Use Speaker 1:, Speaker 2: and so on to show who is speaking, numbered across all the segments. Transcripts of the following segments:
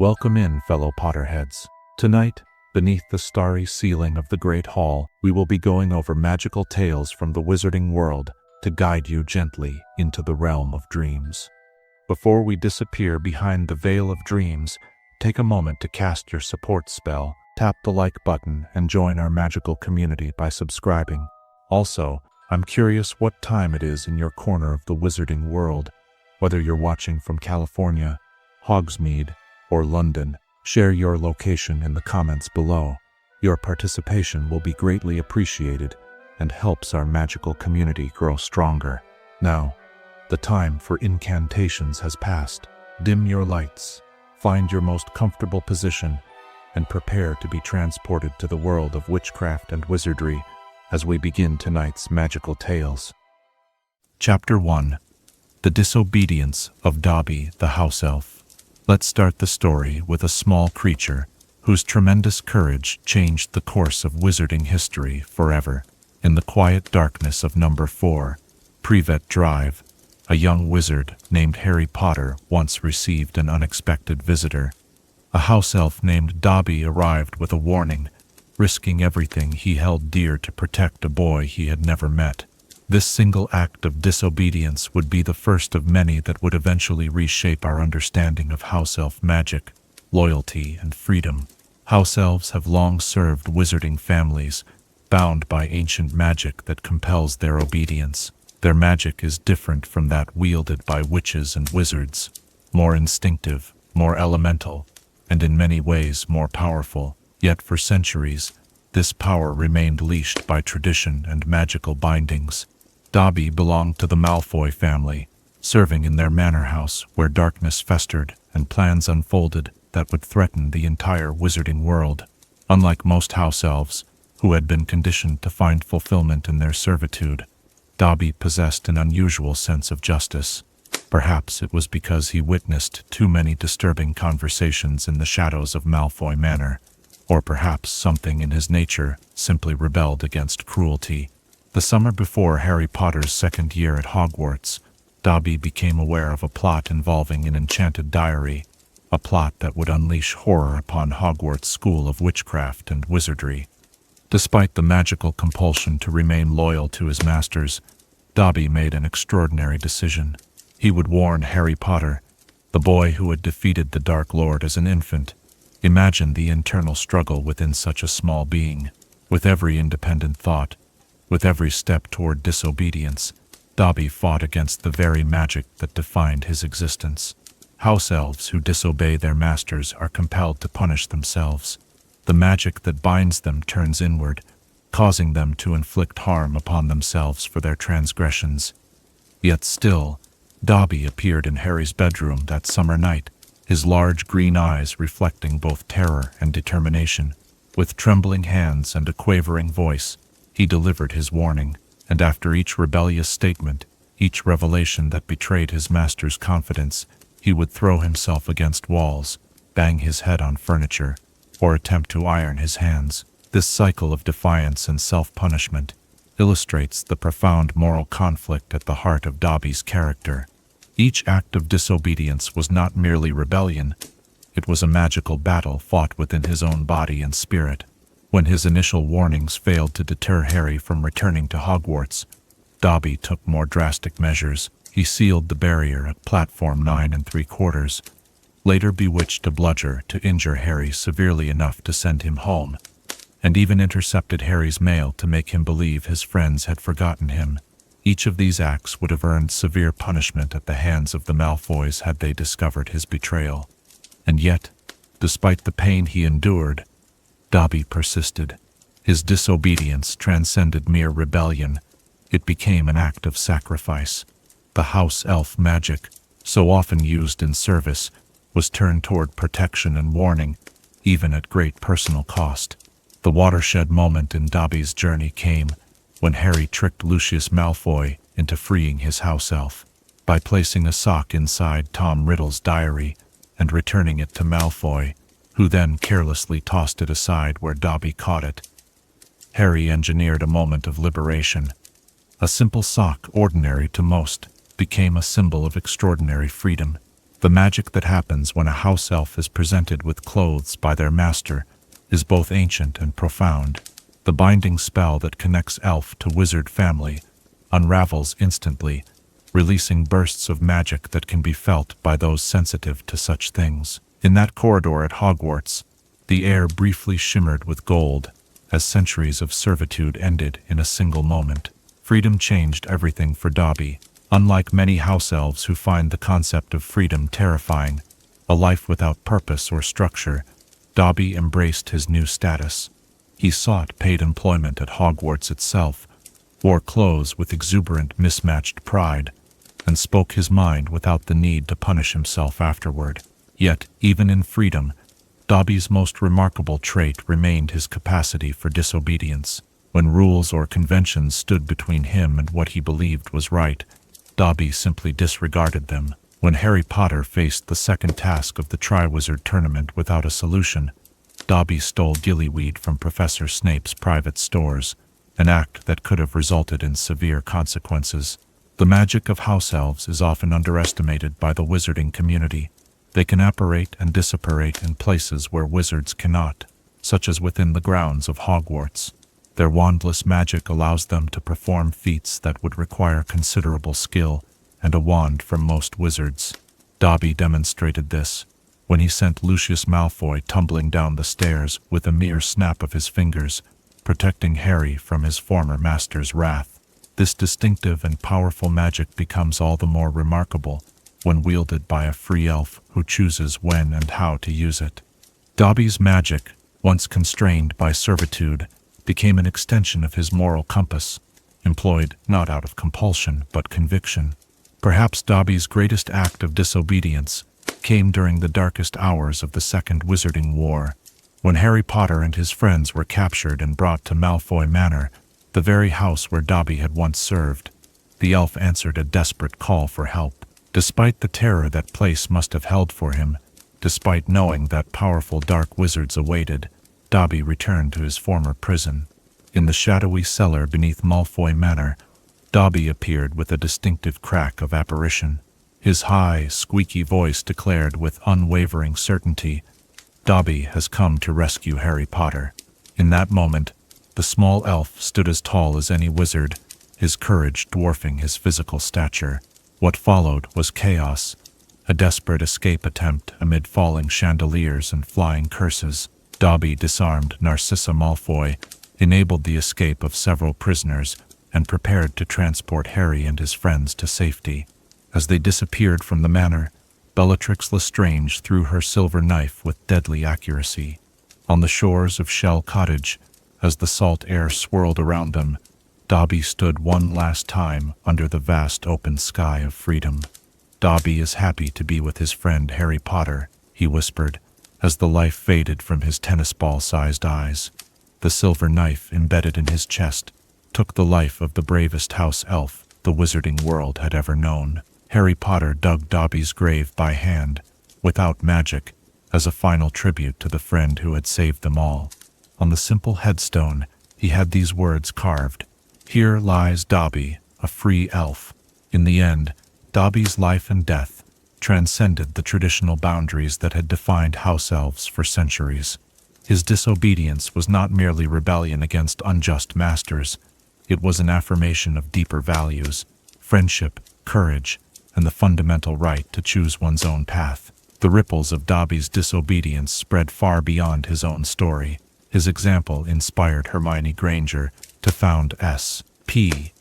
Speaker 1: Welcome in, fellow Potterheads. Tonight, beneath the starry ceiling of the Great Hall, we will be going over magical tales from the wizarding world to guide you gently into the realm of dreams. Before we disappear behind the veil of dreams, take a moment to cast your support spell, tap the like button, and join our magical community by subscribing. Also, I'm curious what time it is in your corner of the wizarding world. Whether you're watching from California, Hogsmeade, or London, share your location in the comments below. Your participation will be greatly appreciated and helps our magical community grow stronger. Now, the time for incantations has passed. Dim your lights, find your most comfortable position, and prepare to be transported to the world of witchcraft and wizardry as we begin tonight's magical tales. Chapter 1. The Disobedience of Dobby the House Elf. Let's start the story with a small creature whose tremendous courage changed the course of wizarding history forever. In the quiet darkness of Number 4, Privet Drive, a young wizard named Harry Potter once received an unexpected visitor. A house elf named Dobby arrived with a warning, risking everything he held dear to protect a boy he had never met. This single act of disobedience would be the first of many that would eventually reshape our understanding of house elf magic, loyalty, and freedom. House elves have long served wizarding families, bound by ancient magic that compels their obedience. Their magic is different from that wielded by witches and wizards, more instinctive, more elemental, and in many ways more powerful. Yet for centuries, this power remained leashed by tradition and magical bindings. Dobby belonged to the Malfoy family, serving in their manor house where darkness festered and plans unfolded that would threaten the entire wizarding world. Unlike most house elves, who had been conditioned to find fulfillment in their servitude, Dobby possessed an unusual sense of justice. Perhaps it was because he witnessed too many disturbing conversations in the shadows of Malfoy Manor, or perhaps something in his nature simply rebelled against cruelty. The summer before Harry Potter's second year at Hogwarts, Dobby became aware of a plot involving an enchanted diary, a plot that would unleash horror upon Hogwarts' School of Witchcraft and Wizardry. Despite the magical compulsion to remain loyal to his masters, Dobby made an extraordinary decision. He would warn Harry Potter, the boy who had defeated the Dark Lord as an infant. Imagine the internal struggle within such a small being. With every independent thought, with every step toward disobedience, Dobby fought against the very magic that defined his existence. House elves who disobey their masters are compelled to punish themselves. The magic that binds them turns inward, causing them to inflict harm upon themselves for their transgressions. Yet still, Dobby appeared in Harry's bedroom that summer night, his large green eyes reflecting both terror and determination. With trembling hands and a quavering voice, he delivered his warning, and after each rebellious statement, each revelation that betrayed his master's confidence, he would throw himself against walls, bang his head on furniture, or attempt to iron his hands. This cycle of defiance and self-punishment illustrates the profound moral conflict at the heart of Dobby's character. Each act of disobedience was not merely rebellion, it was a magical battle fought within his own body and spirit. When his initial warnings failed to deter Harry from returning to Hogwarts, Dobby took more drastic measures. He sealed the barrier at platform 9 3/4, later bewitched a bludger to injure Harry severely enough to send him home, and even intercepted Harry's mail to make him believe his friends had forgotten him. Each of these acts would have earned severe punishment at the hands of the Malfoys had they discovered his betrayal. And yet, despite the pain he endured, Dobby persisted. His disobedience transcended mere rebellion. It became an act of sacrifice. The house elf magic, so often used in service, was turned toward protection and warning, even at great personal cost. The watershed moment in Dobby's journey came when Harry tricked Lucius Malfoy into freeing his house elf. By placing a sock inside Tom Riddle's diary and returning it to Malfoy, who then carelessly tossed it aside where Dobby caught it, Harry engineered a moment of liberation. A simple sock, ordinary to most, became a symbol of extraordinary freedom. The magic that happens when a house elf is presented with clothes by their master is both ancient and profound. The binding spell that connects elf to wizard family unravels instantly, releasing bursts of magic that can be felt by those sensitive to such things. In that corridor at Hogwarts, the air briefly shimmered with gold as centuries of servitude ended in a single moment. Freedom changed everything for Dobby. Unlike many house elves who find the concept of freedom terrifying, a life without purpose or structure, Dobby embraced his new status. He sought paid employment at Hogwarts itself, wore clothes with exuberant mismatched pride, and spoke his mind without the need to punish himself afterward. Yet, even in freedom, Dobby's most remarkable trait remained his capacity for disobedience. When rules or conventions stood between him and what he believed was right, Dobby simply disregarded them. When Harry Potter faced the second task of the Triwizard Tournament without a solution, Dobby stole gillyweed from Professor Snape's private stores, an act that could have resulted in severe consequences. The magic of house elves is often underestimated by the wizarding community. They can apparate and disapparate in places where wizards cannot, such as within the grounds of Hogwarts. Their wandless magic allows them to perform feats that would require considerable skill and a wand from most wizards. Dobby demonstrated this when he sent Lucius Malfoy tumbling down the stairs with a mere snap of his fingers, protecting Harry from his former master's wrath. This distinctive and powerful magic becomes all the more remarkable when wielded by a free elf who chooses when and how to use it. Dobby's magic, once constrained by servitude, became an extension of his moral compass, employed not out of compulsion but conviction. Perhaps Dobby's greatest act of disobedience came during the darkest hours of the Second Wizarding War, when Harry Potter and his friends were captured and brought to Malfoy Manor, the very house where Dobby had once served. The elf answered a desperate call for help. Despite the terror that place must have held for him, despite knowing that powerful dark wizards awaited, Dobby returned to his former prison. In the shadowy cellar beneath Malfoy Manor, Dobby appeared with a distinctive crack of apparition. His high, squeaky voice declared with unwavering certainty, "Dobby has come to rescue Harry Potter." In that moment, the small elf stood as tall as any wizard, his courage dwarfing his physical stature. What followed was chaos, a desperate escape attempt amid falling chandeliers and flying curses. Dobby disarmed Narcissa Malfoy, enabled the escape of several prisoners, and prepared to transport Harry and his friends to safety. As they disappeared from the manor, Bellatrix Lestrange threw her silver knife with deadly accuracy. On the shores of Shell Cottage, as the salt air swirled around them, Dobby stood one last time under the vast open sky of freedom. "Dobby is happy to be with his friend Harry Potter," he whispered, as the life faded from his tennis ball-sized eyes. The silver knife embedded in his chest took the life of the bravest house elf the wizarding world had ever known. Harry Potter dug Dobby's grave by hand, without magic, as a final tribute to the friend who had saved them all. On the simple headstone, he had these words carved: "Here lies Dobby, a free elf." In the end, Dobby's life and death transcended the traditional boundaries that had defined house elves for centuries. His disobedience was not merely rebellion against unjust masters. It was an affirmation of deeper values, friendship, courage, and the fundamental right to choose one's own path. The ripples of Dobby's disobedience spread far beyond his own story. His example inspired Hermione Granger to found S.P.,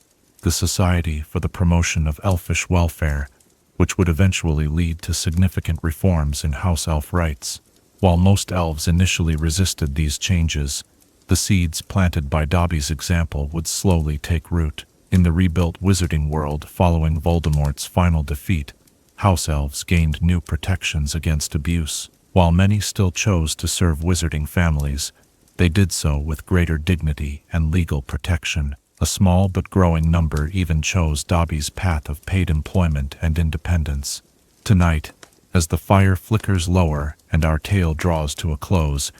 Speaker 1: the Society for the Promotion of Elfish Welfare, which would eventually lead to significant reforms in house elf rights. While most elves initially resisted these changes, the seeds planted by Dobby's example would slowly take root. In the rebuilt wizarding world following Voldemort's final defeat, house elves gained new protections against abuse. While many still chose to serve wizarding families, they did so with greater dignity and legal protection. A small but growing number even chose Dobby's path of paid employment and independence. Tonight, as the fire flickers lower and our tale draws to a close,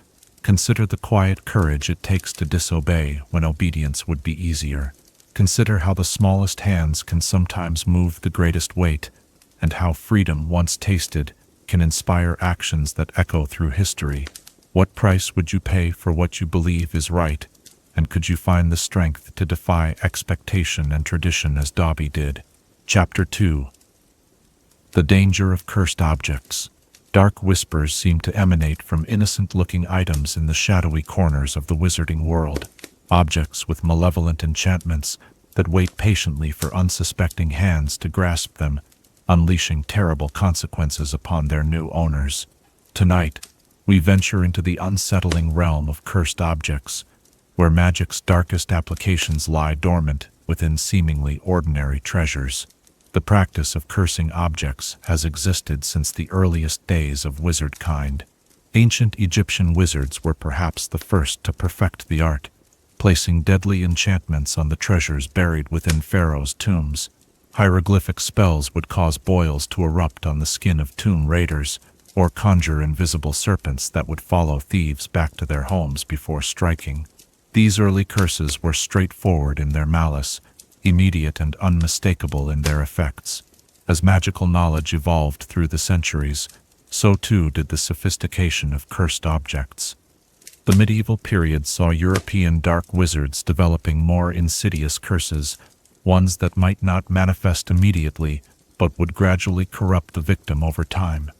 Speaker 1: consider the quiet courage it takes to disobey when obedience would be easier. Consider how the smallest hands can sometimes move the greatest weight, and how freedom once tasted can inspire actions that echo through history. What price would you pay for what you believe is right, and could you find the strength to defy expectation and tradition as Dobby did? Chapter 2. The Danger of Cursed Objects. Dark whispers seem to emanate from innocent-looking items in the shadowy corners of the wizarding world, objects with malevolent enchantments that wait patiently for unsuspecting hands to grasp them, unleashing terrible consequences upon their new owners. Tonight, we venture into the unsettling realm of cursed objects, where magic's darkest applications lie dormant within seemingly ordinary treasures. The practice of cursing objects has existed since the earliest days of wizardkind. Ancient Egyptian wizards were perhaps the first to perfect the art, placing deadly enchantments on the treasures buried within pharaohs' tombs. Hieroglyphic spells would cause boils to erupt on the skin of tomb raiders, or conjure invisible serpents that would follow thieves back to their homes before striking. These early curses were straightforward in their malice, immediate and unmistakable in their effects. As magical knowledge evolved through the centuries, so too did the sophistication of cursed objects. The medieval period saw European dark wizards developing more insidious curses, ones that might not manifest immediately, but would gradually corrupt the victim over time.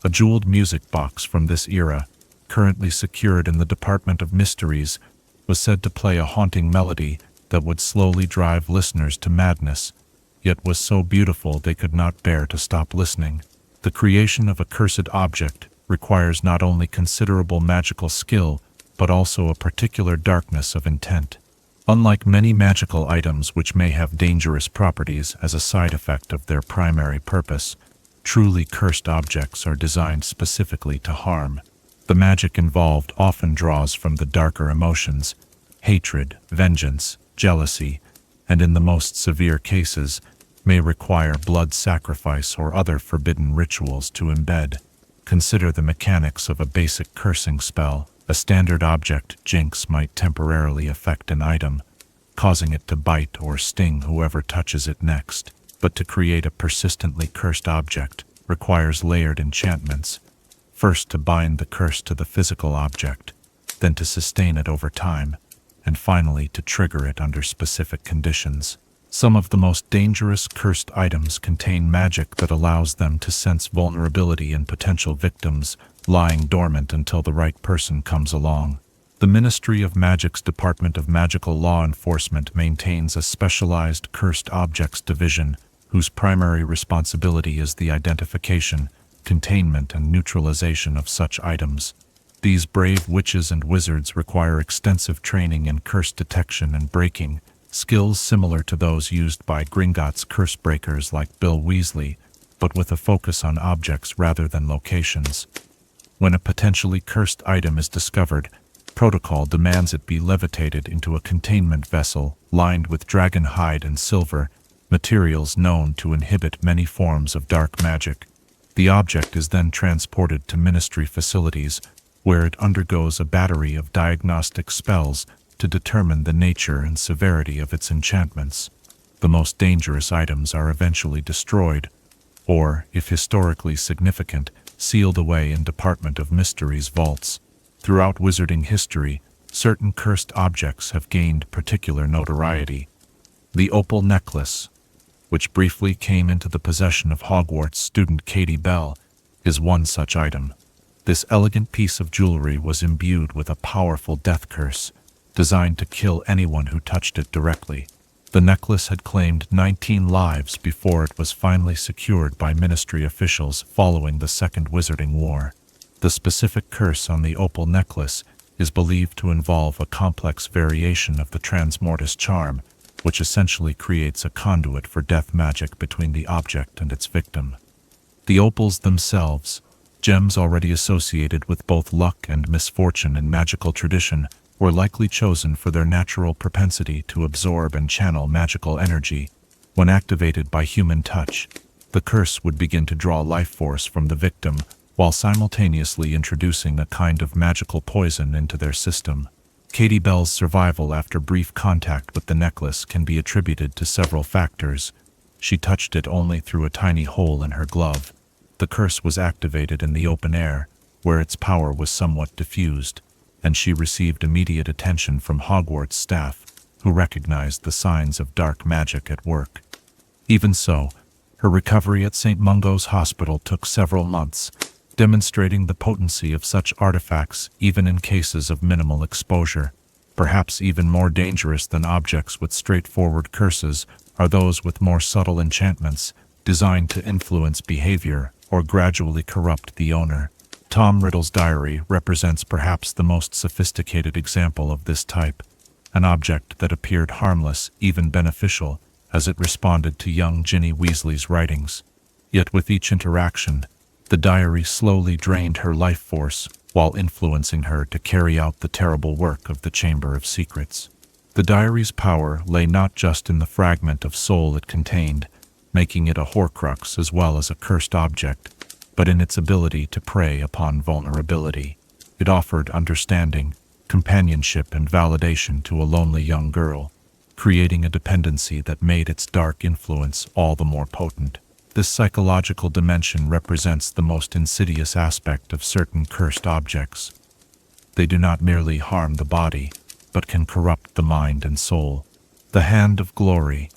Speaker 1: A jeweled music box from this era, currently secured in the Department of Mysteries, was said to play a haunting melody that would slowly drive listeners to madness, yet was so beautiful they could not bear to stop listening. The creation of a cursed object requires not only considerable magical skill, but also a particular darkness of intent. Unlike many magical items which may have dangerous properties as a side effect of their primary purpose, truly cursed objects are designed specifically to harm. The magic involved often draws from the darker emotions, hatred, vengeance, jealousy, and in the most severe cases, may require blood sacrifice or other forbidden rituals to embed. Consider the mechanics of a basic cursing spell. A standard object jinx might temporarily affect an item, causing it to bite or sting whoever touches it next. But to create a persistently cursed object requires layered enchantments, first to bind the curse to the physical object, then to sustain it over time, and finally to trigger it under specific conditions. Some of the most dangerous cursed items contain magic that allows them to sense vulnerability in potential victims, lying dormant until the right person comes along. The Ministry of Magic's Department of Magical Law Enforcement maintains a specialized cursed objects division, whose primary responsibility is the identification, containment, and neutralization of such items. These brave witches and wizards require extensive training in curse detection and breaking, skills similar to those used by Gringotts curse breakers like Bill Weasley, but with a focus on objects rather than locations. When a potentially cursed item is discovered, protocol demands it be levitated into a containment vessel lined with dragon hide and silver, materials known to inhibit many forms of dark magic. The object is then transported to Ministry facilities, where it undergoes a battery of diagnostic spells to determine the nature and severity of its enchantments. The most dangerous items are eventually destroyed, or, if historically significant, sealed away in Department of Mysteries vaults. Throughout wizarding history, certain cursed objects have gained particular notoriety. The opal necklace, which briefly came into the possession of Hogwarts student Katie Bell, is one such item. This elegant piece of jewelry was imbued with a powerful death curse, designed to kill anyone who touched it directly. The necklace had claimed 19 lives before it was finally secured by Ministry officials following the Second Wizarding War. The specific curse on the opal necklace is believed to involve a complex variation of the Transmortis charm, which essentially creates a conduit for death magic between the object and its victim. The opals themselves, gems already associated with both luck and misfortune in magical tradition, were likely chosen for their natural propensity to absorb and channel magical energy. When activated by human touch, the curse would begin to draw life force from the victim, while simultaneously introducing a kind of magical poison into their system. Katie Bell's survival after brief contact with the necklace can be attributed to several factors. she touched it only through a tiny hole in her glove. The curse was activated in the open air, where its power was somewhat diffused, and she received immediate attention from Hogwarts staff, who recognized the signs of dark magic at work. Even so, her recovery at St. Mungo's Hospital took several months, demonstrating the potency of such artifacts even in cases of minimal exposure. Perhaps even more dangerous than objects with straightforward curses are those with more subtle enchantments, designed to influence behavior or gradually corrupt the owner. Tom Riddle's diary represents perhaps the most sophisticated example of this type, an object that appeared harmless, even beneficial, as it responded to young Ginny Weasley's writings. Yet with each interaction, the diary slowly drained her life force while influencing her to carry out the terrible work of the Chamber of Secrets. The diary's power lay not just in the fragment of soul it contained, making it a Horcrux as well as a cursed object, but in its ability to prey upon vulnerability. It offered understanding, companionship, and validation to a lonely young girl, creating a dependency that made its dark influence all the more potent. This psychological dimension represents the most insidious aspect of certain cursed objects. They do not merely harm the body, but can corrupt the mind and soul. The Hand of Glory,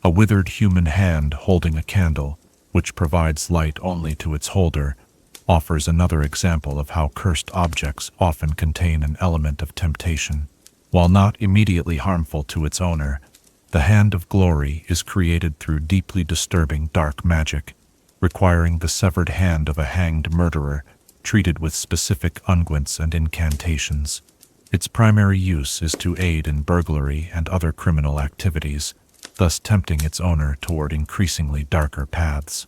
Speaker 1: a withered human hand holding a candle, which provides light only to its holder, offers another example of how cursed objects often contain an element of temptation. While not immediately harmful to its owner, the Hand of Glory is created through deeply disturbing dark magic, requiring the severed hand of a hanged murderer, treated with specific unguents and incantations. Its primary use is to aid in burglary and other criminal activities, thus tempting its owner toward increasingly darker paths.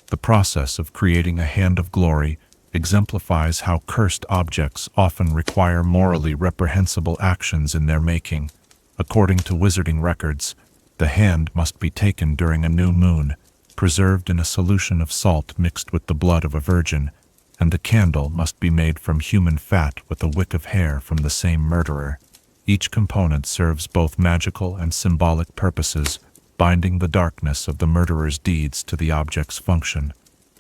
Speaker 1: The process of creating a Hand of Glory exemplifies how cursed objects often require morally reprehensible actions in their making. According to wizarding records, the hand must be taken during a new moon, preserved in a solution of salt mixed with the blood of a virgin, and the candle must be made from human fat with a wick of hair from the same murderer. Each component serves both magical and symbolic purposes, binding the darkness of the murderer's deeds to the object's function.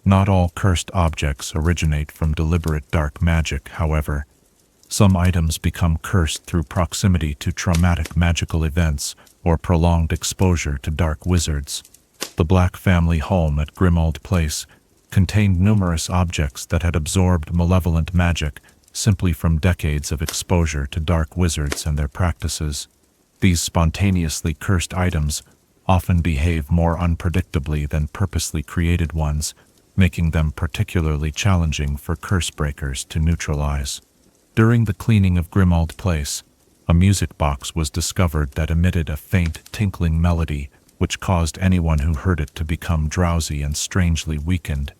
Speaker 1: Not all cursed objects originate from deliberate dark magic, however. Some items become cursed through proximity to traumatic magical events or prolonged exposure to dark wizards. The Black family home at Grimmauld Place contained numerous objects that had absorbed malevolent magic simply from decades of exposure to dark wizards and their practices. These spontaneously cursed items often behave more unpredictably than purposely created ones, making them particularly challenging for curse breakers to neutralize. During the cleaning of Grimmauld Place, a music box was discovered that emitted a faint, tinkling melody, which caused anyone who heard it to become drowsy and strangely weakened.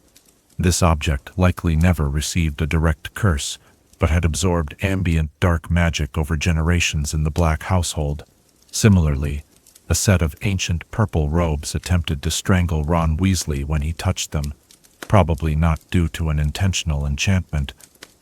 Speaker 1: This object likely never received a direct curse, but had absorbed ambient dark magic over generations in the Black household. Similarly, a set of ancient purple robes attempted to strangle Ron Weasley when he touched them, probably not due to an intentional enchantment,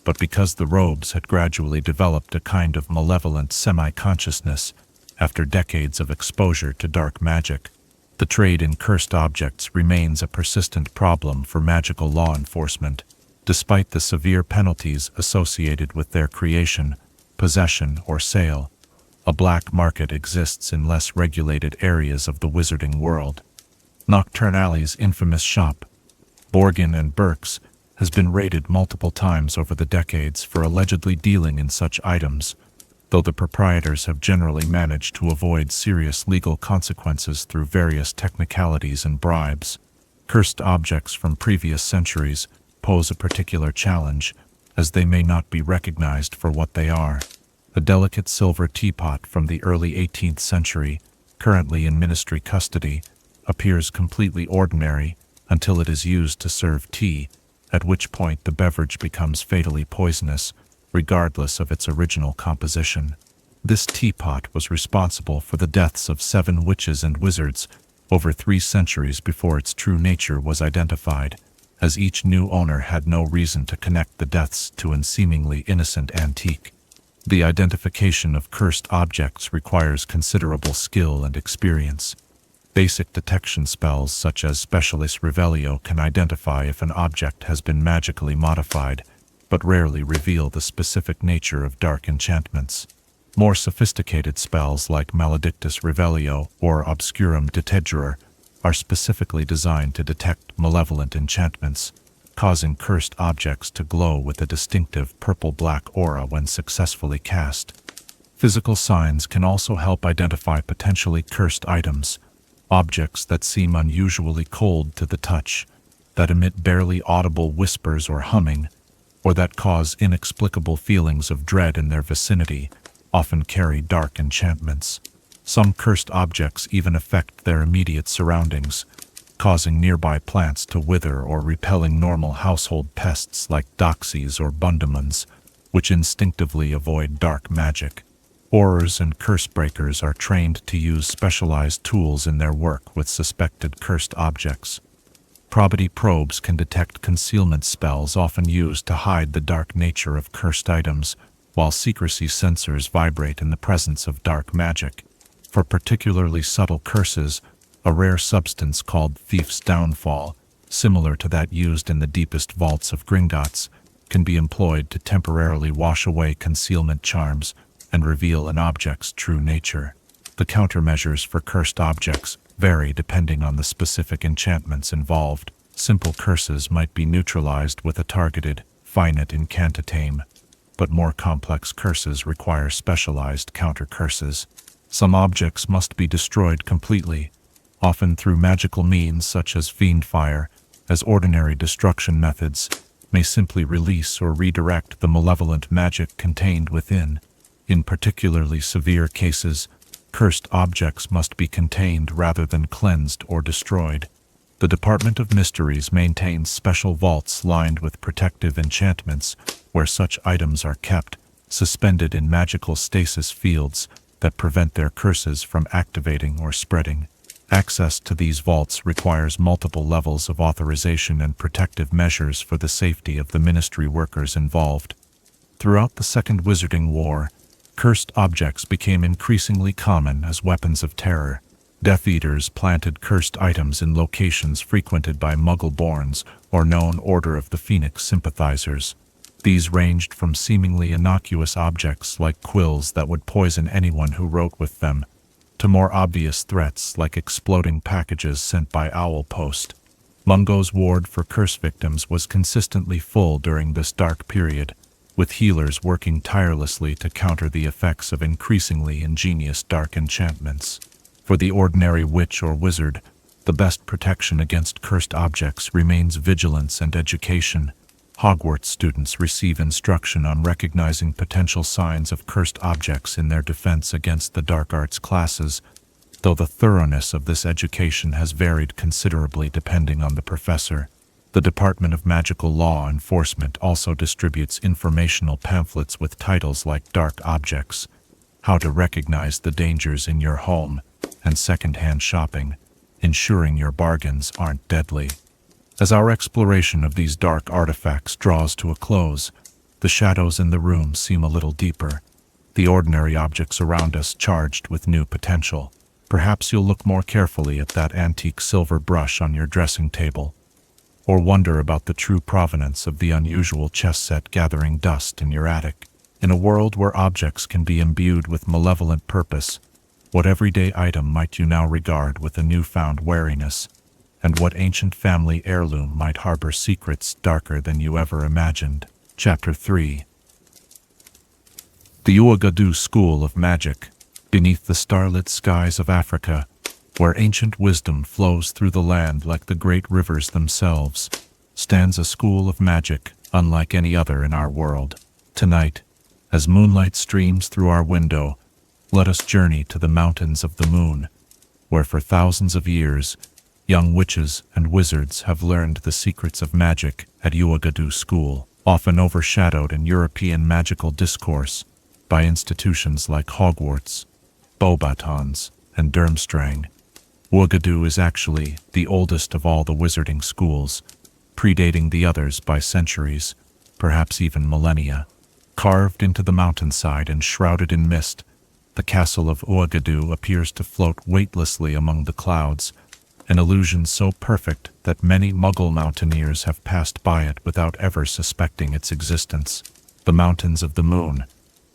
Speaker 1: but because the robes had gradually developed a kind of malevolent semi-consciousness after decades of exposure to dark magic. The trade in cursed objects remains a persistent problem for magical law enforcement, despite the severe penalties associated with their creation, possession, or sale. A black market exists in less regulated areas of the wizarding world. Knockturn Alley's infamous shop, Borgin and Burkes, has been raided multiple times over the decades for allegedly dealing in such items, though the proprietors have generally managed to avoid serious legal consequences through various technicalities and bribes. Cursed objects from previous centuries pose a particular challenge, as they may not be recognized for what they are. A delicate silver teapot from the early 18th century, currently in ministry custody, appears completely ordinary until it is used to serve tea, at which point the beverage becomes fatally poisonous, regardless of its original composition. This teapot was responsible for the deaths of 7 witches and wizards over 3 centuries before its true nature was identified, as each new owner had no reason to connect the deaths to an seemingly innocent antique. The identification of cursed objects requires considerable skill and experience. Basic detection spells such as Specialist Revelio can identify if an object has been magically modified, but rarely reveal the specific nature of dark enchantments. More sophisticated spells like Maledictus Revelio or Obscurum Detegere are specifically designed to detect malevolent enchantments, causing cursed objects to glow with a distinctive purple-black aura when successfully cast. Physical signs can also help identify potentially cursed items, objects that seem unusually cold to the touch, that emit barely audible whispers or humming, or that cause inexplicable feelings of dread in their vicinity, often carry dark enchantments. Some cursed objects even affect their immediate surroundings, causing nearby plants to wither or repelling normal household pests like doxies or bundamans, which instinctively avoid dark magic. Aurors and curse breakers are trained to use specialized tools in their work with suspected cursed objects. Probity probes can detect concealment spells often used to hide the dark nature of cursed items, while secrecy sensors vibrate in the presence of dark magic. For particularly subtle curses, a rare substance called Thief's Downfall, similar to that used in the deepest vaults of Gringotts, can be employed to temporarily wash away concealment charms and reveal an object's true nature. The countermeasures for cursed objects vary depending on the specific enchantments involved. Simple curses might be neutralized with a targeted, finite incantatame, but more complex curses require specialized counter-curses. Some objects must be destroyed completely, often through magical means such as fiendfire, as ordinary destruction methods may simply release or redirect the malevolent magic contained within. In particularly severe cases, cursed objects must be contained rather than cleansed or destroyed. The Department of Mysteries maintains special vaults lined with protective enchantments where such items are kept, suspended in magical stasis fields that prevent their curses from activating or spreading. Access to these vaults requires multiple levels of authorization and protective measures for the safety of the ministry workers involved. Throughout the Second Wizarding War, cursed objects became increasingly common as weapons of terror. Death Eaters planted cursed items in locations frequented by Muggle-borns or known Order of the Phoenix sympathizers. These ranged from seemingly innocuous objects like quills that would poison anyone who wrote with them, to more obvious threats like exploding packages sent by owl post. Mungo's ward for curse victims was consistently full during this dark period, with healers working tirelessly to counter the effects of increasingly ingenious dark enchantments. For the ordinary witch or wizard, the best protection against cursed objects remains vigilance and education. Hogwarts students receive instruction on recognizing potential signs of cursed objects in their defense against the dark arts classes, though the thoroughness of this education has varied considerably depending on the professor. The Department of Magical Law Enforcement also distributes informational pamphlets with titles like Dark Objects, How to Recognize the Dangers in Your Home, and Secondhand Shopping, ensuring your bargains aren't deadly. As our exploration of these dark artifacts draws to a close, the shadows in the room seem a little deeper, the ordinary objects around us charged with new potential. Perhaps you'll look more carefully at that antique silver brush on your dressing table, or wonder about the true provenance of the unusual chess set gathering dust in your attic. In a world where objects can be imbued with malevolent purpose, what everyday item might you now regard with a newfound wariness, and what ancient family heirloom might harbor secrets darker than you ever imagined? Chapter 3. The Uagadou School of Magic. Beneath the starlit skies of Africa, where ancient wisdom flows through the land like the great rivers themselves, stands a school of magic unlike any other in our world. Tonight, as moonlight streams through our window, let us journey to the mountains of the moon, where for thousands of years, young witches and wizards have learned the secrets of magic at Uagadou School, often overshadowed in European magical discourse by institutions like Hogwarts, Beauxbatons, and Durmstrang. Uagadou is actually the oldest of all the wizarding schools, predating the others by centuries, perhaps even millennia. Carved into the mountainside and shrouded in mist, The castle of Uagadou appears to float weightlessly among the clouds, an illusion so perfect that many Muggle mountaineers have passed by it without ever suspecting its existence. The Mountains of the Moon,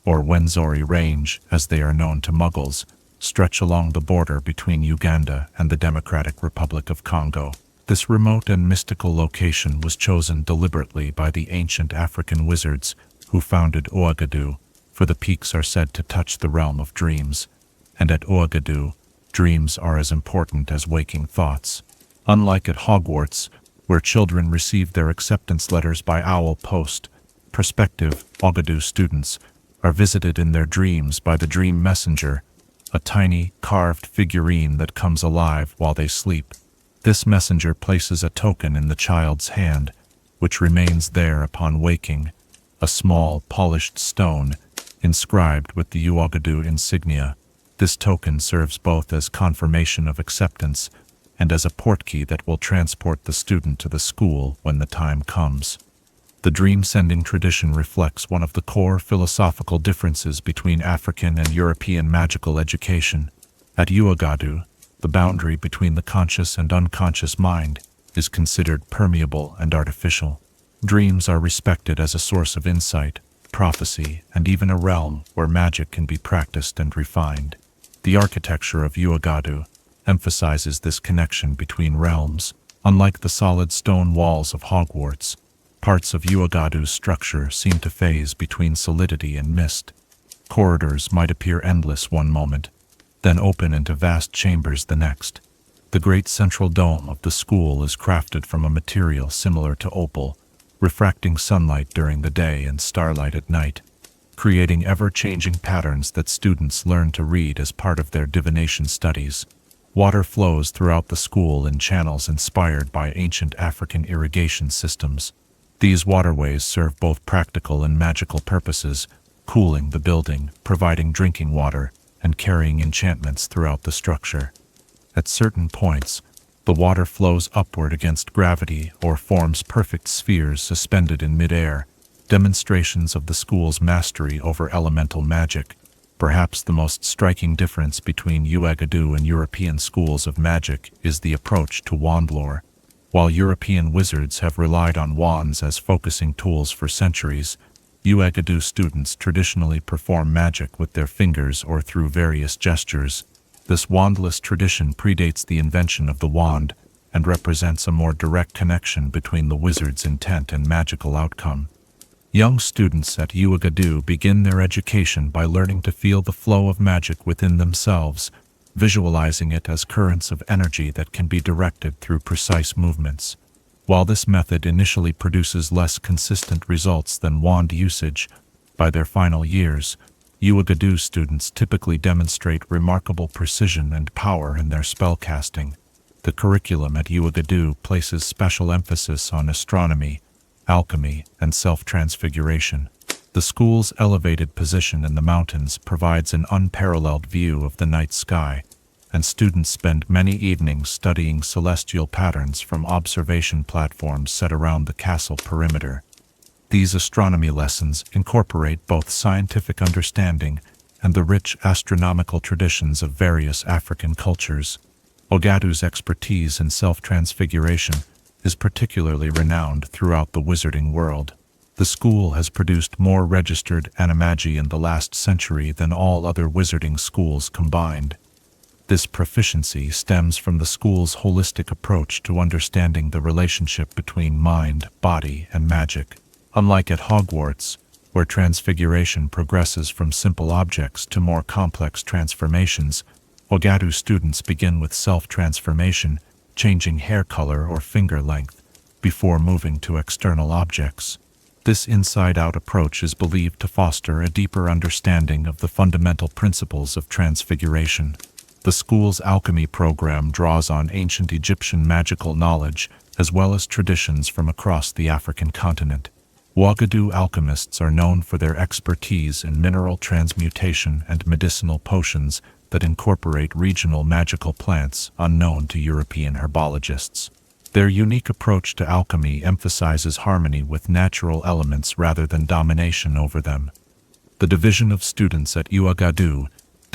Speaker 1: or Wenzori Range as they are known to Muggles, stretch along the border between Uganda and the Democratic Republic of Congo. This remote and mystical location was chosen deliberately by the ancient African wizards who founded Uagadou, for the peaks are said to touch the realm of dreams, and at Uagadou, dreams are as important as waking thoughts. Unlike at Hogwarts, where children receive their acceptance letters by owl post, prospective Uagadou students are visited in their dreams by the Dream Messenger, a tiny, carved figurine that comes alive while they sleep. This messenger places a token in the child's hand, which remains there upon waking, a small, polished stone, inscribed with the Uagadou insignia. This token serves both as confirmation of acceptance and as a portkey that will transport the student to the school when the time comes. The dream-sending tradition reflects one of the core philosophical differences between African and European magical education. At Uagadou, the boundary between the conscious and unconscious mind is considered permeable and artificial. Dreams are respected as a source of insight, prophecy, and even a realm where magic can be practiced and refined. The architecture of Uagadou emphasizes this connection between realms. Unlike the solid stone walls of Hogwarts, parts of Uagadou's structure seem to phase between solidity and mist. Corridors might appear endless one moment, then open into vast chambers the next. The great central dome of the school is crafted from a material similar to opal, refracting sunlight during the day and starlight at night, creating ever-changing patterns that students learn to read as part of their divination studies. Water flows throughout the school in channels inspired by ancient African irrigation systems. These waterways serve both practical and magical purposes, cooling the building, providing drinking water, and carrying enchantments throughout the structure. At certain points, the water flows upward against gravity or forms perfect spheres suspended in midair, demonstrations of the school's mastery over elemental magic. Perhaps the most striking difference between Uagadou and European schools of magic is the approach to wand lore. While European wizards have relied on wands as focusing tools for centuries, Uagadou students traditionally perform magic with their fingers or through various gestures. This wandless tradition predates the invention of the wand and represents a more direct connection between the wizard's intent and magical outcome. Young students at Uagadou begin their education by learning to feel the flow of magic within themselves, visualizing it as currents of energy that can be directed through precise movements. While this method initially produces less consistent results than wand usage, by their final years, Uagadou students typically demonstrate remarkable precision and power in their spellcasting. The curriculum at Uagadou places special emphasis on astronomy, alchemy, and self-transfiguration. The school's elevated position in the mountains provides an unparalleled view of the night sky, and students spend many evenings studying celestial patterns from observation platforms set around the castle perimeter. These astronomy lessons incorporate both scientific understanding and the rich astronomical traditions of various African cultures. Uagadou's expertise in self-transfiguration is particularly renowned throughout the wizarding world. The school has produced more registered animagi in the last century than all other wizarding schools combined. This proficiency stems from the school's holistic approach to understanding the relationship between mind, body, and magic. Unlike at Hogwarts, where transfiguration progresses from simple objects to more complex transformations, Uagadou students begin with self-transformation, changing hair color or finger length, before moving to external objects. This inside-out approach is believed to foster a deeper understanding of the fundamental principles of transfiguration. The school's alchemy program draws on ancient Egyptian magical knowledge, as well as traditions from across the African continent. Uagadou alchemists are known for their expertise in mineral transmutation and medicinal potions that incorporate regional magical plants unknown to European herbologists. Their unique approach to alchemy emphasizes harmony with natural elements rather than domination over them. The division of students at Uagadou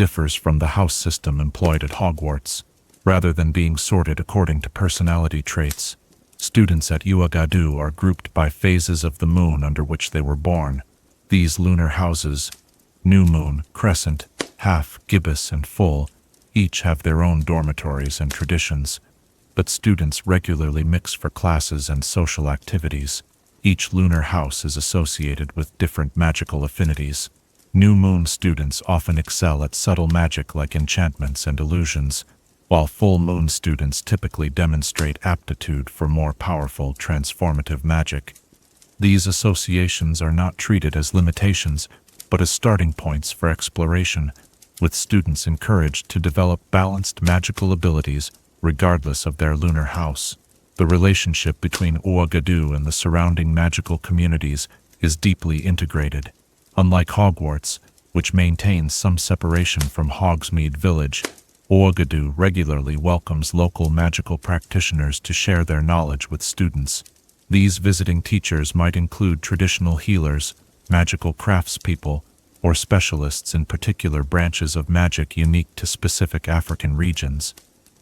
Speaker 1: differs from the house system employed at Hogwarts. Rather than being sorted according to personality traits, students at Uagadou are grouped by phases of the moon under which they were born. These lunar houses, new moon, crescent, half, gibbous, and full, each have their own dormitories and traditions, but students regularly mix for classes and social activities. Each lunar house is associated with different magical affinities. New moon students often excel at subtle magic like enchantments and illusions, while full moon students typically demonstrate aptitude for more powerful, transformative magic. These associations are not treated as limitations, but as starting points for exploration, with students encouraged to develop balanced magical abilities regardless of their lunar house. The relationship between Uagadou and the surrounding magical communities is deeply integrated. Unlike Hogwarts, which maintains some separation from Hogsmeade Village, Uagadou regularly welcomes local magical practitioners to share their knowledge with students. These visiting teachers might include traditional healers, magical craftspeople, or specialists in particular branches of magic unique to specific African regions.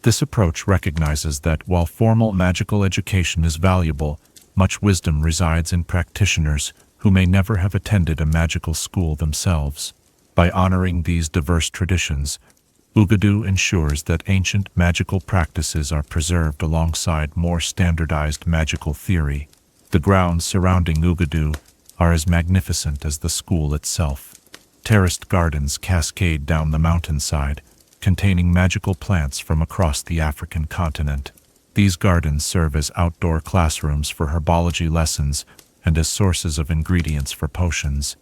Speaker 1: This approach recognizes that while formal magical education is valuable, much wisdom resides in practitioners who may never have attended a magical school themselves. By honoring these diverse traditions, Uagadou ensures that ancient magical practices are preserved alongside more standardized magical theory. The grounds surrounding Uagadou are as magnificent as the school itself. Terraced gardens cascade down the mountainside, containing magical plants from across the African continent. These gardens serve as outdoor classrooms for herbology lessons and as sources of ingredients for potions.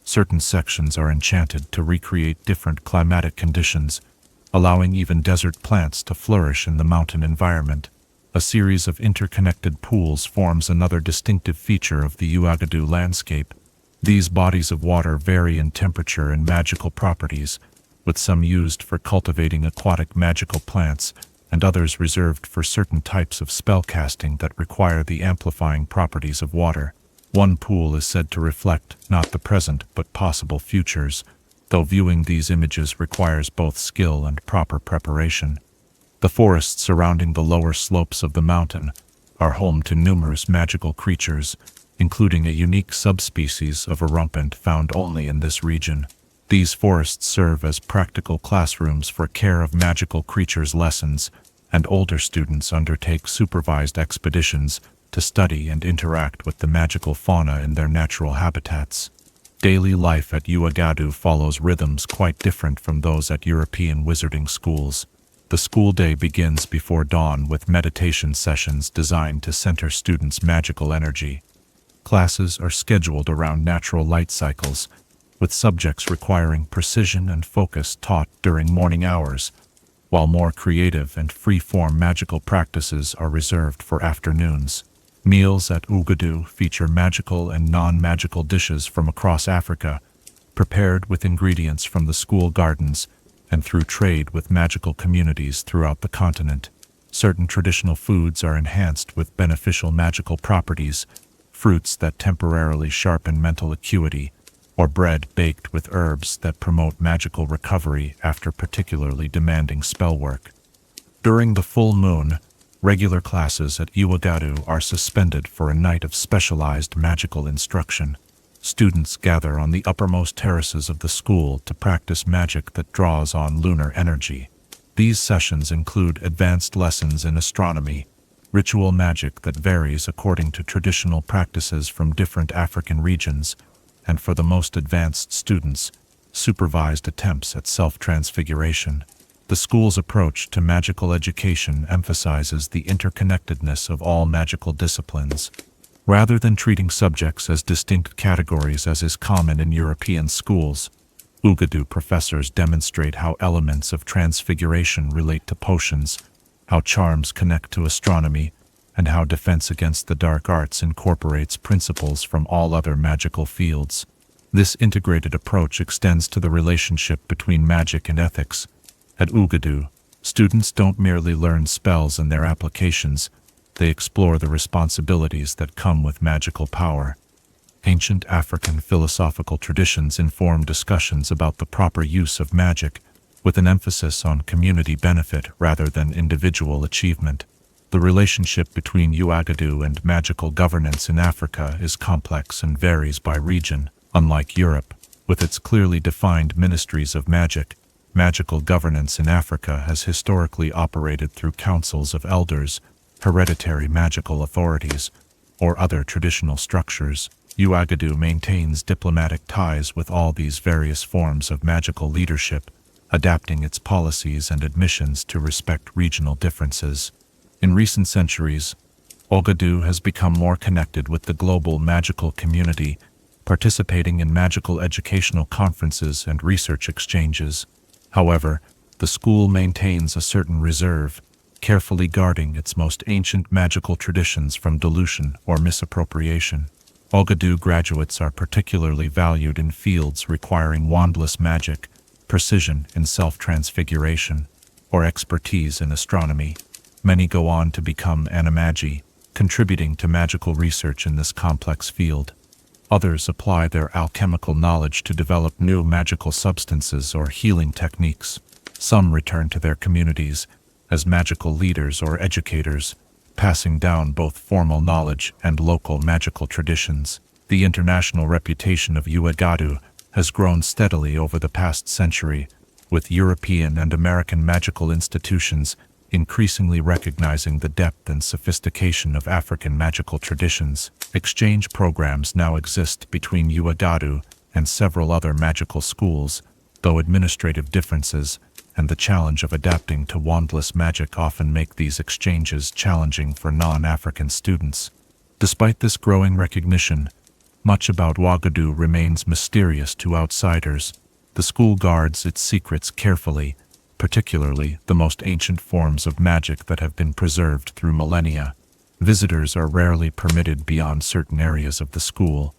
Speaker 1: Certain sections are enchanted to recreate different climatic conditions, allowing even desert plants to flourish in the mountain environment. A series of interconnected pools forms another distinctive feature of the Uagadou landscape. These bodies of water vary in temperature and magical properties, with some used for cultivating aquatic magical plants and others reserved for certain types of spellcasting that require the amplifying properties of water. One pool is said to reflect not the present but possible futures, though viewing these images requires both skill and proper preparation. The forests surrounding the lower slopes of the mountain are home to numerous magical creatures, including a unique subspecies of Erumpent found only in this region. These forests serve as practical classrooms for care of magical creatures lessons, and older students undertake supervised expeditions to study and interact with the magical fauna in their natural habitats. Daily life at Uagadou follows rhythms quite different from those at European wizarding schools. The school day begins before dawn with meditation sessions designed to center students' magical energy. Classes are scheduled around natural light cycles, with subjects requiring precision and focus taught during morning hours, while more creative and free-form magical practices are reserved for afternoons. Meals at Uagadou feature magical and non-magical dishes from across Africa, prepared with ingredients from the school gardens and through trade with magical communities throughout the continent. Certain traditional foods are enhanced with beneficial magical properties, fruits that temporarily sharpen mental acuity, or bread baked with herbs that promote magical recovery after particularly demanding spell work. During the full moon, regular classes at Uagadou are suspended for a night of specialized magical instruction. Students gather on the uppermost terraces of the school to practice magic that draws on lunar energy. These sessions include advanced lessons in astronomy, ritual magic that varies according to traditional practices from different African regions, and for the most advanced students, supervised attempts at self-transfiguration. The school's approach to magical education emphasizes the interconnectedness of all magical disciplines. Rather than treating subjects as distinct categories as is common in European schools, Uagadou professors demonstrate how elements of transfiguration relate to potions, how charms connect to astronomy, and how defense against the dark arts incorporates principles from all other magical fields. This integrated approach extends to the relationship between magic and ethics. At Uagadou, students don't merely learn spells and their applications, they explore the responsibilities that come with magical power. Ancient African philosophical traditions inform discussions about the proper use of magic, with an emphasis on community benefit rather than individual achievement. The relationship between Uagadou and magical governance in Africa is complex and varies by region. Unlike Europe, with its clearly defined ministries of magic, magical governance in Africa has historically operated through councils of elders, hereditary magical authorities, or other traditional structures. Uagadou maintains diplomatic ties with all these various forms of magical leadership, adapting its policies and admissions to respect regional differences. In recent centuries, Uagadou has become more connected with the global magical community, participating in magical educational conferences and research exchanges. However, the school maintains a certain reserve, carefully guarding its most ancient magical traditions from dilution or misappropriation. Uagadou graduates are particularly valued in fields requiring wandless magic, precision in self-transfiguration, or expertise in astronomy. Many go on to become animagi, contributing to magical research in this complex field. Others apply their alchemical knowledge to develop new magical substances or healing techniques. Some return to their communities as magical leaders or educators, passing down both formal knowledge and local magical traditions. The international reputation of Uagadou has grown steadily over the past century, with European and American magical institutions increasingly recognizing the depth and sophistication of African magical traditions. Exchange programs now exist between Uagadou and several other magical schools, though administrative differences and the challenge of adapting to wandless magic often make these exchanges challenging for non-African students. Despite this growing recognition, much about Uagadou remains mysterious to outsiders. The school guards its secrets carefully, particularly the most ancient forms of magic that have been preserved through millennia. Visitors are rarely permitted beyond certain areas of the school,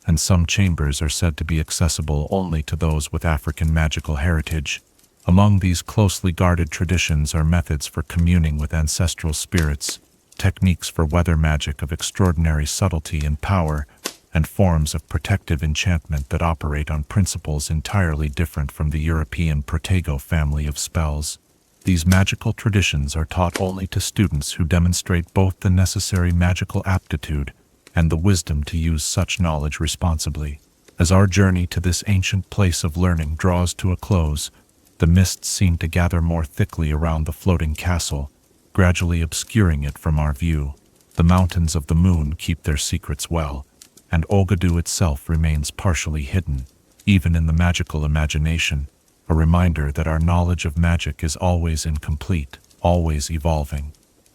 Speaker 1: and some chambers are said to be accessible only to those with African magical heritage. Among these closely guarded traditions are methods for communing with ancestral spirits, techniques for weather magic of extraordinary subtlety and power, and forms of protective enchantment that operate on principles entirely different from the European Protego family of spells. These magical traditions are taught only to students who demonstrate both the necessary magical aptitude and the wisdom to use such knowledge responsibly. As our journey to this ancient place of learning draws to a close, the mists seem to gather more thickly around the floating castle, gradually obscuring it from our view. The mountains of the moon keep their secrets well, and Uagadou itself remains partially hidden, even in the magical imagination, a reminder that our knowledge of magic is always incomplete, always evolving.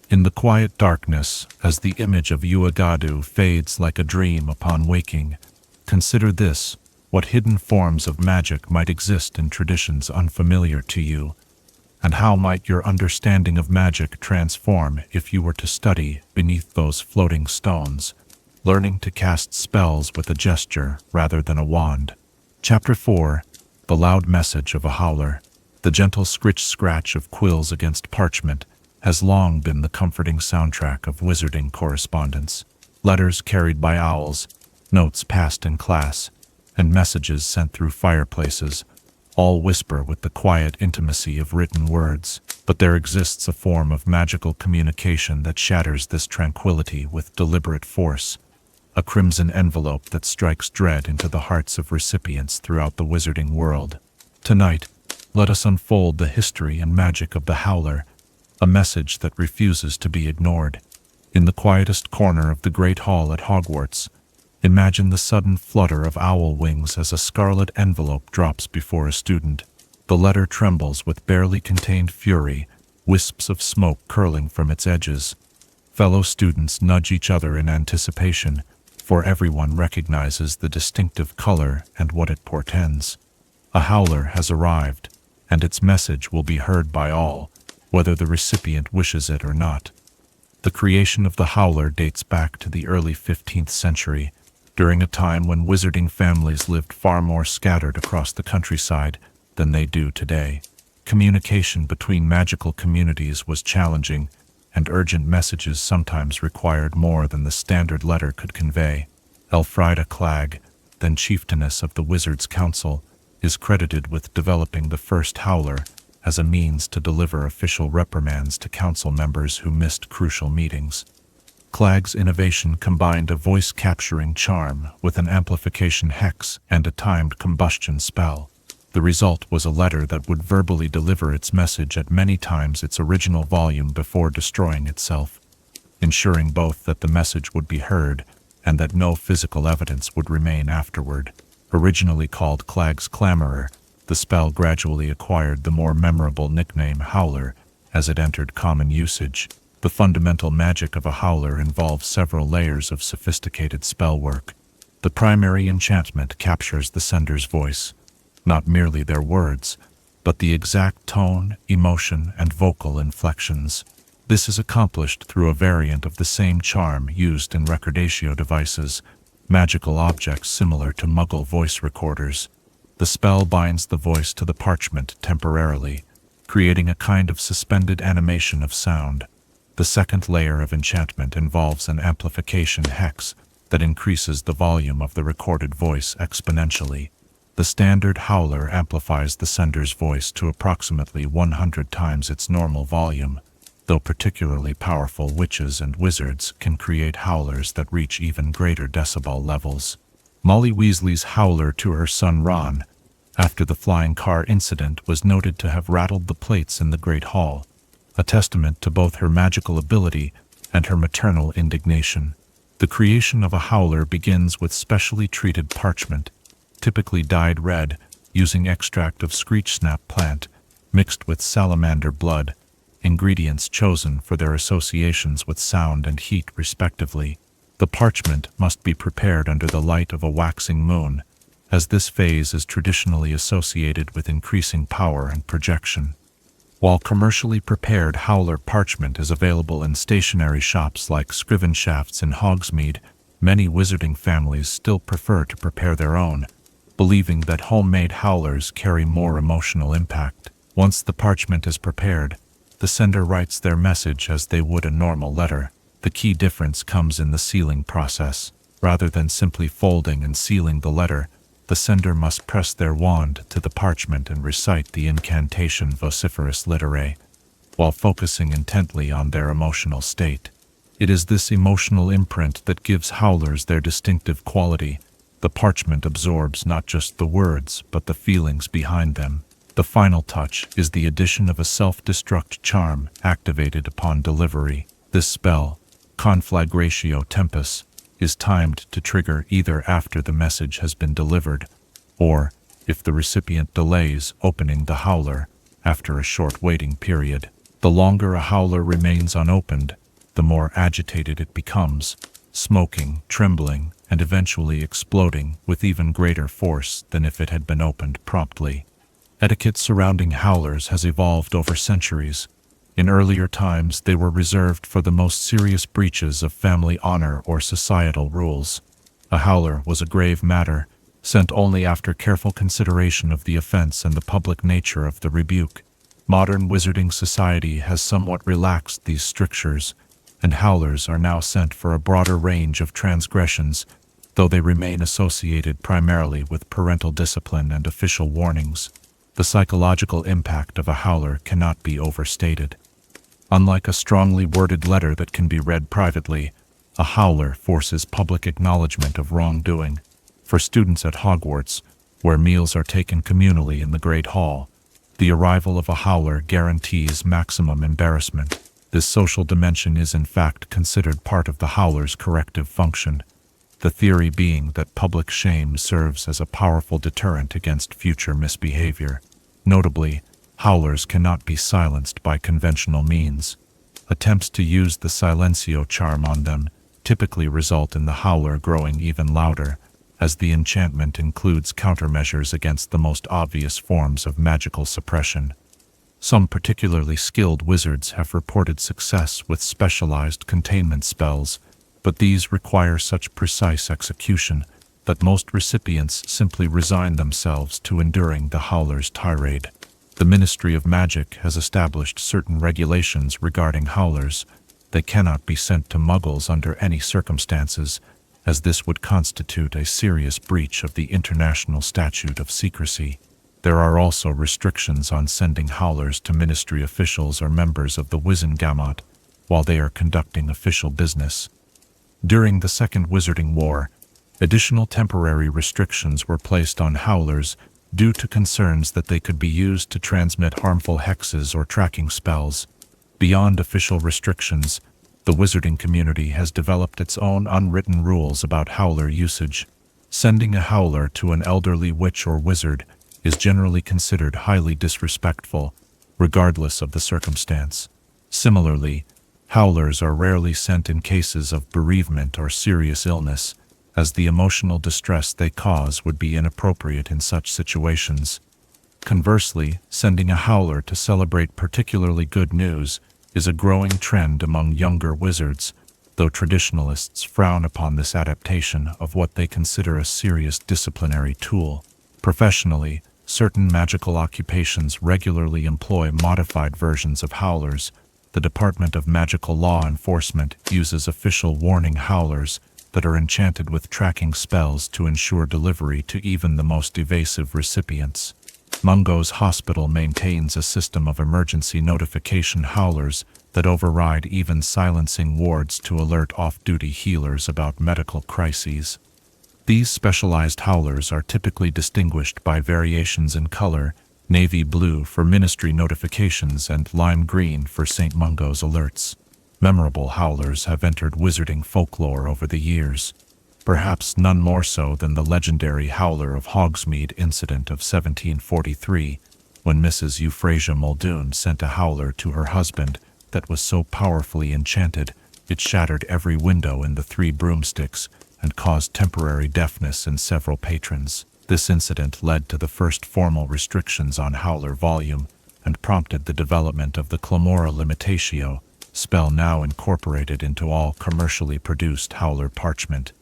Speaker 1: In the quiet darkness, as the image of Uagadou fades like a dream upon waking, consider this: what hidden forms of magic might exist in traditions unfamiliar to you, and how might your understanding of magic transform if you were to study beneath those floating stones, learning to cast spells with a gesture rather than a wand. Chapter 4. The Loud Message of a Howler. The gentle scritch-scratch of quills against parchment has long been the comforting soundtrack of wizarding correspondence. Letters carried by owls, notes passed in class, and messages sent through fireplaces all whisper with the quiet intimacy of written words. But there exists a form of magical communication that shatters this tranquility with deliberate force. A crimson envelope that strikes dread into the hearts of recipients throughout the wizarding world. Tonight, let us unfold the history and magic of the Howler, a message that refuses to be ignored. In the quietest corner of the Great Hall at Hogwarts, imagine the sudden flutter of owl wings as a scarlet envelope drops before a student. The letter trembles with barely contained fury, wisps of smoke curling from its edges. Fellow students nudge each other in anticipation, for everyone recognizes the distinctive color and what it portends. A Howler has arrived, and its message will be heard by all, whether the recipient wishes it or not. The creation of the Howler dates back to the early 15th century, during a time when wizarding families lived far more scattered across the countryside than they do today. Communication between magical communities was challenging, and urgent messages sometimes required more than the standard letter could convey. Elfrida Clegg, then chieftainess of the Wizards' Council, is credited with developing the first Howler as a means to deliver official reprimands to council members who missed crucial meetings. Clag's innovation combined a voice-capturing charm with an amplification hex and a timed combustion spell. The result was a letter that would verbally deliver its message at many times its original volume before destroying itself, ensuring both that the message would be heard and that no physical evidence would remain afterward. Originally called Clag's Clamorer, the spell gradually acquired the more memorable nickname Howler as it entered common usage. The fundamental magic of a howler involves several layers of sophisticated spell work. The primary enchantment captures the sender's voice, not merely their words, but the exact tone, emotion, and vocal inflections. This is accomplished through a variant of the same charm used in recordatio devices, magical objects similar to Muggle voice recorders. The spell binds the voice to the parchment temporarily, creating a kind of suspended animation of sound. The second layer of enchantment involves an amplification hex that increases the volume of the recorded voice exponentially. The standard howler amplifies the sender's voice to approximately 100 times its normal volume, though particularly powerful witches and wizards can create howlers that reach even greater decibel levels. Molly Weasley's howler to her son Ron, after the flying car incident, was noted to have rattled the plates in the Great Hall, a testament to both her magical ability and her maternal indignation. The creation of a howler begins with specially treated parchment, typically dyed red, using extract of screech snap plant, mixed with salamander blood, ingredients chosen for their associations with sound and heat respectively. The parchment must be prepared under the light of a waxing moon, as this phase is traditionally associated with increasing power and projection. While commercially prepared howler parchment is available in stationery shops like Scriven Shafts in Hogsmeade, many wizarding families still prefer to prepare their own, believing that homemade howlers carry more emotional impact. Once the parchment is prepared, the sender writes their message as they would a normal letter. The key difference comes in the sealing process. Rather than simply folding and sealing the letter, the sender must press their wand to the parchment and recite the incantation vociferous literae, while focusing intently on their emotional state. It is this emotional imprint that gives howlers their distinctive quality. The parchment absorbs not just the words, but the feelings behind them. The final touch is the addition of a self-destruct charm activated upon delivery. This spell, Conflagratio Tempus, is timed to trigger either after the message has been delivered, or, if the recipient delays opening the howler, after a short waiting period. The longer a howler remains unopened, the more agitated it becomes, smoking, trembling, and eventually exploding with even greater force than if it had been opened promptly. Etiquette surrounding howlers has evolved over centuries. In earlier times, they were reserved for the most serious breaches of family honor or societal rules. A howler was a grave matter, sent only after careful consideration of the offense and the public nature of the rebuke. Modern wizarding society has somewhat relaxed these strictures, and howlers are now sent for a broader range of transgressions, though they remain associated primarily with parental discipline and official warnings. The psychological impact of a howler cannot be overstated. Unlike a strongly worded letter that can be read privately, a howler forces public acknowledgement of wrongdoing. For students at Hogwarts, where meals are taken communally in the Great Hall, the arrival of a howler guarantees maximum embarrassment. This social dimension is in fact considered part of the howler's corrective function, the theory being that public shame serves as a powerful deterrent against future misbehavior. Notably, howlers cannot be silenced by conventional means. Attempts to use the silencio charm on them typically result in the howler growing even louder, as the enchantment includes countermeasures against the most obvious forms of magical suppression. Some particularly skilled wizards have reported success with specialized containment spells, but these require such precise execution that most recipients simply resign themselves to enduring the howler's tirade. The Ministry of Magic has established certain regulations regarding howlers. They cannot be sent to Muggles under any circumstances, as this would constitute a serious breach of the International Statute of Secrecy. There are also restrictions on sending howlers to ministry officials or members of the Wizengamot while they are conducting official business. During the Second Wizarding War, additional temporary restrictions were placed on howlers due to concerns that they could be used to transmit harmful hexes or tracking spells. Beyond official restrictions, the wizarding community has developed its own unwritten rules about howler usage. Sending a howler to an elderly witch or wizard is generally considered highly disrespectful, regardless of the circumstance. Similarly, howlers are rarely sent in cases of bereavement or serious illness, as the emotional distress they cause would be inappropriate in such situations. Conversely, sending a howler to celebrate particularly good news is a growing trend among younger wizards, though traditionalists frown upon this adaptation of what they consider a serious disciplinary tool. Professionally, certain magical occupations regularly employ modified versions of howlers. The Department of Magical Law Enforcement uses official warning howlers that are enchanted with tracking spells to ensure delivery to even the most evasive recipients. Mungo's hospital maintains a system of emergency notification howlers that override even silencing wards to alert off-duty healers about medical crises. These specialized howlers are typically distinguished by variations in color: navy blue for ministry notifications and lime green for St. Mungo's alerts. Memorable howlers have entered wizarding folklore over the years, perhaps none more so than the legendary Howler of Hogsmeade incident of 1743, when Mrs. Euphrasia Muldoon sent a howler to her husband that was so powerfully enchanted it shattered every window in the 3 broomsticks and caused temporary deafness in several patrons. This incident led to the first formal restrictions on howler volume and prompted the development of the Clamora Limitatio, spell now incorporated into all commercially produced howler parchment.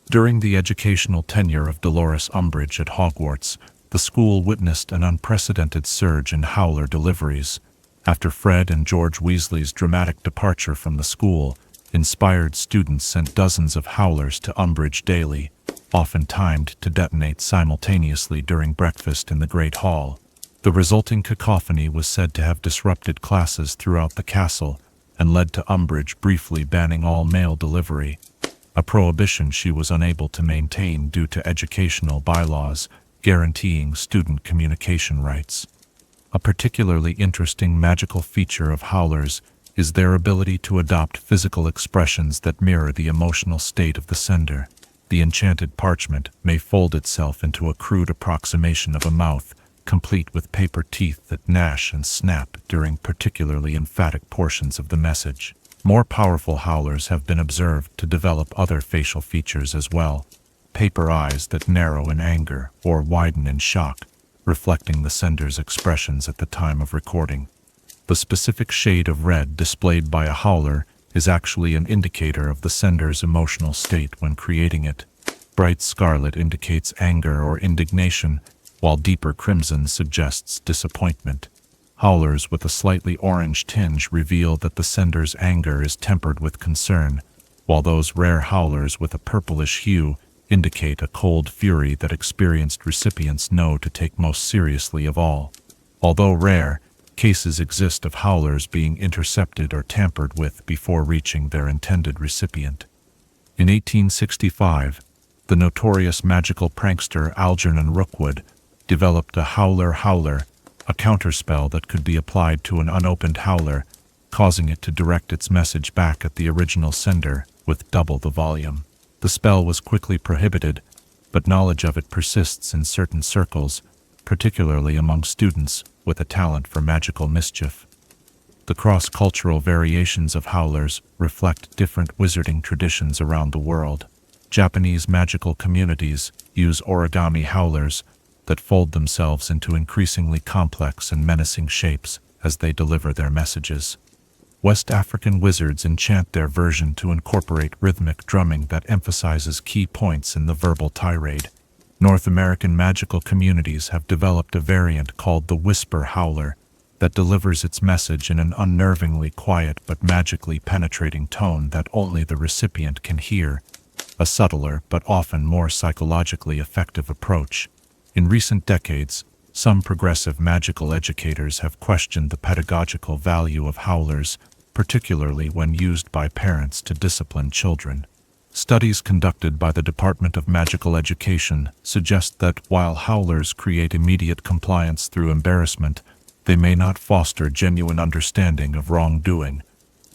Speaker 1: During the educational tenure of Dolores Umbridge at Hogwarts, the school witnessed an unprecedented surge in howler deliveries. After Fred and George Weasley's dramatic departure from the school, inspired students sent dozens of howlers to Umbridge daily, often timed to detonate simultaneously during breakfast in the Great Hall. The resulting cacophony was said to have disrupted classes throughout the castle and led to Umbridge briefly banning all mail delivery, a prohibition she was unable to maintain due to educational bylaws guaranteeing student communication rights. A particularly interesting magical feature of howlers is their ability to adopt physical expressions that mirror the emotional state of the sender. The enchanted parchment may fold itself into a crude approximation of a mouth, complete with paper teeth that gnash and snap during particularly emphatic portions of the message. More powerful howlers have been observed to develop other facial features as well: paper eyes that narrow in anger or widen in shock, reflecting the sender's expressions at the time of recording. The specific shade of red displayed by a howler is actually an indicator of the sender's emotional state when creating it. Bright scarlet indicates anger or indignation, while deeper crimson suggests disappointment. Howlers with a slightly orange tinge reveal that the sender's anger is tempered with concern, while those rare howlers with a purplish hue indicate a cold fury that experienced recipients know to take most seriously of all. Although rare, cases exist of howlers being intercepted or tampered with before reaching their intended recipient. In 1865, the notorious magical prankster Algernon Rookwood developed a Howler, a counterspell that could be applied to an unopened howler, causing it to direct its message back at the original sender with double the volume. The spell was quickly prohibited, but knowledge of it persists in certain circles, particularly among students with a talent for magical mischief. The cross-cultural variations of howlers reflect different wizarding traditions around the world. Japanese magical communities use origami howlers that fold themselves into increasingly complex and menacing shapes as they deliver their messages. West African wizards enchant their version to incorporate rhythmic drumming that emphasizes key points in the verbal tirade. North American magical communities have developed a variant called the Whisper Howler that delivers its message in an unnervingly quiet but magically penetrating tone that only the recipient can hear, a subtler but often more psychologically effective approach. In recent decades, Some progressive magical educators have questioned the pedagogical value of howlers, particularly when used by parents to discipline children. Studies conducted by the Department of Magical Education suggest that while howlers create immediate compliance through embarrassment, they may not foster genuine understanding of wrongdoing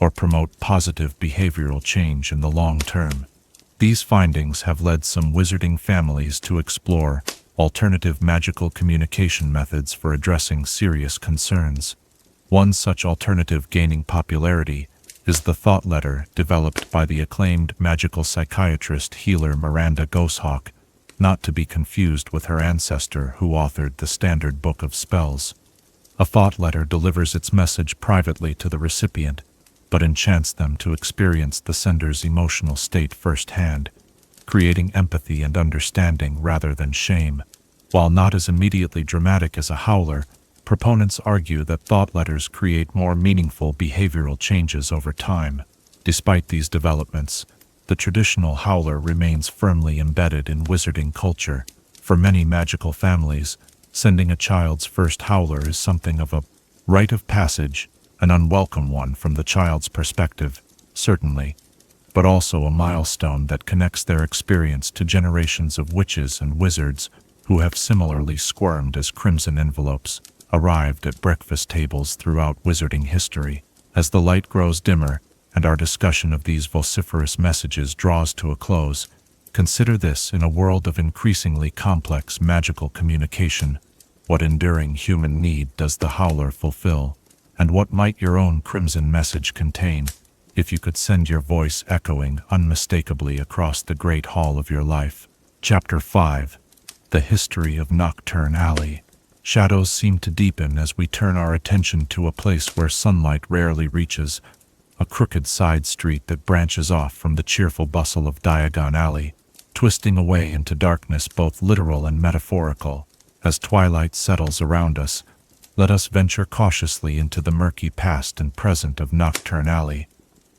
Speaker 1: or promote positive behavioral change in the long term. These findings have led some wizarding families to explore alternative magical communication methods for addressing serious concerns. One such alternative gaining popularity is the thought letter developed by the acclaimed magical psychiatrist healer Miranda Goshawk, not to be confused with her ancestor who authored the Standard Book of Spells. A thought letter delivers its message privately to the recipient, but enchants them to experience the sender's emotional state firsthand, creating empathy and understanding rather than shame. While not as immediately dramatic as a howler, proponents argue that thought letters create more meaningful behavioral changes over time. Despite these developments, the traditional howler remains firmly embedded in wizarding culture. For many magical families, sending a child's first howler is something of a rite of passage, an unwelcome one from the child's perspective, certainly, but also a milestone that connects their experience to generations of witches and wizards who have similarly squirmed as crimson envelopes arrived at breakfast tables throughout wizarding history. As the light grows dimmer and our discussion of these vociferous messages draws to a close, consider this: in a world of increasingly complex magical communication, what enduring human need does the howler fulfill? And what might your own crimson message contain, if you could send your voice echoing unmistakably across the great hall of your life? Chapter 5. The History of Knockturn Alley. Shadows seem to deepen as we turn our attention to a place where sunlight rarely reaches, a crooked side street that branches off from the cheerful bustle of Diagon Alley, twisting away into darkness both literal and metaphorical. As twilight settles around us, let us venture cautiously into the murky past and present of Knockturn Alley,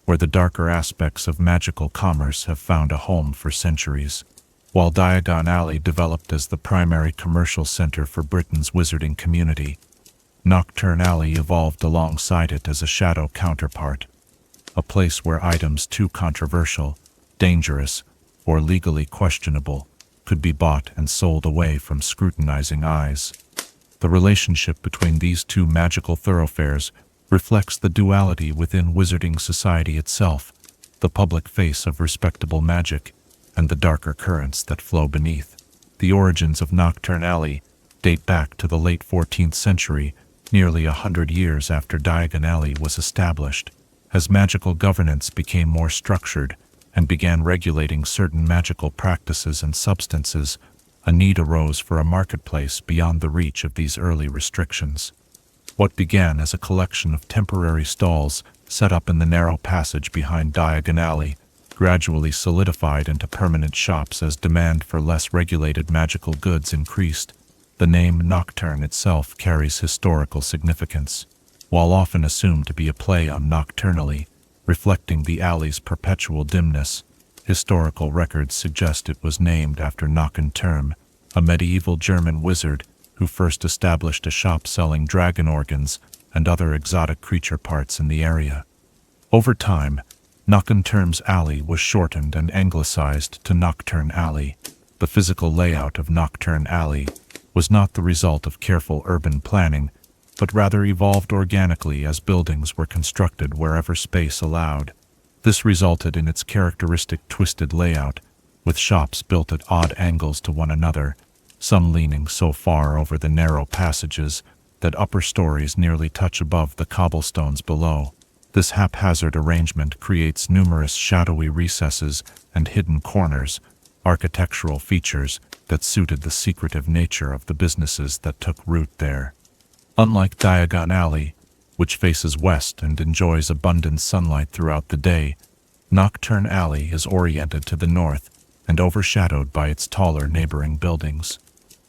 Speaker 1: where the darker aspects of magical commerce have found a home for centuries. While Diagon Alley developed as the primary commercial center for Britain's wizarding community, Knockturn Alley evolved alongside it as a shadow counterpart, a place where items too controversial, dangerous, or legally questionable could be bought and sold away from scrutinizing eyes. The relationship between these two magical thoroughfares reflects the duality within wizarding society itself, the public face of respectable magic, and the darker currents that flow beneath. The origins of Knockturn Alley date back to the late 14th century, nearly 100 years after Diagon Alley was established. As magical governance became more structured and began regulating certain magical practices and substances, a need arose for a marketplace beyond the reach of these early restrictions. What began as a collection of temporary stalls set up in the narrow passage behind Diagon Alley gradually solidified into permanent shops as demand for less regulated magical goods increased. The name Knockturn itself carries historical significance. While often assumed to be a play on nocturnally, reflecting the alley's perpetual dimness, historical records suggest it was named after Knockturn, a medieval German wizard who first established a shop selling dragon organs and other exotic creature parts in the area. Over time, Knockturn's alley was shortened and anglicized to Knockturn Alley. The physical layout of Knockturn Alley was not the result of careful urban planning, but rather evolved organically as buildings were constructed wherever space allowed. This resulted in its characteristic twisted layout, with shops built at odd angles to one another, some leaning so far over the narrow passages that upper stories nearly touch above the cobblestones below. This haphazard arrangement creates numerous shadowy recesses and hidden corners, architectural features that suited the secretive nature of the businesses that took root there. Unlike Diagon Alley, which faces west and enjoys abundant sunlight throughout the day, Knockturn Alley is oriented to the north and overshadowed by its taller neighboring buildings.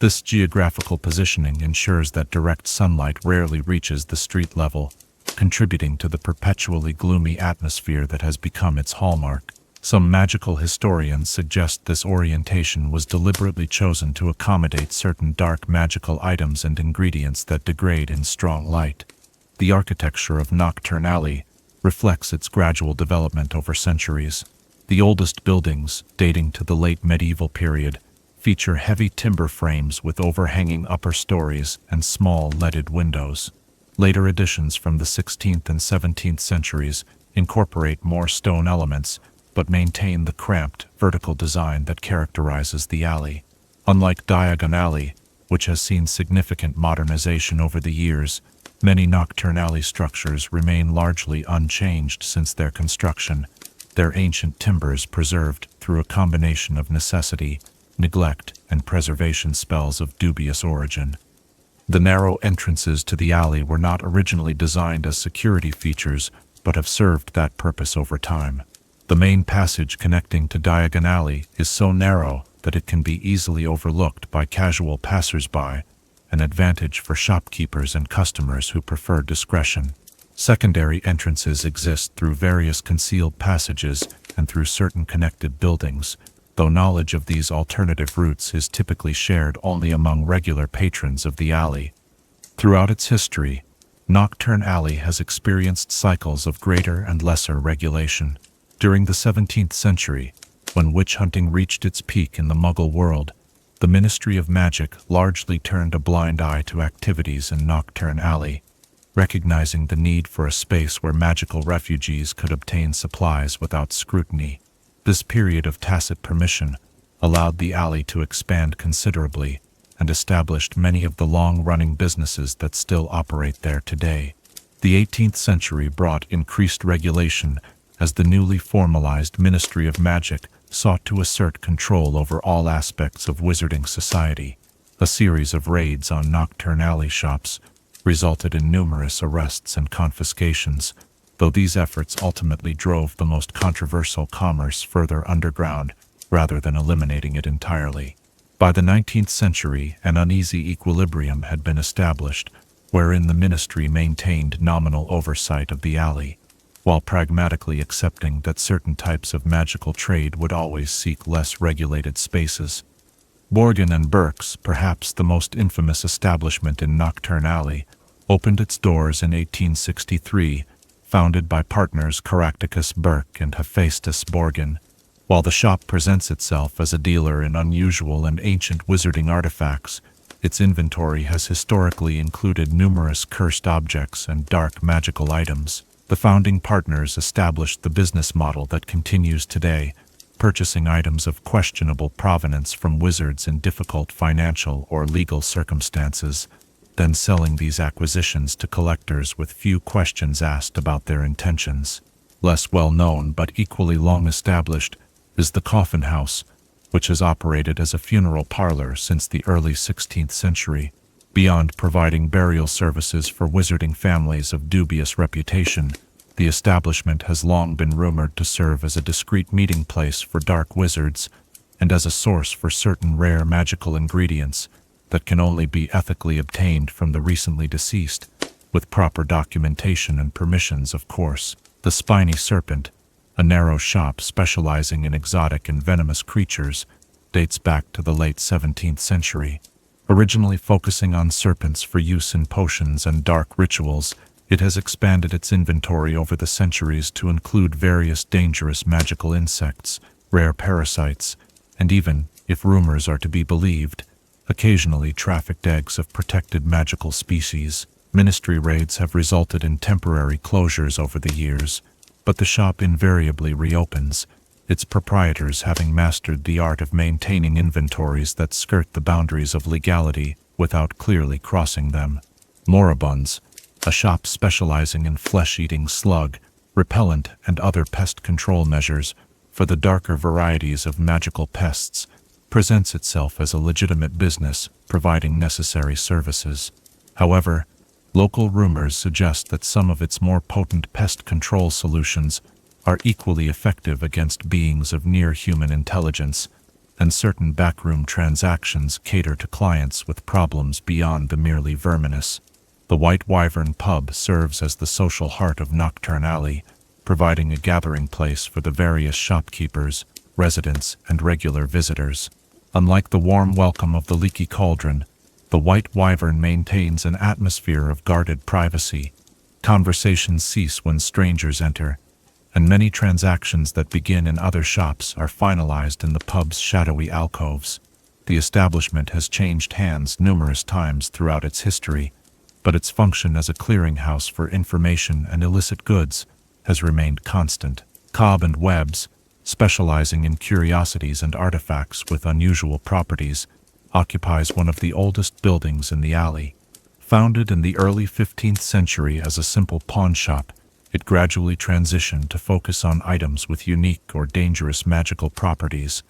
Speaker 1: This geographical positioning ensures that direct sunlight rarely reaches the street level, contributing to the perpetually gloomy atmosphere that has become its hallmark. Some magical historians suggest this orientation was deliberately chosen to accommodate certain dark magical items and ingredients that degrade in strong light. The architecture of Knockturn Alley reflects its gradual development over centuries. The oldest buildings, dating to the late medieval period, feature heavy timber frames with overhanging upper stories and small leaded windows. Later additions from the 16th and 17th centuries incorporate more stone elements, but maintain the cramped, vertical design that characterizes the alley. Unlike Diagon Alley, which has seen significant modernization over the years, many Knockturn Alley structures remain largely unchanged since their construction, their ancient timbers preserved through a combination of necessity, neglect, and preservation spells of dubious origin. The narrow entrances to the alley were not originally designed as security features, but have served that purpose over time. The main passage connecting to Diagon Alley is so narrow that it can be easily overlooked by casual passers-by, an advantage for shopkeepers and customers who prefer discretion. Secondary entrances exist through various concealed passages and through certain connected buildings, though knowledge of these alternative routes is typically shared only among regular patrons of the alley. Throughout its history, Knockturn Alley has experienced cycles of greater and lesser regulation. During the 17th century, when witch hunting reached its peak in the Muggle world, the Ministry of Magic largely turned a blind eye to activities in Knockturn Alley, recognizing the need for a space where magical refugees could obtain supplies without scrutiny. This period of tacit permission allowed the alley to expand considerably and established many of the long-running businesses that still operate there today. The 18th century brought increased regulation as the newly formalized Ministry of Magic sought to assert control over all aspects of wizarding society. A series of raids on Knockturn Alley shops resulted in numerous arrests and confiscations, though these efforts ultimately drove the most controversial commerce further underground rather than eliminating it entirely. By the 19th century, an uneasy equilibrium had been established, wherein the ministry maintained nominal oversight of the alley, while pragmatically accepting that certain types of magical trade would always seek less regulated spaces. Borgin and Burkes, perhaps the most infamous establishment in Knockturn Alley, opened its doors in 1863, founded by partners Caractacus Burke and Hephaestus Borgin. While the shop presents itself as a dealer in unusual and ancient wizarding artifacts, its inventory has historically included numerous cursed objects and dark magical items. The founding partners established the business model that continues today, purchasing items of questionable provenance from wizards in difficult financial or legal circumstances, then selling these acquisitions to collectors with few questions asked about their intentions. Less well known but equally long established is the Coffin House, which has operated as a funeral parlor since the early 16th century. Beyond providing burial services for wizarding families of dubious reputation, the establishment has long been rumored to serve as a discreet meeting place for dark wizards and as a source for certain rare magical ingredients that can only be ethically obtained from the recently deceased, with proper documentation and permissions, of course. The Spiny Serpent, a narrow shop specializing in exotic and venomous creatures, dates back to the late 17th century. Originally focusing on serpents for use in potions and dark rituals, it has expanded its inventory over the centuries to include various dangerous magical insects, rare parasites, and even, if rumors are to be believed, occasionally trafficked eggs of protected magical species. Ministry raids have resulted in temporary closures over the years, but the shop invariably reopens, its proprietors having mastered the art of maintaining inventories that skirt the boundaries of legality without clearly crossing them. Moribunds, a shop specializing in flesh-eating slug, repellent, and other pest control measures for the darker varieties of magical pests, presents itself as a legitimate business providing necessary services. However, local rumors suggest that some of its more potent pest control solutions are equally effective against beings of near-human intelligence, and certain backroom transactions cater to clients with problems beyond the merely verminous. The White Wyvern pub serves as the social heart of Knockturn Alley, providing a gathering place for the various shopkeepers, residents, and regular visitors. Unlike the warm welcome of the Leaky Cauldron, the White Wyvern maintains an atmosphere of guarded privacy. Conversations cease when strangers enter, and many transactions that begin in other shops are finalized in the pub's shadowy alcoves. The establishment has changed hands numerous times throughout its history, but its function as a clearinghouse for information and illicit goods has remained constant. Cobb and Webb's, specializing in curiosities and artifacts with unusual properties, occupies one of the oldest buildings in the alley. Founded in the early 15th century as a simple pawn shop, it gradually transitioned to focus on items with unique or dangerous magical properties.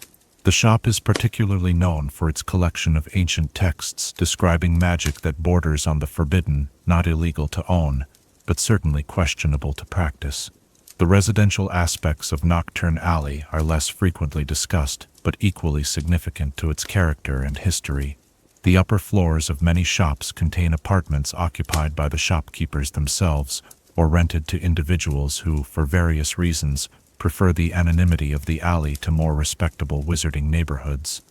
Speaker 1: The shop is particularly known for its collection of ancient texts describing magic that borders on the forbidden, not illegal to own, but certainly questionable to practice. The residential aspects of Knockturn Alley are less frequently discussed, but equally significant to its character and history. The upper floors of many shops contain apartments occupied by the shopkeepers themselves, or rented to individuals who, for various reasons, prefer the anonymity of the alley to more respectable wizarding neighborhoods.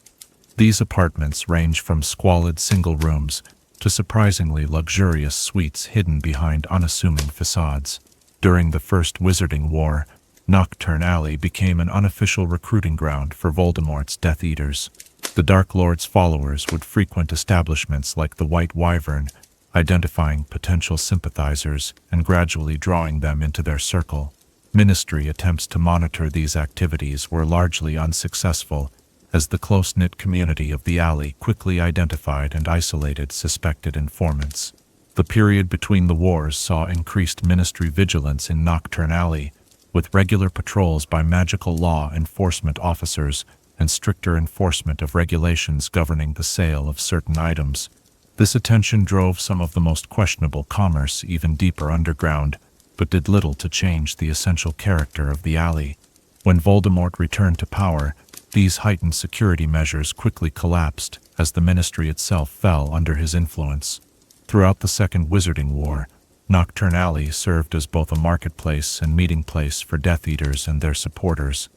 Speaker 1: These apartments range from squalid single rooms to surprisingly luxurious suites hidden behind unassuming facades. During the First Wizarding War, Knockturn Alley became an unofficial recruiting ground for Voldemort's Death Eaters. The Dark Lord's followers would frequent establishments like the White Wyvern, identifying potential sympathizers and gradually drawing them into their circle. Ministry attempts to monitor these activities were largely unsuccessful, as the close-knit community of the alley quickly identified and isolated suspected informants. The period between the wars saw increased ministry vigilance in Knockturn Alley, with regular patrols by magical law enforcement officers and stricter enforcement of regulations governing the sale of certain items. This attention drove some of the most questionable commerce even deeper underground, but did little to change the essential character of the alley. When Voldemort returned to power, these heightened security measures quickly collapsed as the ministry itself fell under his influence. Throughout the Second Wizarding War, Knockturn Alley served as both a marketplace and meeting place for Death Eaters and their supporters.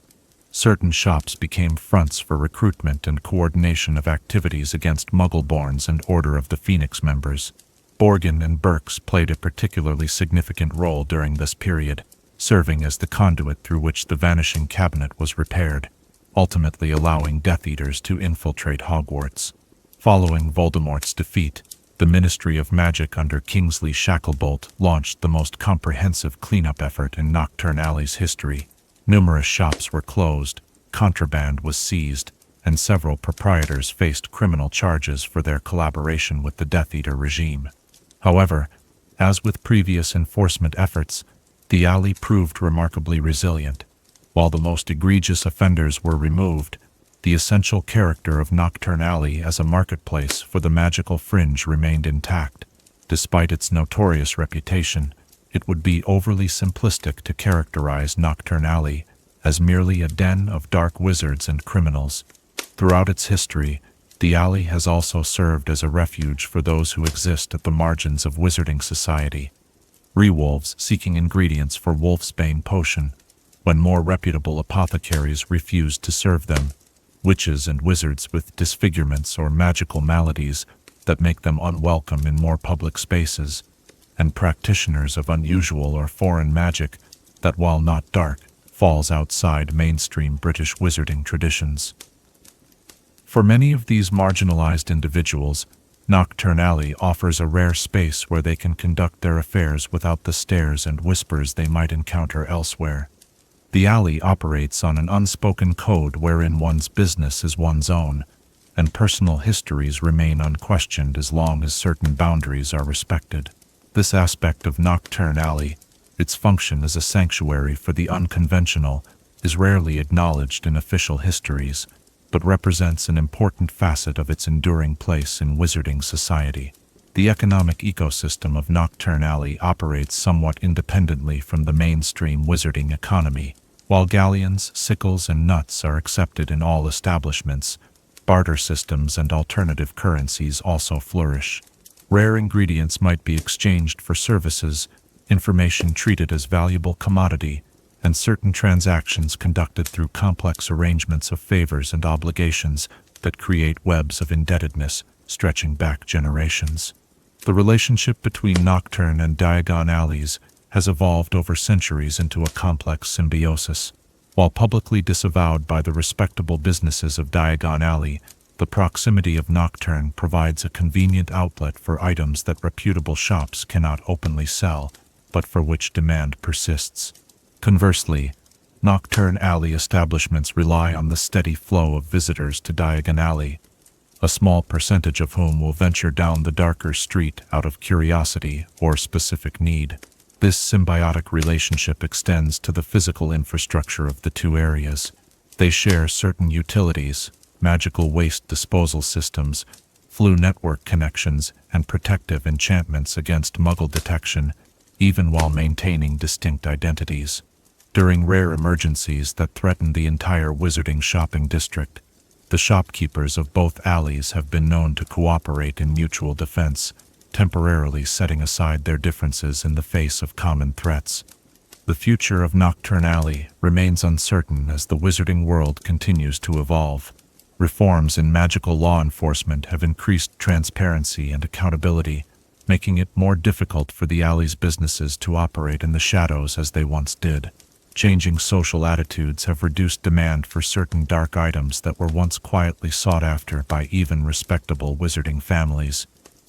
Speaker 1: Certain shops became fronts for recruitment and coordination of activities against Muggleborns and Order of the Phoenix members. Borgin and Burkes played a particularly significant role during this period, serving as the conduit through which the Vanishing Cabinet was repaired, ultimately allowing Death Eaters to infiltrate Hogwarts. Following Voldemort's defeat, the Ministry of Magic under Kingsley Shacklebolt launched the most comprehensive cleanup effort in Knockturn Alley's history. Numerous shops were closed, contraband was seized, and several proprietors faced criminal charges for their collaboration with the Death Eater regime. However, as with previous enforcement efforts, the alley proved remarkably resilient. While the most egregious offenders were removed, the essential character of Knockturn Alley as a marketplace for the magical fringe remained intact. Despite its notorious reputation, it would be overly simplistic to characterize Knockturn Alley as merely a den of dark wizards and criminals. Throughout its history, the alley has also served as a refuge for those who exist at the margins of wizarding society. Rewolves seeking ingredients for Wolfsbane potion, when more reputable apothecaries refused to serve them. Witches and wizards with disfigurements or magical maladies that make them unwelcome in more public spaces, and practitioners of unusual or foreign magic that, while not dark, falls outside mainstream British wizarding traditions. For many of these marginalized individuals, Knockturn Alley offers a rare space where they can conduct their affairs without the stares and whispers they might encounter elsewhere. The alley operates on an unspoken code wherein one's business is one's own, and personal histories remain unquestioned as long as certain boundaries are respected. This aspect of Knockturn Alley, its function as a sanctuary for the unconventional, is rarely acknowledged in official histories, but represents an important facet of its enduring place in wizarding society. The economic ecosystem of Knockturn Alley operates somewhat independently from the mainstream wizarding economy. While galleons, sickles, and nuts are accepted in all establishments, barter systems and alternative currencies also flourish. Rare ingredients might be exchanged for services, information treated as valuable commodity, and certain transactions conducted through complex arrangements of favors and obligations that create webs of indebtedness stretching back generations. The relationship between Knockturn and Diagon Alleys has evolved over centuries into a complex symbiosis. While publicly disavowed by the respectable businesses of Diagon Alley, the proximity of Knockturn provides a convenient outlet for items that reputable shops cannot openly sell, but for which demand persists. Conversely, Knockturn Alley establishments rely on the steady flow of visitors to Diagon Alley, a small percentage of whom will venture down the darker street out of curiosity or specific need. This symbiotic relationship extends to the physical infrastructure of the two areas. They share certain utilities, magical waste disposal systems, flu network connections, and protective enchantments against Muggle detection, even while maintaining distinct identities. During rare emergencies that threaten the entire wizarding shopping district, the shopkeepers of both alleys have been known to cooperate in mutual defense, temporarily setting aside their differences in the face of common threats. The future of Knockturn Alley remains uncertain as the wizarding world continues to evolve. Reforms in magical law enforcement have increased transparency and accountability, making it more difficult for the alley's businesses to operate in the shadows as they once did. Changing social attitudes have reduced demand for certain dark items that were once quietly sought after by even respectable wizarding families.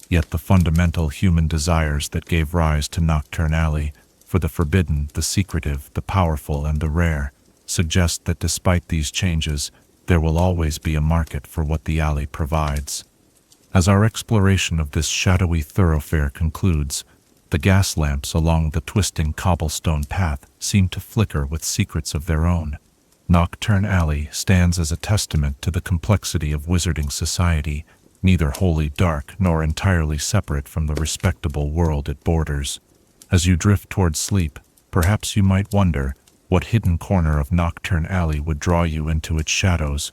Speaker 1: Yet the fundamental human desires that gave rise to Knockturn Alley, for the forbidden, the secretive, the powerful, and the rare, suggest that despite these changes, there will always be a market for what the alley provides. As our exploration of this shadowy thoroughfare concludes, the gas lamps along the twisting cobblestone path seem to flicker with secrets of their own. Knockturn Alley stands as a testament to the complexity of wizarding society, neither wholly dark nor entirely separate from the respectable world it borders. As you drift towards sleep, perhaps you might wonder what hidden corner of Knockturn Alley would draw you into its shadows,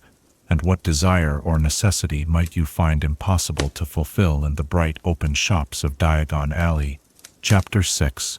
Speaker 1: and what desire or necessity might you find impossible to fulfill in the bright open shops of Diagon Alley. Chapter 6.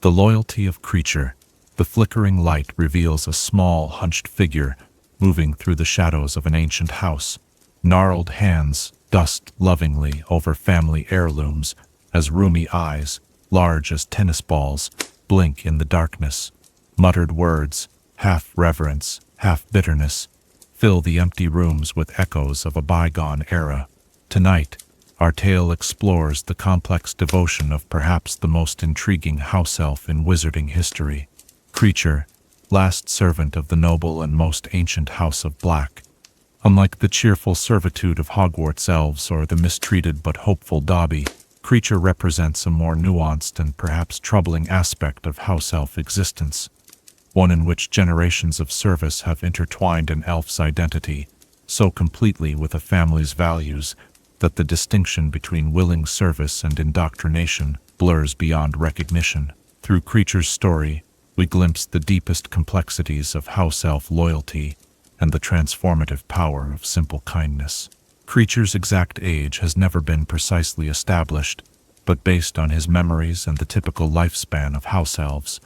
Speaker 1: The Loyalty of Kreacher. The flickering light reveals a small, hunched figure moving through the shadows of an ancient house. Gnarled hands dust lovingly over family heirlooms as roomy eyes, large as tennis balls, blink in the darkness. Muttered words, half reverence, half bitterness, fill the empty rooms with echoes of a bygone era. Tonight, our tale explores the complex devotion of perhaps the most intriguing house elf in wizarding history. Kreacher, last servant of the noble and most ancient House of Black. Unlike the cheerful servitude of Hogwarts elves or the mistreated but hopeful Dobby, Kreacher represents a more nuanced and perhaps troubling aspect of house elf existence, one in which generations of service have intertwined an elf's identity so completely with a family's values that the distinction between willing service and indoctrination blurs beyond recognition. Through Kreacher's story, we glimpse the deepest complexities of house elf loyalty and the transformative power of simple kindness. Kreacher's exact age has never been precisely established, but based on his memories and the typical lifespan of house elves,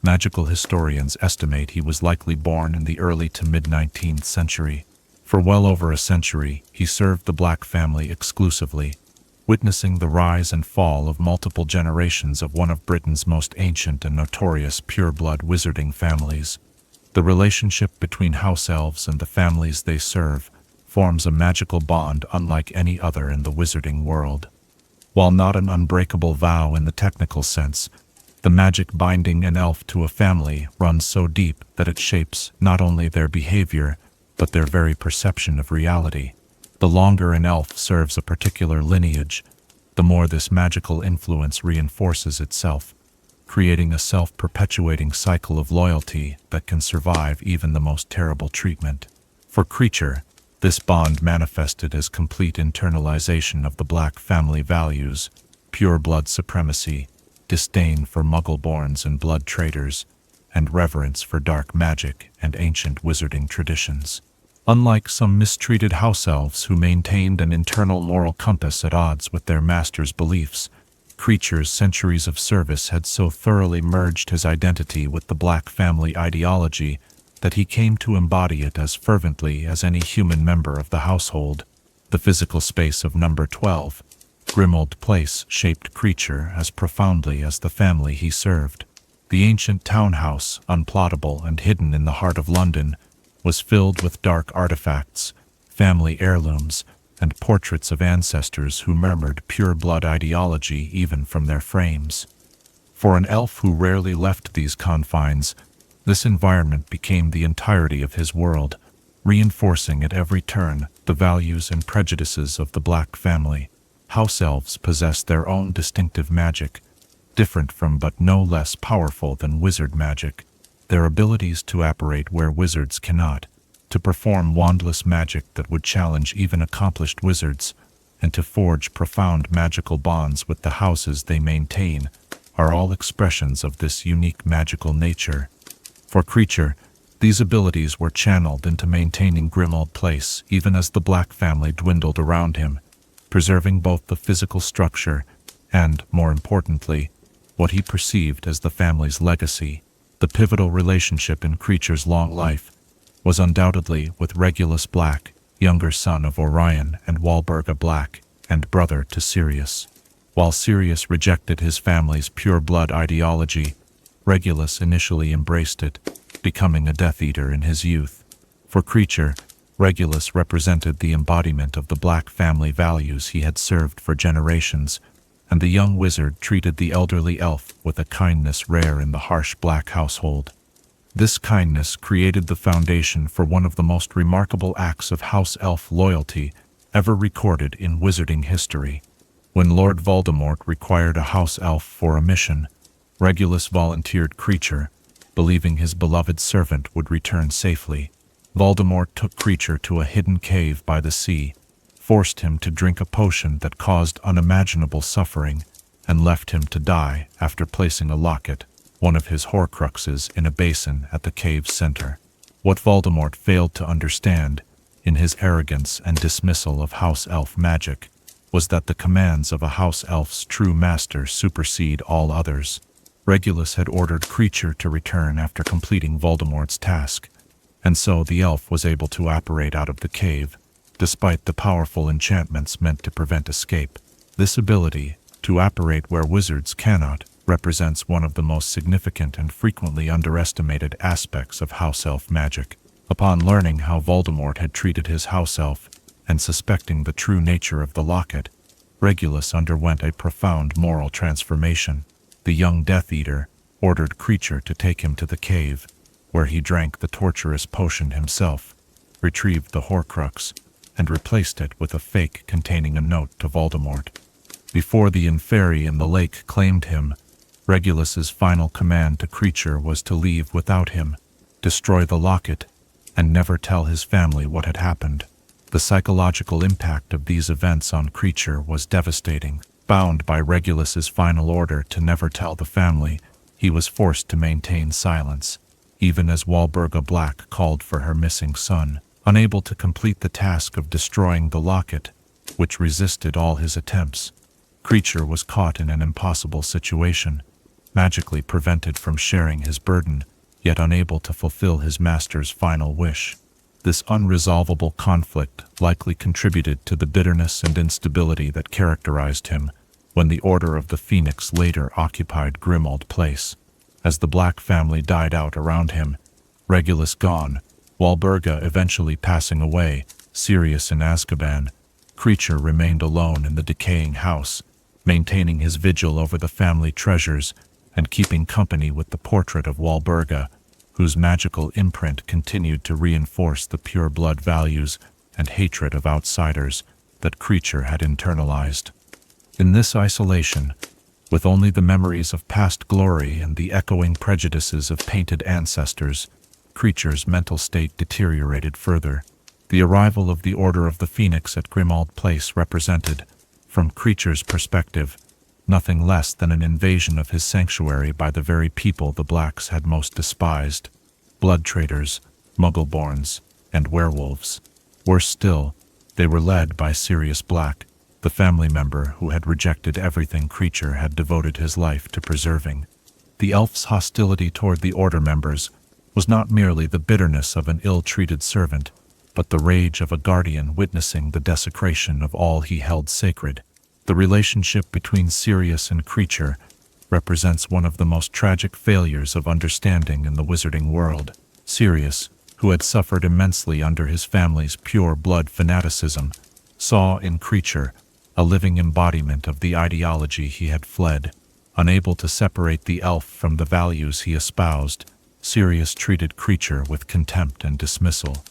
Speaker 1: magical historians estimate he was likely born in the early to mid-19th century. For well over a century, he served the Black family exclusively, witnessing the rise and fall of multiple generations of one of Britain's most ancient and notorious pure-blood wizarding families. The relationship between house elves and the families they serve forms a magical bond unlike any other in the wizarding world. While not an unbreakable vow in the technical sense, the magic binding an elf to a family runs so deep that it shapes not only their behavior, but their very perception of reality. The longer an elf serves a particular lineage, the more this magical influence reinforces itself, creating a self-perpetuating cycle of loyalty that can survive even the most terrible treatment. For Kreacher, this bond manifested as complete internalization of the Black family values, pure blood supremacy, disdain for Muggle-borns and blood traitors, and reverence for dark magic and ancient wizarding traditions. Unlike some mistreated house elves who maintained an internal moral compass at odds with their master's beliefs, Kreacher's centuries of service had so thoroughly merged his identity with the Black family ideology that he came to embody it as fervently as any human member of the household. The physical space of number 12, Grimmauld Place, shaped Kreacher as profoundly as the family he served. The ancient townhouse, unplottable and hidden in the heart of London, was filled with dark artifacts, family heirlooms, and portraits of ancestors who murmured pure-blood ideology even from their frames. For an elf who rarely left these confines, this environment became the entirety of his world, reinforcing at every turn the values and prejudices of the Black family. House elves possess their own distinctive magic, different from but no less powerful than wizard magic. Their abilities to apparate where wizards cannot, to perform wandless magic that would challenge even accomplished wizards, and to forge profound magical bonds with the houses they maintain, are all expressions of this unique magical nature. For Kreacher, these abilities were channeled into maintaining Grimmauld Place even as the Black family dwindled around him, preserving both the physical structure and, more importantly, what he perceived as the family's legacy. The pivotal relationship in Kreacher's long life was undoubtedly with Regulus Black, younger son of Orion and Walburga Black, and brother to Sirius. While Sirius rejected his family's pure-blood ideology, Regulus initially embraced it, becoming a Death Eater in his youth. For Kreacher, Regulus represented the embodiment of the Black family values he had served for generations, and the young wizard treated the elderly elf with a kindness rare in the harsh Black household. This kindness created the foundation for one of the most remarkable acts of house elf loyalty ever recorded in wizarding history. When Lord Voldemort required a house elf for a mission, Regulus volunteered Kreacher, believing his beloved servant would return safely. Voldemort took Kreacher to a hidden cave by the sea, forced him to drink a potion that caused unimaginable suffering, and left him to die after placing a locket, one of his Horcruxes, in a basin at the cave's center. What Voldemort failed to understand, in his arrogance and dismissal of house elf magic, was that the commands of a house elf's true master supersede all others. Regulus had ordered Kreacher to return after completing Voldemort's task, and so the elf was able to apparate out of the cave, despite the powerful enchantments meant to prevent escape. This ability, to apparate where wizards cannot, represents one of the most significant and frequently underestimated aspects of house elf magic. Upon learning how Voldemort had treated his house elf, and suspecting the true nature of the locket, Regulus underwent a profound moral transformation. The young Death Eater ordered Kreacher to take him to the cave, where he drank the torturous potion himself, retrieved the Horcrux, and replaced it with a fake containing a note to Voldemort. Before the Inferi in the lake claimed him, Regulus's final command to Kreacher was to leave without him, destroy the locket, and never tell his family what had happened. The psychological impact of these events on Kreacher was devastating. Bound by Regulus's final order to never tell the family, he was forced to maintain silence, even as Walburga Black called for her missing son. Unable to complete the task of destroying the locket, which resisted all his attempts, Kreacher was caught in an impossible situation, magically prevented from sharing his burden, yet unable to fulfill his master's final wish. This unresolvable conflict likely contributed to the bitterness and instability that characterized him when the Order of the Phoenix later occupied Grimmauld Place. As the Black family died out around him, Regulus gone, Walburga eventually passing away, Sirius in Azkaban, Kreacher remained alone in the decaying house, maintaining his vigil over the family treasures and keeping company with the portrait of Walburga, whose magical imprint continued to reinforce the pure blood values and hatred of outsiders that Kreacher had internalized. In this isolation, with only the memories of past glory and the echoing prejudices of painted ancestors, Kreacher's mental state deteriorated further. The arrival of the Order of the Phoenix at Grimmauld Place represented, from Kreacher's perspective, nothing less than an invasion of his sanctuary by the very people the Blacks had most despised: blood traders, Muggleborns, and werewolves. Worse still, they were led by Sirius Black, the family member who had rejected everything Kreacher had devoted his life to preserving. The elf's hostility toward the Order members was not merely the bitterness of an ill-treated servant, but the rage of a guardian witnessing the desecration of all he held sacred. The relationship between Sirius and Kreacher represents one of the most tragic failures of understanding in the wizarding world. Sirius, who had suffered immensely under his family's pure-blood fanaticism, saw in Kreacher a living embodiment of the ideology he had fled. Unable to separate the elf from the values he espoused, Sirius treated Kreacher with contempt and dismissal.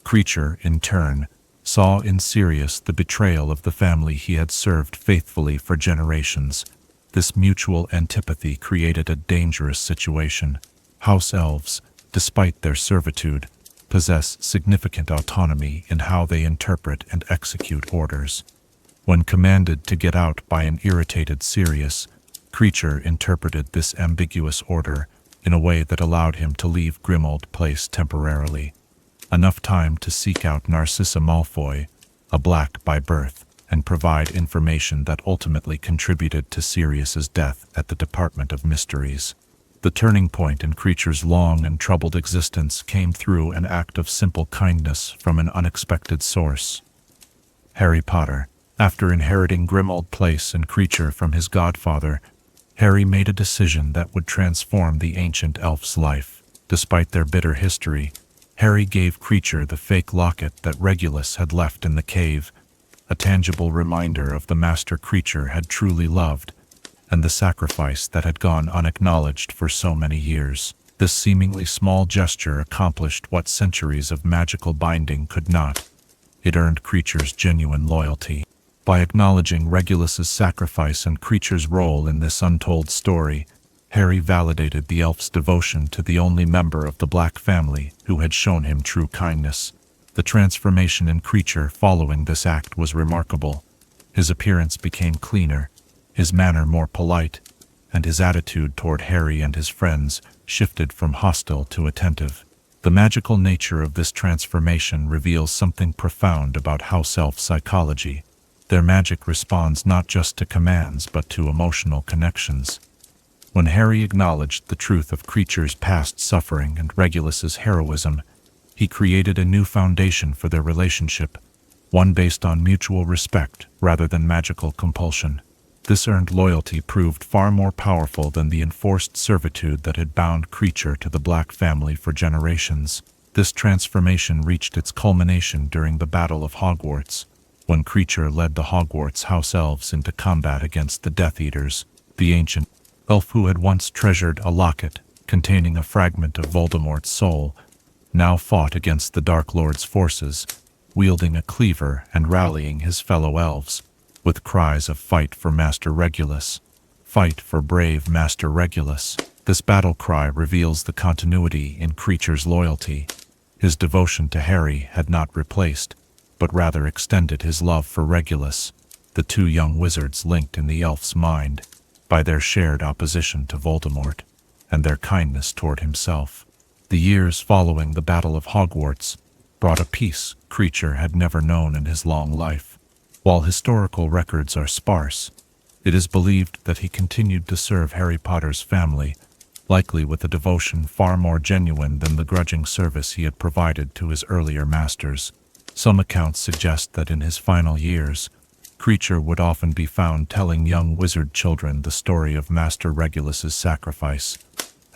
Speaker 1: Kreacher, in turn, saw in Sirius the betrayal of the family he had served faithfully for generations. This mutual antipathy created a dangerous situation. House elves, despite their servitude, possess significant autonomy in how they interpret and execute orders. When commanded to get out by an irritated Sirius, Kreacher interpreted this ambiguous order in a way that allowed him to leave Grimmauld Place temporarily. Enough time to seek out Narcissa Malfoy, a black by birth, and provide information that ultimately contributed to Sirius's death at the Department of Mysteries. The turning point in Kreacher's long and troubled existence came through an act of simple kindness from an unexpected source. Harry Potter. After inheriting Grimmauld Place and Kreacher from his godfather, Harry made a decision that would transform the ancient elf's life. Despite their bitter history, Harry gave Kreacher the fake locket that Regulus had left in the cave, a tangible reminder of the master Kreacher had truly loved, and the sacrifice that had gone unacknowledged for so many years. This seemingly small gesture accomplished what centuries of magical binding could not. It earned Kreacher's genuine loyalty. By acknowledging Regulus's sacrifice and Kreacher's role in this untold story, Harry validated the elf's devotion to the only member of the Black family who had shown him true kindness. The transformation in Kreacher following this act was remarkable. His appearance became cleaner, his manner more polite, and his attitude toward Harry and his friends shifted from hostile to attentive. The magical nature of this transformation reveals something profound about house elf psychology. Their magic responds not just to commands but to emotional connections. When Harry acknowledged the truth of Kreacher's past suffering and Regulus's heroism, he created a new foundation for their relationship, one based on mutual respect rather than magical compulsion. This earned loyalty proved far more powerful than the enforced servitude that had bound Kreacher to the Black family for generations. This transformation reached its culmination during the Battle of Hogwarts, when Kreacher led the Hogwarts house elves into combat against the Death Eaters. The ancient elf who had once treasured a locket containing a fragment of Voldemort's soul now fought against the Dark Lord's forces, wielding a cleaver and rallying his fellow elves, with cries of "Fight for Master Regulus! Fight for brave Master Regulus!" This battle cry reveals the continuity in Kreacher's loyalty. His devotion to Harry had not replaced, but rather extended his love for Regulus. The two young wizards linked in the elf's mind by their shared opposition to Voldemort and their kindness toward himself. The years following the Battle of Hogwarts brought a peace Kreacher had never known in his long life. While historical records are sparse, it is believed that he continued to serve Harry Potter's family, likely with a devotion far more genuine than the grudging service he had provided to his earlier masters. Some accounts suggest that in his final years, Kreacher would often be found telling young wizard children the story of Master Regulus's sacrifice,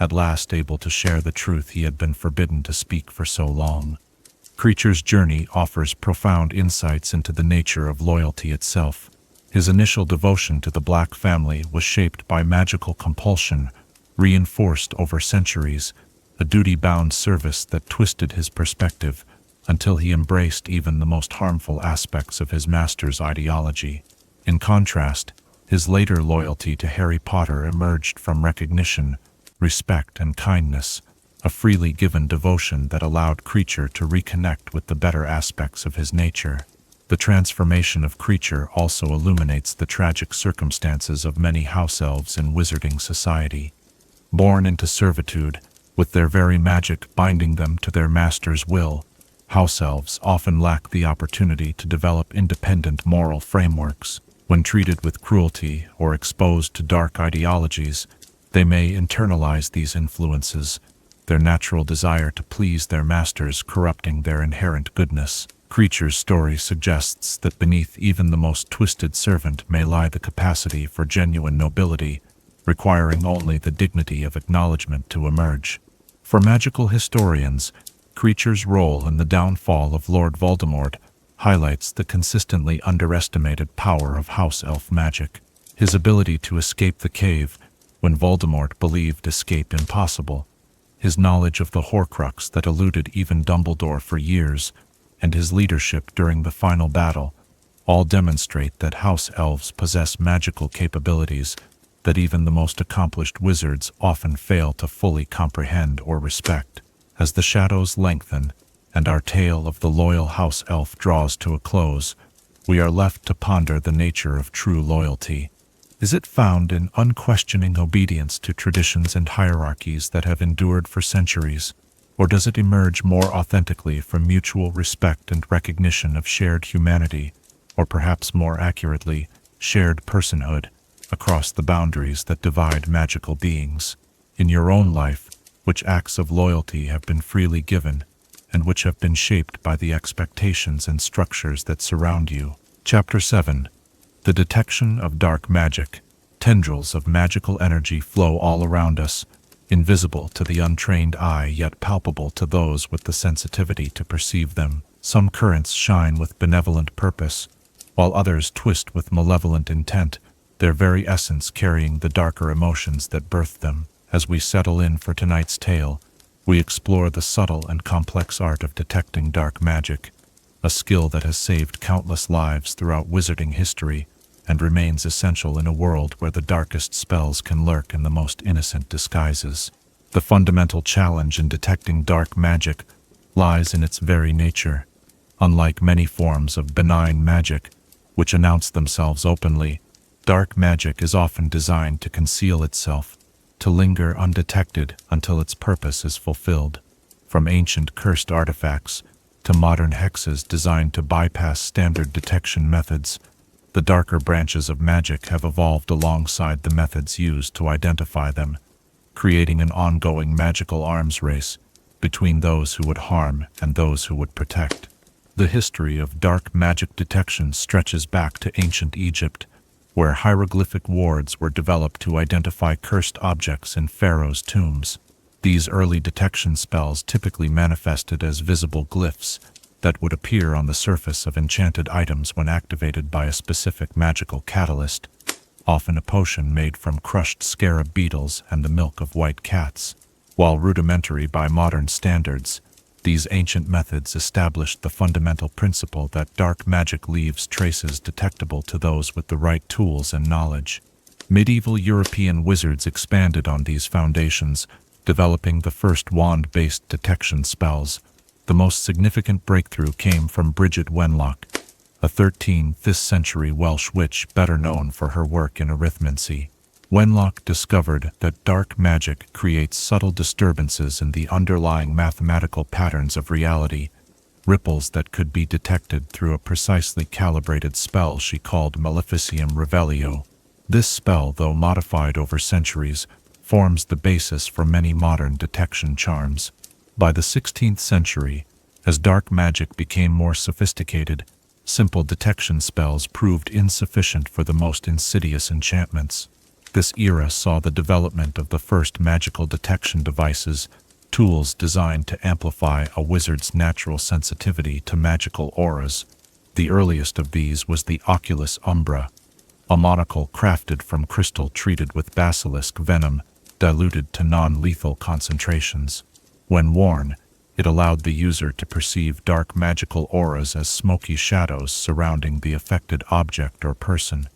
Speaker 1: at last able to share the truth he had been forbidden to speak for so long. Kreacher's journey offers profound insights into the nature of loyalty itself. His initial devotion to the Black family was shaped by magical compulsion, reinforced over centuries, a duty-bound service that twisted his perspective until he embraced even the most harmful aspects of his master's ideology. In contrast, his later loyalty to Harry Potter emerged from recognition, respect, and kindness, a freely given devotion that allowed Kreacher to reconnect with the better aspects of his nature. The transformation of Kreacher also illuminates the tragic circumstances of many house elves in wizarding society. Born into servitude, with their very magic binding them to their master's will, House elves often lack the opportunity to develop independent moral frameworks. When treated with cruelty or exposed to dark ideologies, they may internalize these influences, their natural desire to please their masters corrupting their inherent goodness. Kreacher's story suggests that beneath even the most twisted servant may lie the capacity for genuine nobility, requiring only the dignity of acknowledgement to emerge. For magical historians, Kreacher's role in the downfall of Lord Voldemort highlights the consistently underestimated power of house elf magic. His ability to escape the cave when Voldemort believed escape impossible, his knowledge of the Horcrux that eluded even Dumbledore for years, and his leadership during the final battle all demonstrate that house elves possess magical capabilities that even the most accomplished wizards often fail to fully comprehend or respect. As the shadows lengthen and our tale of the loyal house elf draws to a close, we are left to ponder the nature of true loyalty. Is it found in unquestioning obedience to traditions and hierarchies that have endured for centuries, or does it emerge more authentically from mutual respect and recognition of shared humanity, or perhaps more accurately, shared personhood, across the boundaries that divide magical beings? In your own life, which acts of loyalty have been freely given, and which have been shaped by the expectations and structures that surround you? Chapter 7. The Detection of Dark Magic. Tendrils of magical energy flow all around us, invisible to the untrained eye yet palpable to those with the sensitivity to perceive them. Some currents shine with benevolent purpose, while others twist with malevolent intent, their very essence carrying the darker emotions that birthed them. As we settle in for tonight's tale, we explore the subtle and complex art of detecting dark magic, a skill that has saved countless lives throughout wizarding history and remains essential in a world where the darkest spells can lurk in the most innocent disguises. The fundamental challenge in detecting dark magic lies in its very nature. Unlike many forms of benign magic, which announce themselves openly, dark magic is often designed to conceal itself, to linger undetected until its purpose is fulfilled. From ancient cursed artifacts to modern hexes designed to bypass standard detection methods, the darker branches of magic have evolved alongside the methods used to identify them, creating an ongoing magical arms race between those who would harm and those who would protect. The history of dark magic detection stretches back to ancient Egypt, where hieroglyphic wards were developed to identify cursed objects in pharaohs' tombs. These early detection spells typically manifested as visible glyphs that would appear on the surface of enchanted items when activated by a specific magical catalyst, often a potion made from crushed scarab beetles and the milk of white cats. While rudimentary by modern standards, these ancient methods established the fundamental principle that dark magic leaves traces detectable to those with the right tools and knowledge. Medieval European wizards expanded on these foundations, developing the first wand-based detection spells. The most significant breakthrough came from Bridget Wenlock, a 13th century Welsh witch better known for her work in arithmancy. Wenlock discovered that dark magic creates subtle disturbances in the underlying mathematical patterns of reality, ripples that could be detected through a precisely calibrated spell she called Maleficium Revelio. This spell, though modified over centuries, forms the basis for many modern detection charms. By the 16th century, as dark magic became more sophisticated, simple detection spells proved insufficient for the most insidious enchantments. This era saw the development of the first magical detection devices, tools designed to amplify a wizard's natural sensitivity to magical auras. The earliest of these was the Oculus Umbra, a monocle crafted from crystal treated with basilisk venom, diluted to non-lethal concentrations. When worn, it allowed the user to perceive dark magical auras as smoky shadows surrounding the affected object or person.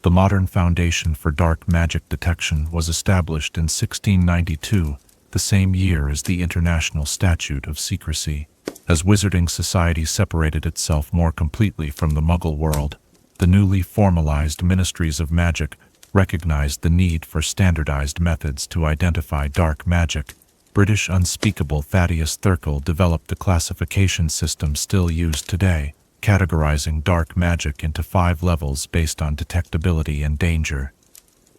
Speaker 1: The modern foundation for dark magic detection was established in 1692, the same year as the International Statute of Secrecy. As wizarding society separated itself more completely from the Muggle world, the newly formalized ministries of magic recognized the need for standardized methods to identify dark magic, British unspeakable Thaddeus Thurkel developed the classification system still used today, categorizing dark magic into 5 levels based on detectability and danger.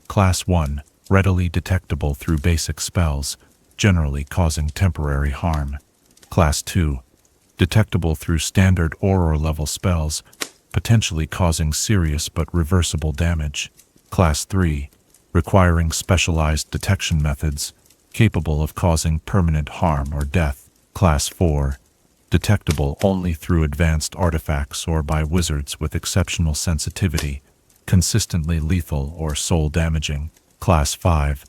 Speaker 1: Class 1, readily detectable through basic spells, generally causing temporary harm. Class 2, detectable through standard aurora level spells, potentially causing serious but reversible damage. Class 3, requiring specialized detection methods, capable of causing permanent harm or death. Class 4, detectable only through advanced artifacts or by wizards with exceptional sensitivity, consistently lethal or soul-damaging. Class 5,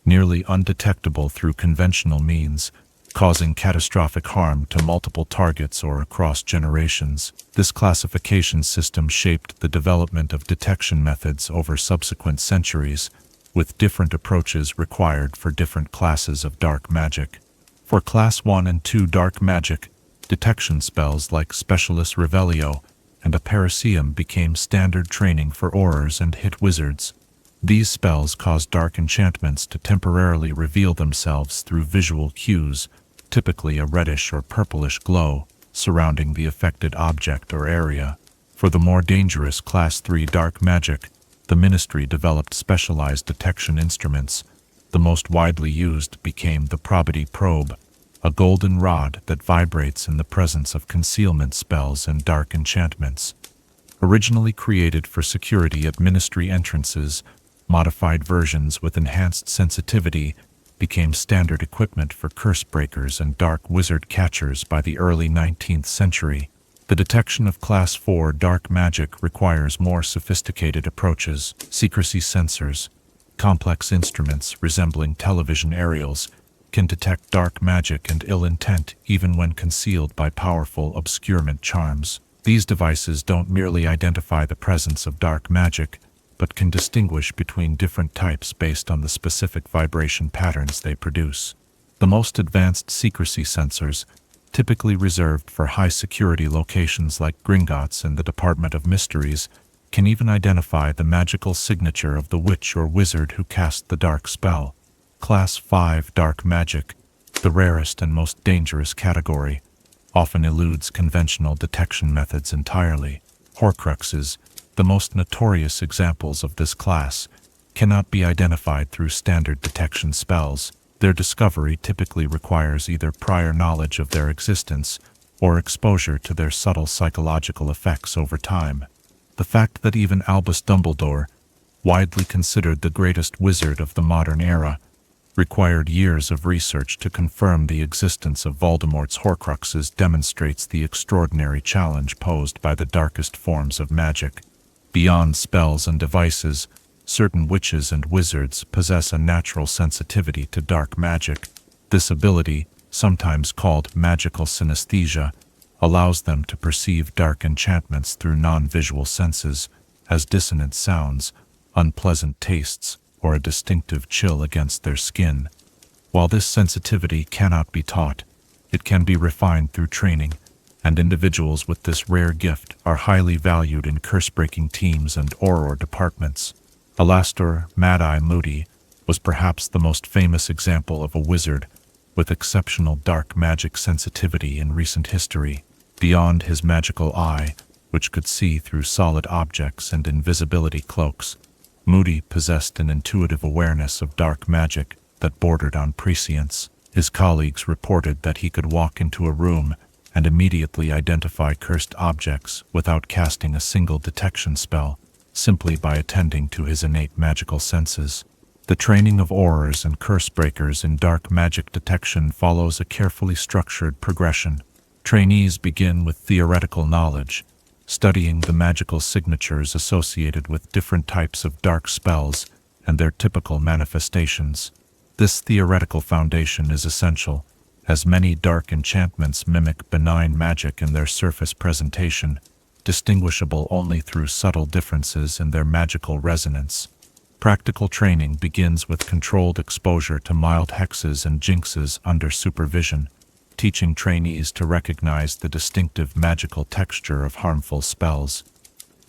Speaker 1: nearly undetectable through conventional means, causing catastrophic harm to multiple targets or across generations. This classification system shaped the development of detection methods over subsequent centuries, with different approaches required for different classes of dark magic. For Class 1 and 2 dark magic, detection spells like Specialis Revelio and Apariceum became standard training for aurors and hit wizards. These spells cause dark enchantments to temporarily reveal themselves through visual cues, typically a reddish or purplish glow, surrounding the affected object or area. For the more dangerous Class 3 dark magic, the Ministry developed specialized detection instruments. The most widely used became the Probity Probe, a golden rod that vibrates in the presence of concealment spells and dark enchantments. Originally created for security at Ministry entrances, modified versions with enhanced sensitivity became standard equipment for curse breakers and dark wizard catchers by the early 19th century. The detection of Class 4 dark magic requires more sophisticated approaches. Secrecy sensors, complex instruments resembling television aerials, can detect dark magic and ill intent even when concealed by powerful obscurement charms. These devices don't merely identify the presence of dark magic, but can distinguish between different types based on the specific vibration patterns they produce. The most advanced secrecy sensors, typically reserved for high-security locations like Gringotts and the Department of Mysteries, can even identify the magical signature of the witch or wizard who cast the dark spell. Class 5 dark magic, the rarest and most dangerous category, often eludes conventional detection methods entirely. Horcruxes, the most notorious examples of this class, cannot be identified through standard detection spells. Their discovery typically requires either prior knowledge of their existence or exposure to their subtle psychological effects over time. The fact that even Albus Dumbledore, widely considered the greatest wizard of the modern era, required years of research to confirm the existence of Voldemort's Horcruxes demonstrates the extraordinary challenge posed by the darkest forms of magic. Beyond spells and devices, certain witches and wizards possess a natural sensitivity to dark magic. This ability, sometimes called magical synesthesia, allows them to perceive dark enchantments through non-visual senses, as dissonant sounds, unpleasant tastes, or a distinctive chill against their skin. While this sensitivity cannot be taught, it can be refined through training, and individuals with this rare gift are highly valued in curse-breaking teams and auror departments. Alastor Mad-Eye Moody was perhaps the most famous example of a wizard with exceptional dark magic sensitivity in recent history. Beyond his magical eye, which could see through solid objects and invisibility cloaks, Moody possessed an intuitive awareness of dark magic that bordered on prescience. His colleagues reported that he could walk into a room and immediately identify cursed objects without casting a single detection spell, simply by attending to his innate magical senses. The training of aurors and curse breakers in dark magic detection follows a carefully structured progression. Trainees begin with theoretical knowledge, studying the magical signatures associated with different types of dark spells and their typical manifestations. This theoretical foundation is essential, as many dark enchantments mimic benign magic in their surface presentation, distinguishable only through subtle differences in their magical resonance. Practical training begins with controlled exposure to mild hexes and jinxes under supervision, teaching trainees to recognize the distinctive magical texture of harmful spells.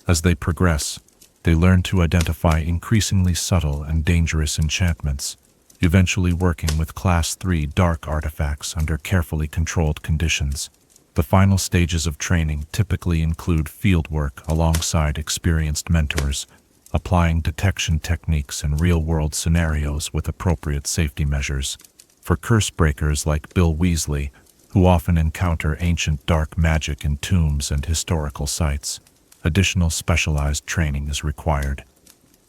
Speaker 1: As they progress, they learn to identify increasingly subtle and dangerous enchantments, eventually working with Class 3 dark artifacts under carefully controlled conditions. The final stages of training typically include fieldwork alongside experienced mentors, applying detection techniques in real-world scenarios with appropriate safety measures. For curse breakers like Bill Weasley, who often encounter ancient dark magic in tombs and historical sites, additional specialized training is required.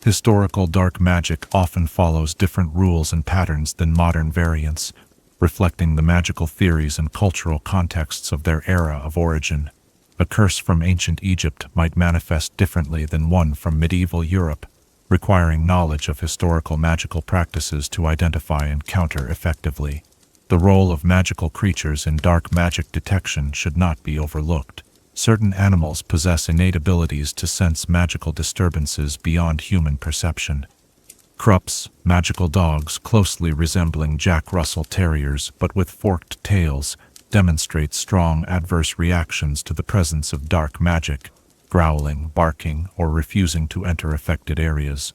Speaker 1: Historical dark magic often follows different rules and patterns than modern variants, reflecting the magical theories and cultural contexts of their era of origin. A curse from ancient Egypt might manifest differently than one from medieval Europe, requiring knowledge of historical magical practices to identify and counter effectively. The role of magical creatures in dark magic detection should not be overlooked. Certain animals possess innate abilities to sense magical disturbances beyond human perception. Krups, magical dogs closely resembling Jack Russell Terriers but with forked tails, demonstrate strong adverse reactions to the presence of dark magic, growling, barking, or refusing to enter affected areas.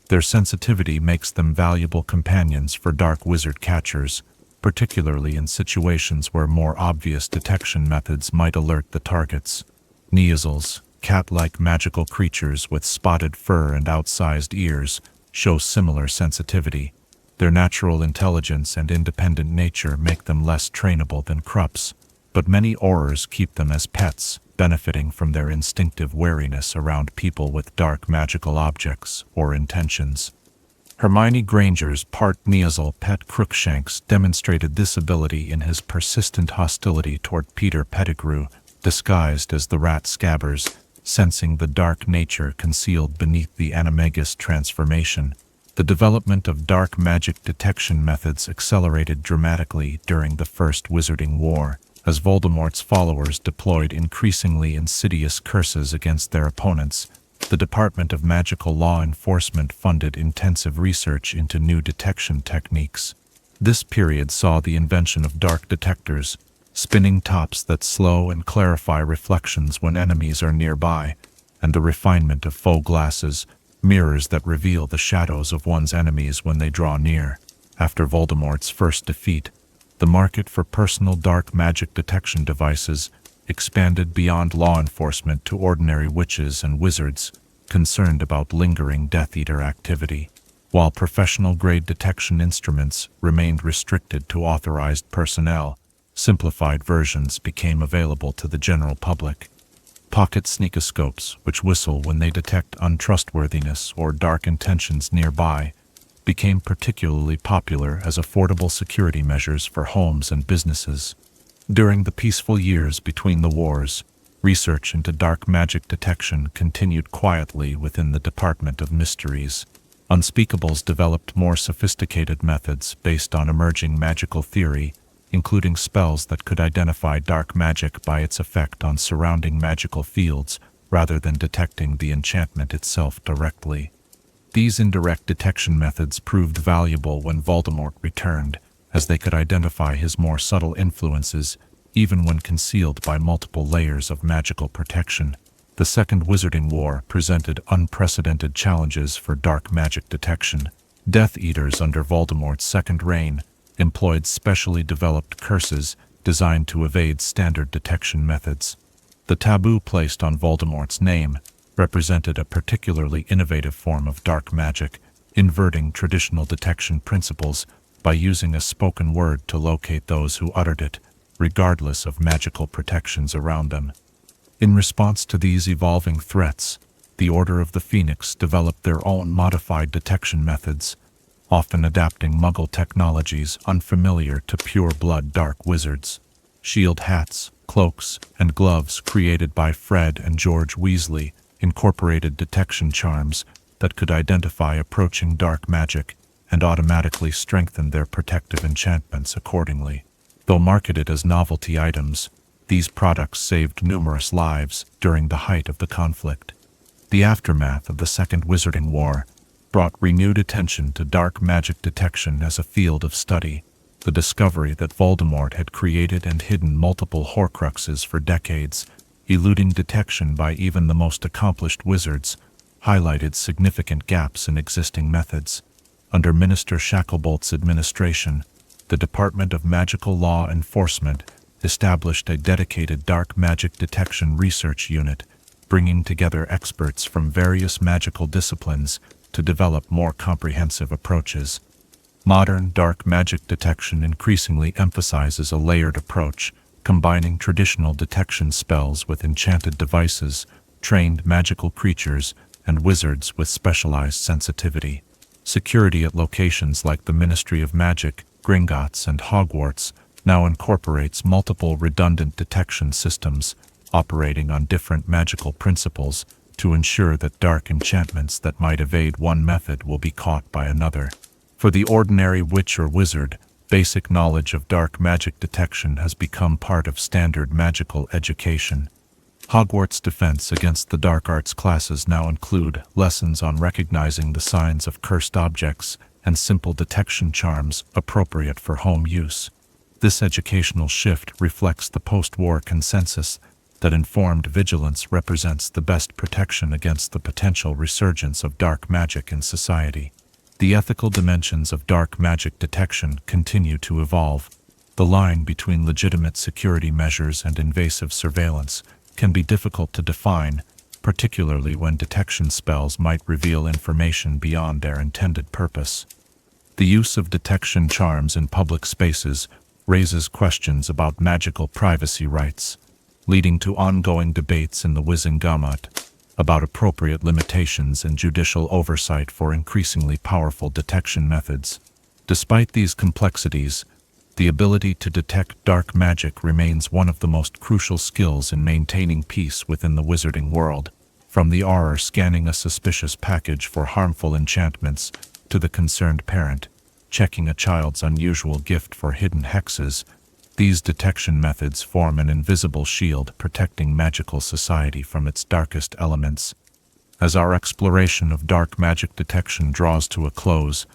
Speaker 1: Their sensitivity makes them valuable companions for dark wizard catchers, particularly in situations where more obvious detection methods might alert the targets. Neasels, cat-like magical creatures with spotted fur and outsized ears, show similar sensitivity. Their natural intelligence and independent nature make them less trainable than Krups, but many Aurors keep them as pets, benefiting from their instinctive wariness around people with dark magical objects or intentions. Hermione Granger's part Neasel pet Crookshanks demonstrated this ability in his persistent hostility toward Peter Pettigrew, disguised as the rat Scabbers, sensing the dark nature concealed beneath the animagus transformation. The development of dark magic detection methods accelerated dramatically during the First Wizarding War, as Voldemort's followers deployed increasingly insidious curses against their opponents. The Department of Magical Law Enforcement funded intensive research into new detection techniques. This period saw the invention of dark detectors, spinning tops that slow and clarify reflections when enemies are nearby, and the refinement of faux glasses, mirrors that reveal the shadows of one's enemies when they draw near. After Voldemort's first defeat, the market for personal dark magic detection devices expanded beyond law enforcement to ordinary witches and wizards concerned about lingering Death Eater activity, while professional-grade detection instruments remained restricted to authorized personnel. Simplified versions became available to the general public. Pocket sneakoscopes, which whistle when they detect untrustworthiness or dark intentions nearby, became particularly popular as affordable security measures for homes and businesses. During the peaceful years between the wars, research into dark magic detection continued quietly within the Department of Mysteries. Unspeakables developed more sophisticated methods based on emerging magical theory, including spells that could identify dark magic by its effect on surrounding magical fields rather than detecting the enchantment itself directly. These indirect detection methods proved valuable when Voldemort returned, as they could identify his more subtle influences, even when concealed by multiple layers of magical protection. The Second Wizarding War presented unprecedented challenges for dark magic detection. Death Eaters under Voldemort's second reign employed specially developed curses designed to evade standard detection methods. The taboo placed on Voldemort's name represented a particularly innovative form of dark magic, inverting traditional detection principles by using a spoken word to locate those who uttered it, regardless of magical protections around them. In response to these evolving threats, the Order of the Phoenix developed their own modified detection methods, often adapting Muggle technologies unfamiliar to pure-blood dark wizards. Shield hats, cloaks, and gloves created by Fred and George Weasley incorporated detection charms that could identify approaching dark magic and automatically strengthen their protective enchantments accordingly. Though marketed as novelty items, these products saved numerous lives during the height of the conflict. The aftermath of the Second Wizarding War brought renewed attention to dark magic detection as a field of study. The discovery that Voldemort had created and hidden multiple Horcruxes for decades, eluding detection by even the most accomplished wizards, highlighted significant gaps in existing methods. under Minister Shacklebolt's administration, the Department of Magical Law Enforcement established a dedicated dark magic detection research unit, bringing together experts from various magical disciplines to develop more comprehensive approaches. Modern dark magic detection increasingly emphasizes a layered approach, combining traditional detection spells with enchanted devices, trained magical creatures, and wizards with specialized sensitivity. Security at locations like the Ministry of Magic, Gringotts, and Hogwarts now incorporates multiple redundant detection systems operating on different magical principles to ensure that dark enchantments that might evade one method will be caught by another. For the ordinary witch or wizard, basic knowledge of dark magic detection has become part of standard magical education. Hogwarts defense against the dark arts classes now include lessons on recognizing the signs of cursed objects and simple detection charms appropriate for home use. This educational shift reflects the post-war consensus that informed vigilance represents the best protection against the potential resurgence of dark magic in society. The ethical dimensions of dark magic detection continue to evolve. The line between legitimate security measures and invasive surveillance can be difficult to define, particularly when detection spells might reveal information beyond their intended purpose. The use of detection charms in public spaces raises questions about magical privacy rights, leading to ongoing debates in the Wizengamot about appropriate limitations and judicial oversight for increasingly powerful detection methods. Despite these complexities, the ability to detect dark magic remains one of the most crucial skills in maintaining peace within the wizarding world. From the auror scanning a suspicious package for harmful enchantments to the concerned parent checking a child's unusual gift for hidden hexes, these detection methods form an invisible shield protecting magical society from its darkest elements. As our exploration of dark magic detection draws to a close,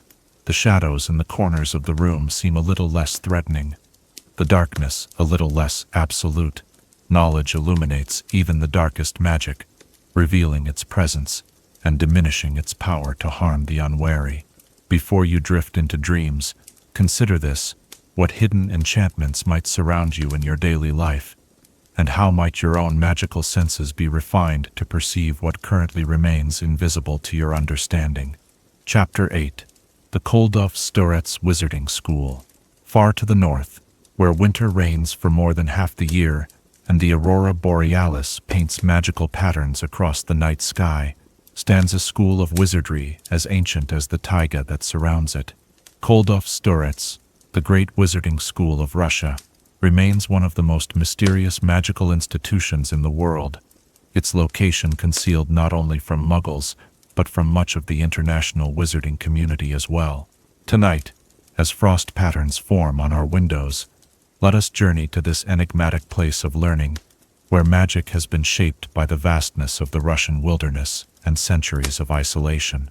Speaker 1: the shadows in the corners of the room seem a little less threatening, the darkness a little less absolute. Knowledge illuminates even the darkest magic, revealing its presence and diminishing its power to harm the unwary. Before you drift into dreams, consider this: what hidden enchantments might surround you in your daily life, and how might your own magical senses be refined to perceive what currently remains invisible to your understanding. Chapter 8. The Koldovstoretz Wizarding School. Far to the north, where winter reigns for more than half the year, and the aurora borealis paints magical patterns across the night sky, stands a school of wizardry as ancient as the taiga that surrounds it. Koldovstoretz, the great wizarding school of Russia, remains one of the most mysterious magical institutions in the world, its location concealed not only from Muggles, but from much of the international wizarding community as well. Tonight, as frost patterns form on our windows, let us journey to this enigmatic place of learning, where magic has been shaped by the vastness of the Russian wilderness and centuries of isolation.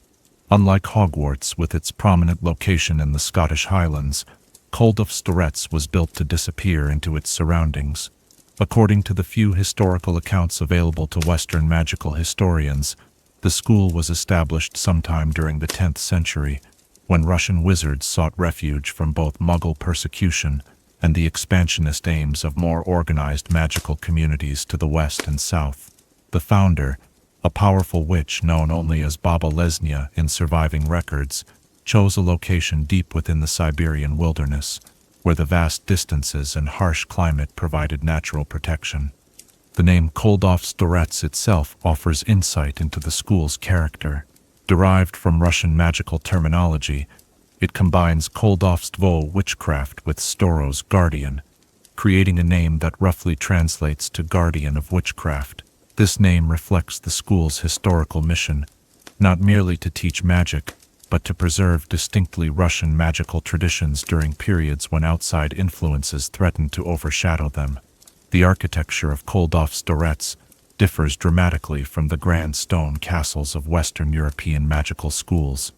Speaker 1: Unlike Hogwarts, with its prominent location in the Scottish Highlands, Koldovstoretz was built to disappear into its surroundings. According to the few historical accounts available to Western magical historians, the school was established sometime during the 10th century, when Russian wizards sought refuge from both Muggle persecution and the expansionist aims of more organized magical communities to the west and south. The founder, a powerful witch known only as Baba Lesnia in surviving records, chose a location deep within the Siberian wilderness, where the vast distances and harsh climate provided natural protection. The name Koldovstoretz itself offers insight into the school's character. Derived from Russian magical terminology, it combines Koldovstvo witchcraft with Storo's guardian, creating a name that roughly translates to guardian of witchcraft. This name reflects the school's historical mission, not merely to teach magic, but to preserve distinctly Russian magical traditions during periods when outside influences threatened to overshadow them. The architecture of Koldovstoretz differs dramatically from the grand stone castles of Western European magical schools.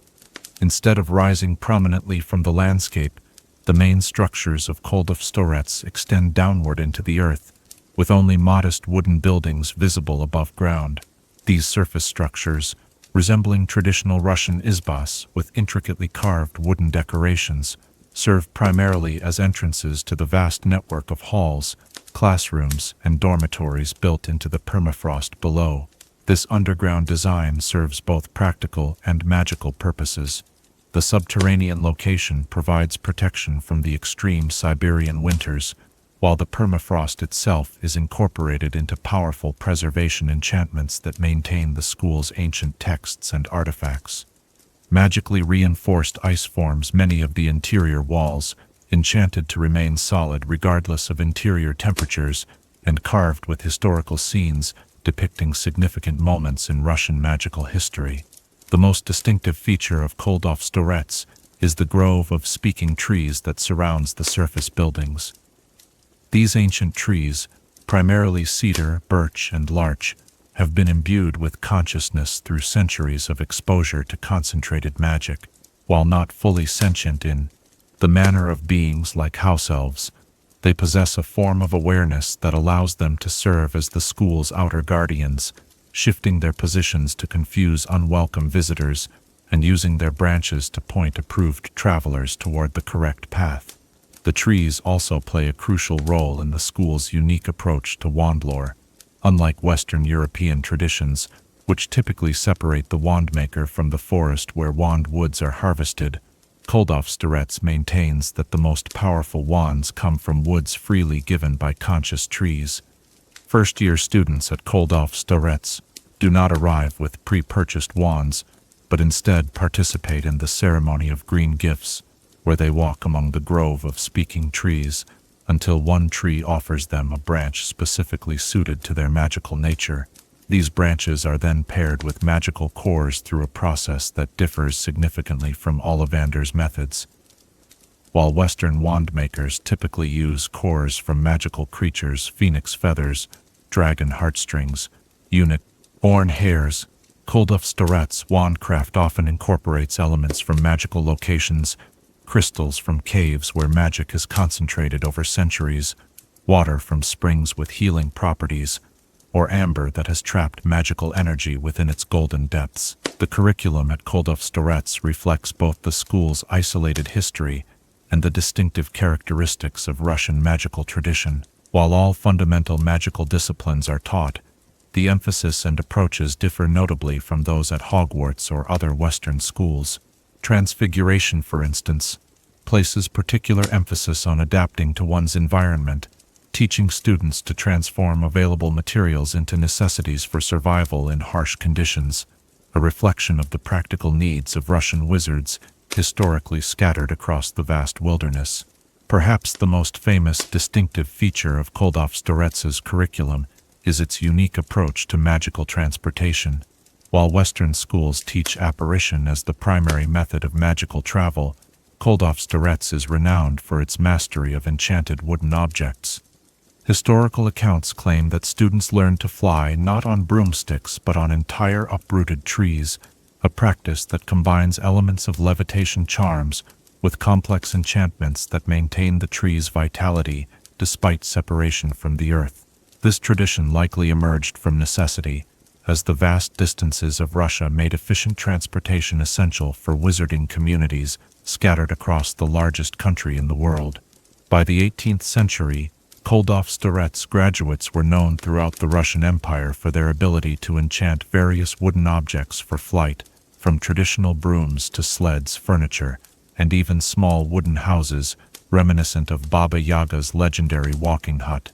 Speaker 1: Instead of rising prominently from the landscape, the main structures of Koldovstoretz extend downward into the earth, with only modest wooden buildings visible above ground. These surface structures, resembling traditional Russian izbas with intricately carved wooden decorations, serve primarily as entrances to the vast network of halls, classrooms, and dormitories built into the permafrost below. This underground design serves both practical and magical purposes. The subterranean location provides protection from the extreme Siberian winters, while the permafrost itself is incorporated into powerful preservation enchantments that maintain the school's ancient texts and artifacts. Magically reinforced ice forms many of the interior walls, enchanted to remain solid regardless of interior temperatures, and carved with historical scenes depicting significant moments in Russian magical history. The most distinctive feature of Koldovstoretz is the grove of speaking trees that surrounds the surface buildings. These ancient trees, primarily cedar, birch, and larch, have been imbued with consciousness through centuries of exposure to concentrated magic. While not fully sentient in the manner of beings like house elves, they possess a form of awareness that allows them to serve as the school's outer guardians, shifting their positions to confuse unwelcome visitors and using their branches to point approved travelers toward the correct path. The trees also play a crucial role in the school's unique approach to wand lore. Unlike Western European traditions, which typically separate the wandmaker from the forest where wand woods are harvested, Koldovstoretz maintains that the most powerful wands come from woods freely given by conscious trees. First-year students at Koldovstoretz do not arrive with pre-purchased wands, but instead participate in the ceremony of green gifts, where they walk among the grove of speaking trees until one tree offers them a branch specifically suited to their magical nature. These branches are then paired with magical cores through a process that differs significantly from Ollivander's methods. While Western wand makers typically use cores from magical creatures, phoenix feathers, dragon heartstrings, unicorn hairs, Koldovstoretz wandcraft often incorporates elements from magical locations, crystals from caves where magic is concentrated over centuries, water from springs with healing properties, or amber that has trapped magical energy within its golden depths. The curriculum at Koldovstoretz reflects both the school's isolated history and the distinctive characteristics of Russian magical tradition. While all fundamental magical disciplines are taught, the emphasis and approaches differ notably from those at Hogwarts or other Western schools. Transfiguration, for instance, places particular emphasis on adapting to one's environment, teaching students to transform available materials into necessities for survival in harsh conditions, a reflection of the practical needs of Russian wizards historically scattered across the vast wilderness. Perhaps the most famous distinctive feature of Koldovstoretz's curriculum is its unique approach to magical transportation. While Western schools teach apparition as the primary method of magical travel, Koldovstoretz is renowned for its mastery of enchanted wooden objects. Historical accounts claim that students learn to fly not on broomsticks but on entire uprooted trees, a practice that combines elements of levitation charms with complex enchantments that maintain the tree's vitality despite separation from the earth. This tradition likely emerged from necessity, as the vast distances of Russia made efficient transportation essential for wizarding communities scattered across the largest country in the world. By the 18th century, Koldovstoretz graduates were known throughout the Russian Empire for their ability to enchant various wooden objects for flight, from traditional brooms to sleds, furniture, and even small wooden houses reminiscent of Baba Yaga's legendary walking hut.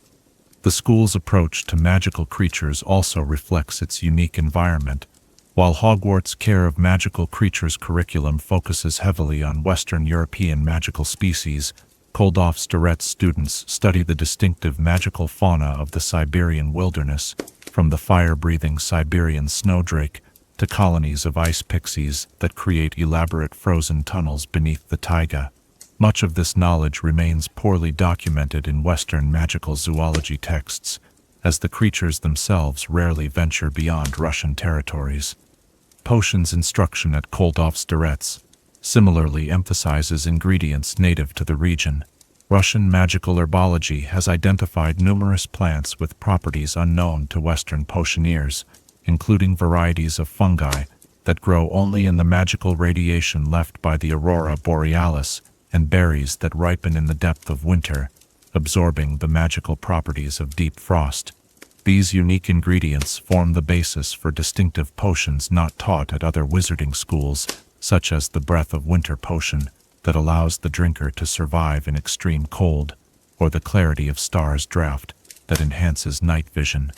Speaker 1: The school's approach to magical creatures also reflects its unique environment. While Hogwarts' Care of Magical Creatures curriculum focuses heavily on Western European magical species, Koldovstoretz students study the distinctive magical fauna of the Siberian wilderness, from the fire-breathing Siberian snowdrake to colonies of ice pixies that create elaborate frozen tunnels beneath the taiga. Much of this knowledge remains poorly documented in Western magical zoology texts, as the creatures themselves rarely venture beyond Russian territories. Potions instruction at Koldovstoretz similarly emphasizes ingredients native to the region. Russian magical herbology has identified numerous plants with properties unknown to Western potioneers, including varieties of fungi, that grow only in the magical radiation left by the aurora borealis, and berries that ripen in the depth of winter, absorbing the magical properties of deep frost. These unique ingredients form the basis for distinctive potions not taught at other wizarding schools, such as the Breath of Winter potion that allows the drinker to survive in extreme cold, or the Clarity of Stars draught that enhances night vision.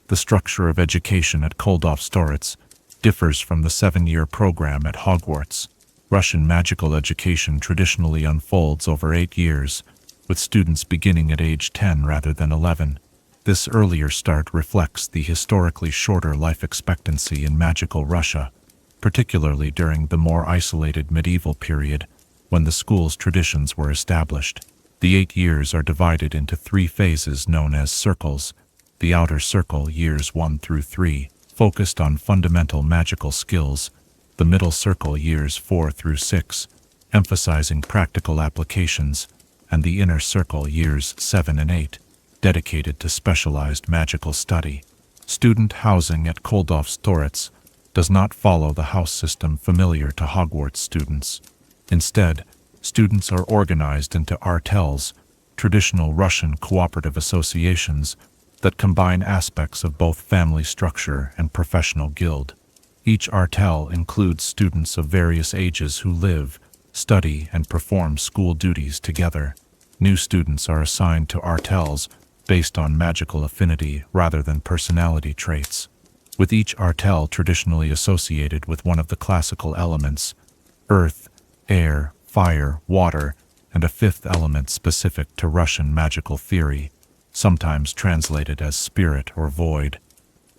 Speaker 1: The structure of education at Koldovstoretz differs from the 7-year program at Hogwarts. Russian magical education traditionally unfolds over 8 years, with students beginning at age 10 rather than 11. This earlier start reflects the historically shorter life expectancy in magical Russia, particularly during the more isolated medieval period when the school's traditions were established. The 8 years are divided into 3 phases known as circles. The outer circle, years 1 through 3, focused on fundamental magical skills. The middle circle, years 4 through 6, emphasizing practical applications, and the inner circle, years 7 and 8, dedicated to specialized magical study. Student housing at Koldovstoretz does not follow the house system familiar to Hogwarts students. Instead, students are organized into artels, traditional Russian cooperative associations that combine aspects of both family structure and professional guild. Each artel includes students of various ages who live, study, and perform school duties together. New students are assigned to artels based on magical affinity rather than personality traits, with each artel traditionally associated with one of the classical elements: earth, air, fire, water, and a 5th element specific to Russian magical theory, sometimes translated as spirit or void.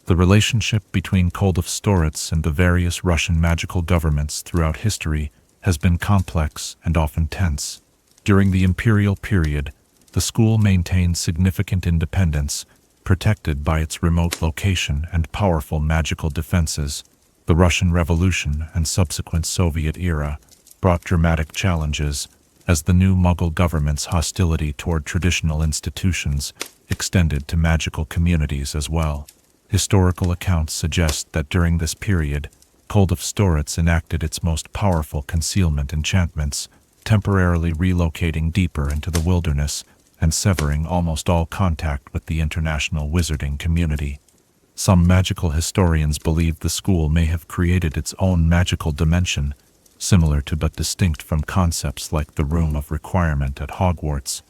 Speaker 1: The relationship between Koldovstoretz and the various Russian magical governments throughout history has been complex and often tense. During the imperial period, the school maintained significant independence, protected by its remote location and powerful magical defenses. The Russian Revolution and subsequent Soviet era brought dramatic challenges, as the new Mughal government's hostility toward traditional institutions extended to magical communities as well. Historical accounts suggest that during this period, Koldovstoretz enacted its most powerful concealment enchantments, temporarily relocating deeper into the wilderness and severing almost all contact with the international wizarding community. Some magical historians believe the school may have created its own magical dimension, similar to but distinct from concepts like the Room of Requirement at Hogwarts,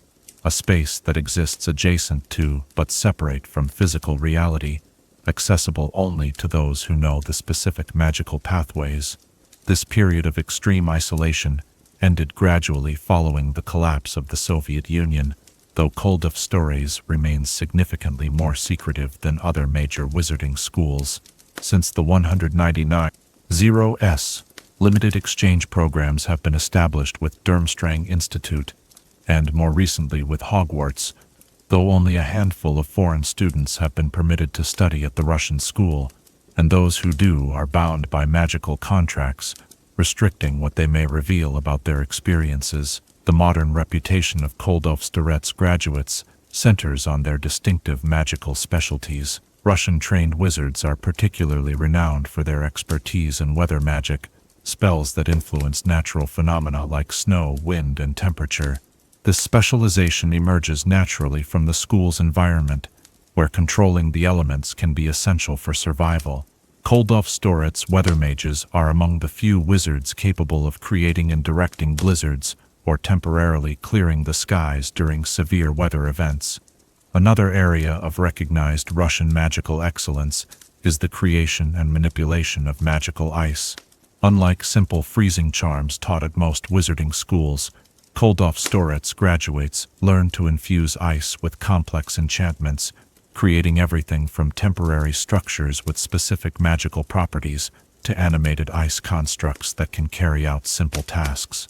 Speaker 1: a space that exists adjacent to but separate from physical reality, accessible only to those who know the specific magical pathways. This period of extreme isolation ended gradually following the collapse of the Soviet Union, though Koldovstoretz remains significantly more secretive than other major wizarding schools. Since the 199-0s, limited exchange programs have been established with Durmstrang Institute, and more recently with Hogwarts, though only a handful of foreign students have been permitted to study at the Russian school, and those who do are bound by magical contracts, restricting what they may reveal about their experiences. The modern reputation of Koldovstoretz graduates centers on their distinctive magical specialties. Russian-trained wizards are particularly renowned for their expertise in weather magic, spells that influence natural phenomena like snow, wind, and temperature. This specialization emerges naturally from the school's environment, where controlling the elements can be essential for survival. Koldovstoretz weather mages are among the few wizards capable of creating and directing blizzards, or temporarily clearing the skies during severe weather events. Another area of recognized Russian magical excellence is the creation and manipulation of magical ice. Unlike simple freezing charms taught at most wizarding schools, Koldovstoretz graduates learn to infuse ice with complex enchantments, creating everything from temporary structures with specific magical properties to animated ice constructs that can carry out simple tasks.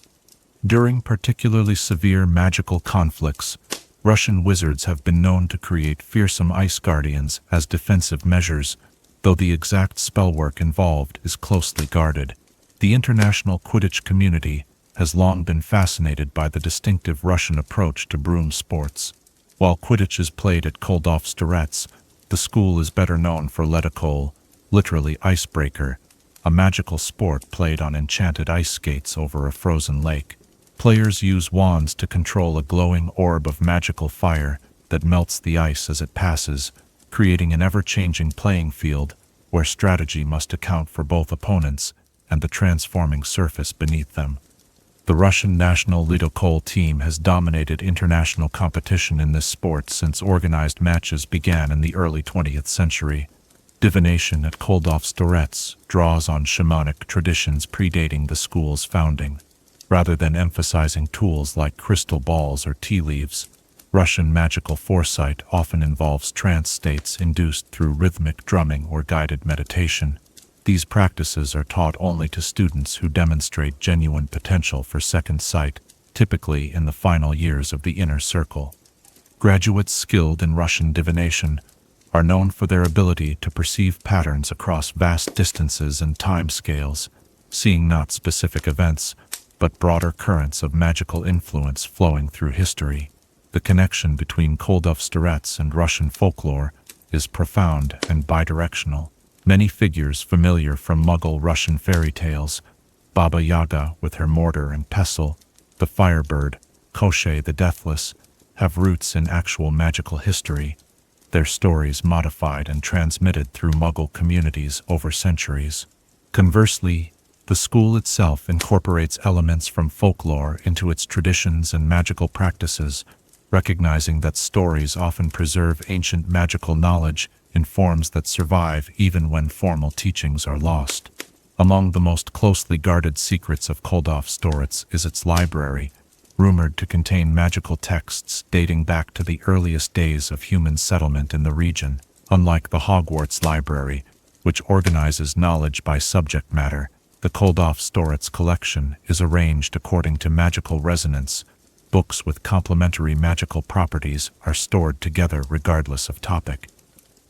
Speaker 1: During particularly severe magical conflicts, Russian wizards have been known to create fearsome ice guardians as defensive measures, though the exact spellwork involved is closely guarded. The international Quidditch community has long been fascinated by the distinctive Russian approach to broom sports. While Quidditch is played at Koldovstoretz, the school is better known for Ledakol, literally icebreaker, a magical sport played on enchanted ice skates over a frozen lake. Players use wands to control a glowing orb of magical fire that melts the ice as it passes, creating an ever-changing playing field where strategy must account for both opponents and the transforming surface beneath them. The Russian national Lidokol team has dominated international competition in this sport since organized matches began in the early 20th century. Divination at Koldovstoretz draws on shamanic traditions predating the school's founding. Rather than emphasizing tools like crystal balls or tea leaves, Russian magical foresight often involves trance states induced through rhythmic drumming or guided meditation. These practices are taught only to students who demonstrate genuine potential for second sight, typically in the final years of the inner circle. Graduates skilled in Russian divination are known for their ability to perceive patterns across vast distances and time scales, seeing not specific events, but broader currents of magical influence flowing through history. The connection between Koldovstoretz and Russian folklore is profound and bidirectional. Many figures familiar from Mughal Russian fairy tales, Baba Yaga with her mortar and pestle, the firebird, Koschei the Deathless, have roots in actual magical history, their stories modified and transmitted through Mughal communities over centuries. Conversely, the school itself incorporates elements from folklore into its traditions and magical practices, recognizing that stories often preserve ancient magical knowledge in forms that survive even when formal teachings are lost. Among the most closely guarded secrets of Koldovstoretz is its library, rumored to contain magical texts dating back to the earliest days of human settlement in the region. Unlike the Hogwarts Library, which organizes knowledge by subject matter, the Koldovstoretz collection is arranged according to magical resonance. Books with complementary magical properties are stored together regardless of topic,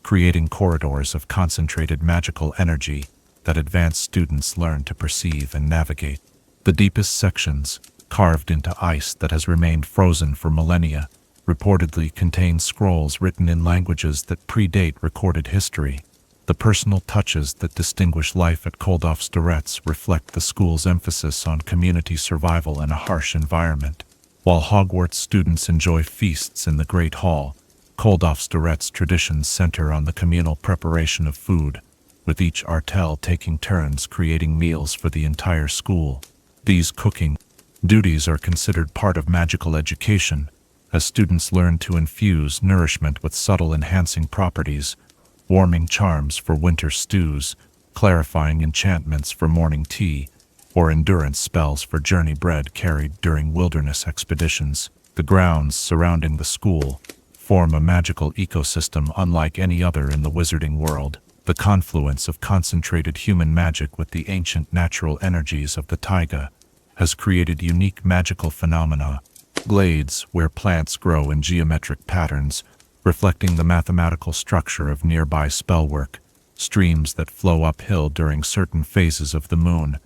Speaker 1: creating corridors of concentrated magical energy that advanced students learn to perceive and navigate. The deepest sections, carved into ice that has remained frozen for millennia, reportedly contain scrolls written in languages that predate recorded history. The personal touches that distinguish life at Koldovstoretz reflect the school's emphasis on community survival in a harsh environment. While Hogwarts students enjoy feasts in the Great Hall, Koldovstoretz traditions center on the communal preparation of food, with each artel taking turns creating meals for the entire school. These cooking duties are considered part of magical education, as students learn to infuse nourishment with subtle enhancing properties, warming charms for winter stews, clarifying enchantments for morning tea, or endurance spells for journey bread carried during wilderness expeditions. The grounds surrounding the school form a magical ecosystem unlike any other in the wizarding world. The confluence of concentrated human magic with the ancient natural energies of the taiga has created unique magical phenomena. Glades where plants grow in geometric patterns, reflecting the mathematical structure of nearby spellwork, streams that flow uphill during certain phases of the moon,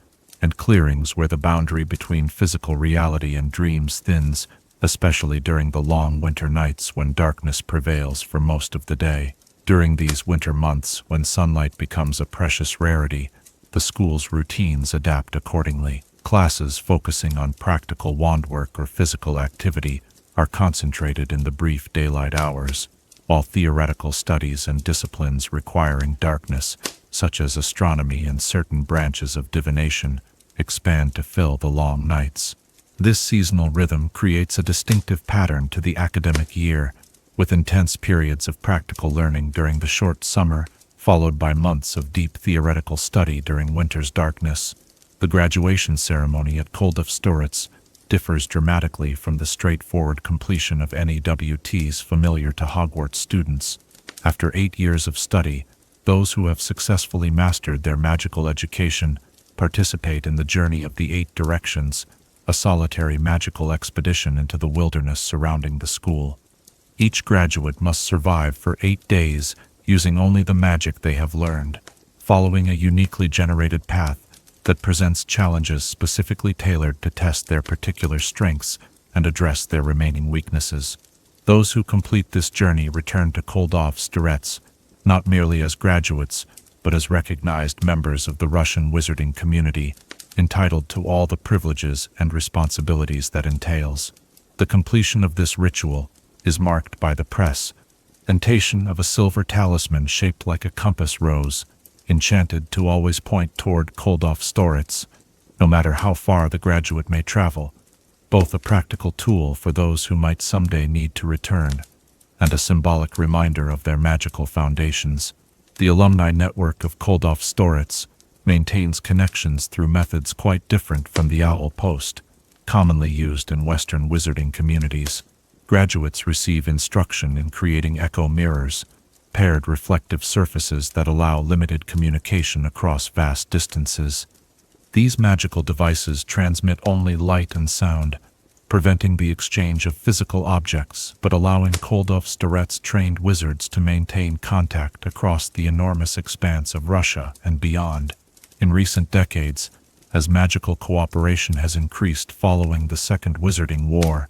Speaker 1: and clearings where the boundary between physical reality and dreams thins, especially during the long winter nights when darkness prevails for most of the day. During these winter months, when sunlight becomes a precious rarity, the school's routines adapt accordingly. Classes focusing on practical wandwork or physical activity are concentrated in the brief daylight hours, while theoretical studies and disciplines requiring darkness, such as astronomy and certain branches of divination, expand to fill the long nights. This seasonal rhythm creates a distinctive pattern to the academic year, with intense periods of practical learning during the short summer, followed by months of deep theoretical study during winter's darkness. The graduation ceremony at Koldovstoretz differs dramatically from the straightforward completion of NEWTs familiar to Hogwarts students. After 8 years of study, those who have successfully mastered their magical education participate in the Journey of the 8 Directions, a solitary magical expedition into the wilderness surrounding the school. Each graduate must survive for 8 days using only the magic they have learned, following a uniquely generated path that presents challenges specifically tailored to test their particular strengths and address their remaining weaknesses. Those who complete this journey return to Koldovstoretz, not merely as graduates, but as recognized members of the Russian wizarding community, entitled to all the privileges and responsibilities that entails. The completion of this ritual is marked by the presentation of a silver talisman shaped like a compass rose, enchanted to always point toward Koldovstoretz, no matter how far the graduate may travel, both a practical tool for those who might someday need to return, and a symbolic reminder of their magical foundations. The alumni network of Koldovstoretz maintains connections through methods quite different from the owl post, commonly used in Western wizarding communities. Graduates receive instruction in creating echo mirrors, paired reflective surfaces that allow limited communication across vast distances. These magical devices transmit only light and sound, preventing the exchange of physical objects but allowing Koldovstoretz trained wizards to maintain contact across the enormous expanse of Russia and beyond. In recent decades, as magical cooperation has increased following the Second Wizarding War,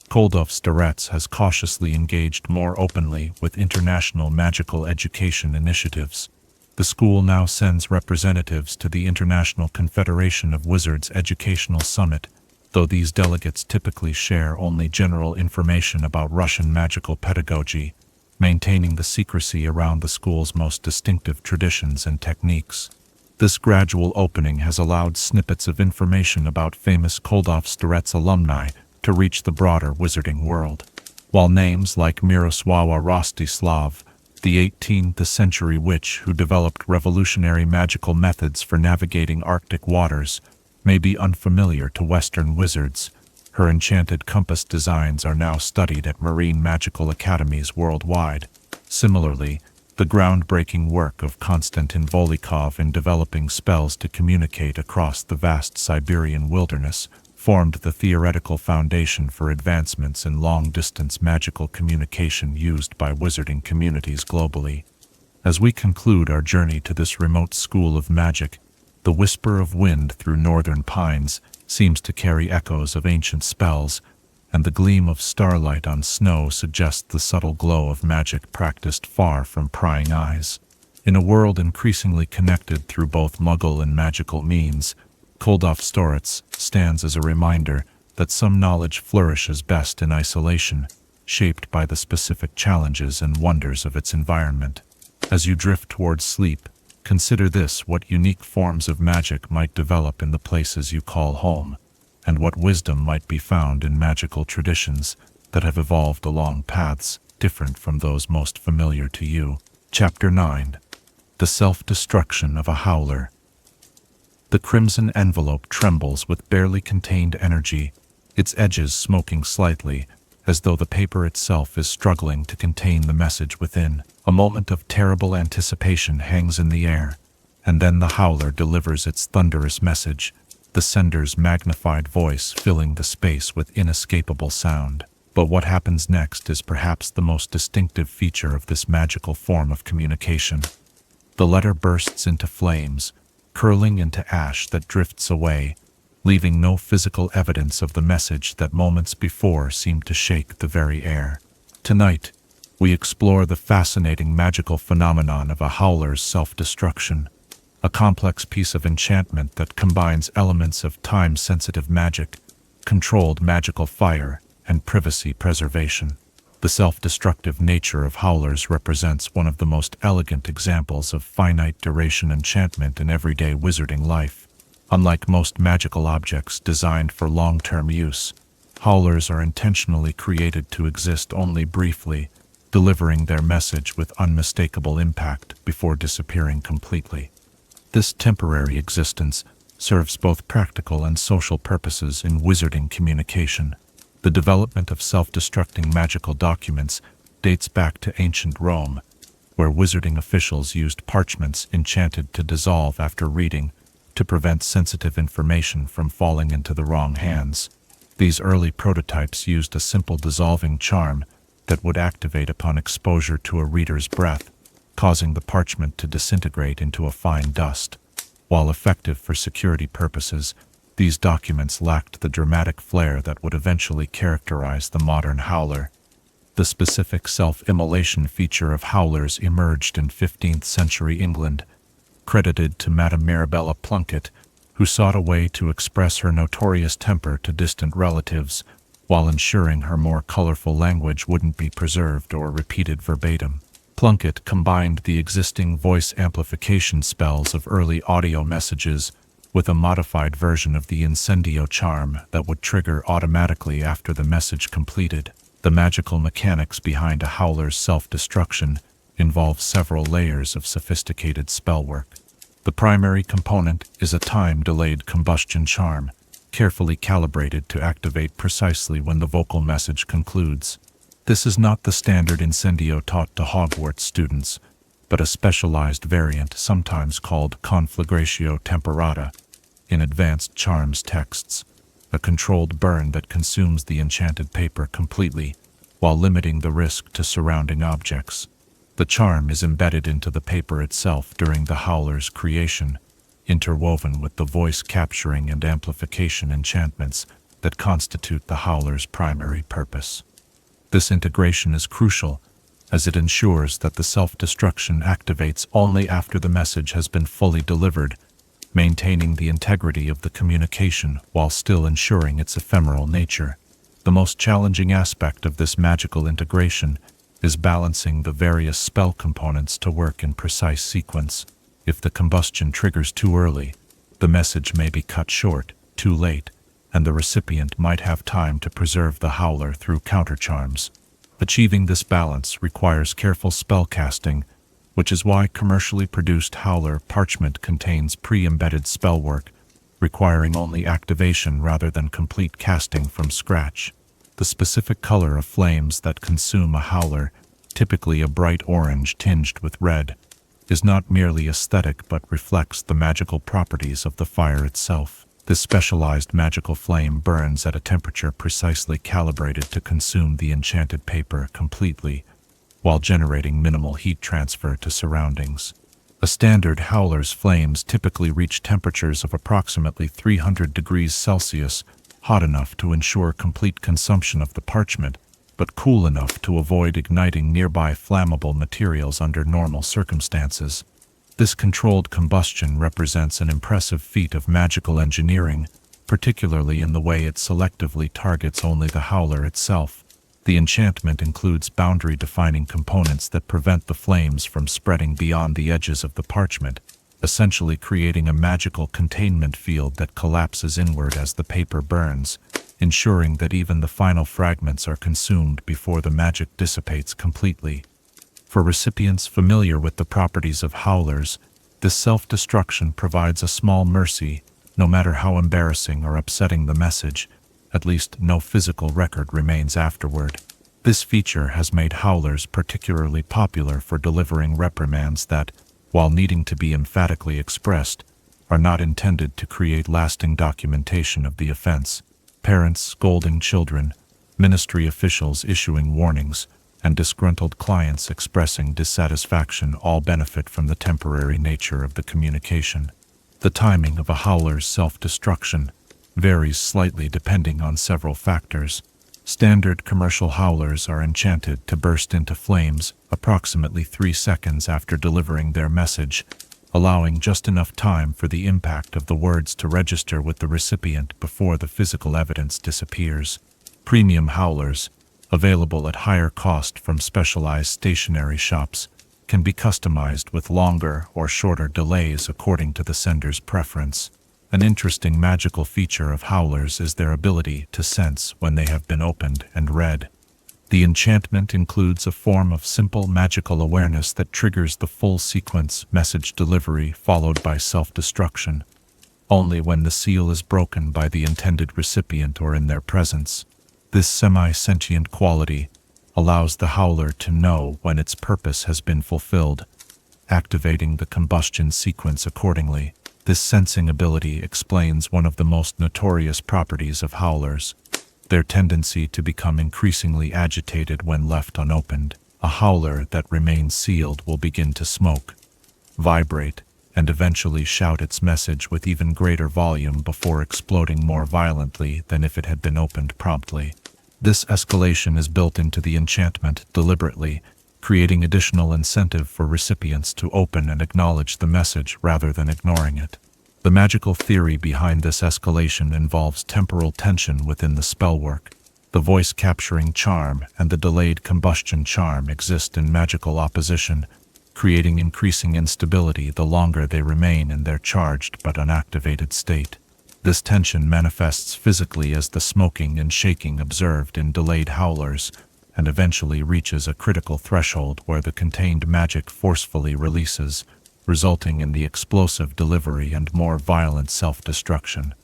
Speaker 1: Koldovstoretz has cautiously engaged more openly with international magical education initiatives. The school now sends representatives to the International Confederation of Wizards Educational Summit, though these delegates typically share only general information about Russian magical pedagogy, maintaining the secrecy around the school's most distinctive traditions and techniques. This gradual opening has allowed snippets of information about famous Koldovstoretz alumni to reach the broader wizarding world. While names like Miroslava Rostislav, the 18th century witch who developed revolutionary magical methods for navigating Arctic waters, may be unfamiliar to Western wizards, her enchanted compass designs are now studied at marine magical academies worldwide. Similarly, the groundbreaking work of Konstantin Volikov in developing spells to communicate across the vast Siberian wilderness formed the theoretical foundation for advancements in long-distance magical communication used by wizarding communities globally. As we conclude our journey to this remote school of magic, the whisper of wind through northern pines seems to carry echoes of ancient spells, and the gleam of starlight on snow suggests the subtle glow of magic practiced far from prying eyes. In a world increasingly connected through both Muggle and magical means, Koldovstoretz stands as a reminder that some knowledge flourishes best in isolation, shaped by the specific challenges and wonders of its environment. As you drift towards sleep, consider this: what unique forms of magic might develop in the places you call home, and what wisdom might be found in magical traditions that have evolved along paths different from those most familiar to you. Chapter 9. The Self-Destruction of a Howler. The crimson envelope trembles with barely contained energy, its edges smoking slightly, as though the paper itself is struggling to contain the message within. A moment of terrible anticipation hangs in the air, and then the Howler delivers its thunderous message, the sender's magnified voice filling the space with inescapable sound. But what happens next is perhaps the most distinctive feature of this magical form of communication. The letter bursts into flames, curling into ash that drifts away, leaving no physical evidence of the message that moments before seemed to shake the very air. Tonight, we explore the fascinating magical phenomenon of a Howler's self-destruction, a complex piece of enchantment that combines elements of time-sensitive magic, controlled magical fire, and privacy preservation. The self-destructive nature of Howlers represents one of the most elegant examples of finite duration enchantment in everyday wizarding life. Unlike most magical objects designed for long-term use, Howlers are intentionally created to exist only briefly, delivering their message with unmistakable impact before disappearing completely. This temporary existence serves both practical and social purposes in wizarding communication. The development of self-destructing magical documents dates back to ancient Rome, where wizarding officials used parchments enchanted to dissolve after reading to prevent sensitive information from falling into the wrong hands. These early prototypes used a simple dissolving charm that would activate upon exposure to a reader's breath, causing the parchment to disintegrate into a fine dust. While effective for security purposes, these documents lacked the dramatic flair that would eventually characterize the modern Howler. The specific self-immolation feature of Howlers emerged in 15th century England, credited to Madame Marabella Plunkett, who sought a way to express her notorious temper to distant relatives, while ensuring her more colorful language wouldn't be preserved or repeated verbatim. Plunkett combined the existing voice amplification spells of early audio messages with a modified version of the Incendio charm that would trigger automatically after the message completed. The magical mechanics behind a Howler's self-destruction involve several layers of sophisticated spellwork. The primary component is a time-delayed combustion charm, carefully calibrated to activate precisely when the vocal message concludes. This is not the standard Incendio taught to Hogwarts students, but a specialized variant sometimes called Conflagratio Temperata in advanced charms texts, a controlled burn that consumes the enchanted paper completely while limiting the risk to surrounding objects. The charm is embedded into the paper itself during the Howler's creation, interwoven with the voice capturing and amplification enchantments that constitute the Howler's primary purpose. This integration is crucial, as it ensures that the self-destruction activates only after the message has been fully delivered, maintaining the integrity of the communication while still ensuring its ephemeral nature. The most challenging aspect of this magical integration is balancing the various spell components to work in precise sequence. If the combustion triggers too early, the message may be cut short, too late, and the recipient might have time to preserve the Howler through countercharms. Achieving this balance requires careful spellcasting, which is why commercially produced Howler parchment contains pre-embedded spellwork, requiring only activation rather than complete casting from scratch. The specific color of flames that consume a Howler, typically a bright orange tinged with red, is not merely aesthetic but reflects the magical properties of the fire itself. This specialized magical flame burns at a temperature precisely calibrated to consume the enchanted paper completely, while generating minimal heat transfer to surroundings. A standard Howler's flames typically reach temperatures of approximately 300 degrees Celsius, hot enough to ensure complete consumption of the parchment, but cool enough to avoid igniting nearby flammable materials under normal circumstances. This controlled combustion represents an impressive feat of magical engineering, particularly in the way it selectively targets only the Howler itself. The enchantment includes boundary-defining components that prevent the flames from spreading beyond the edges of the parchment, essentially creating a magical containment field that collapses inward as the paper burns, ensuring that even the final fragments are consumed before the magic dissipates completely. For recipients familiar with the properties of Howlers, this self-destruction provides a small mercy. No matter how embarrassing or upsetting the message, at least no physical record remains afterward. This feature has made Howlers particularly popular for delivering reprimands that, while needing to be emphatically expressed, are not intended to create lasting documentation of the offense. Parents scolding children, ministry officials issuing warnings, and disgruntled clients expressing dissatisfaction all benefit from the temporary nature of the communication. The timing of a Howler's self-destruction varies slightly depending on several factors. Standard commercial Howlers are enchanted to burst into flames approximately 3 seconds after delivering their message, allowing just enough time for the impact of the words to register with the recipient before the physical evidence disappears. Premium Howlers, available at higher cost from specialized stationery shops, can be customized with longer or shorter delays according to the sender's preference. An interesting magical feature of Howlers is their ability to sense when they have been opened and read. The enchantment includes a form of simple magical awareness that triggers the full sequence message delivery followed by self-destruction, only when the seal is broken by the intended recipient or in their presence. This semi-sentient quality allows the Howler to know when its purpose has been fulfilled, activating the combustion sequence accordingly. This sensing ability explains one of the most notorious properties of Howlers: their tendency to become increasingly agitated when left unopened. A Howler that remains sealed will begin to smoke, vibrate, and eventually shout its message with even greater volume before exploding more violently than if it had been opened promptly. This escalation is built into the enchantment deliberately, creating additional incentive for recipients to open and acknowledge the message rather than ignoring it. The magical theory behind this escalation involves temporal tension within the spellwork. The voice-capturing charm and the delayed combustion charm exist in magical opposition, creating increasing instability the longer they remain in their charged but unactivated state. This tension manifests physically as the smoking and shaking observed in delayed howlers, and eventually reaches a critical threshold where the contained magic forcefully releases, resulting in the explosive delivery and more violent self-destruction.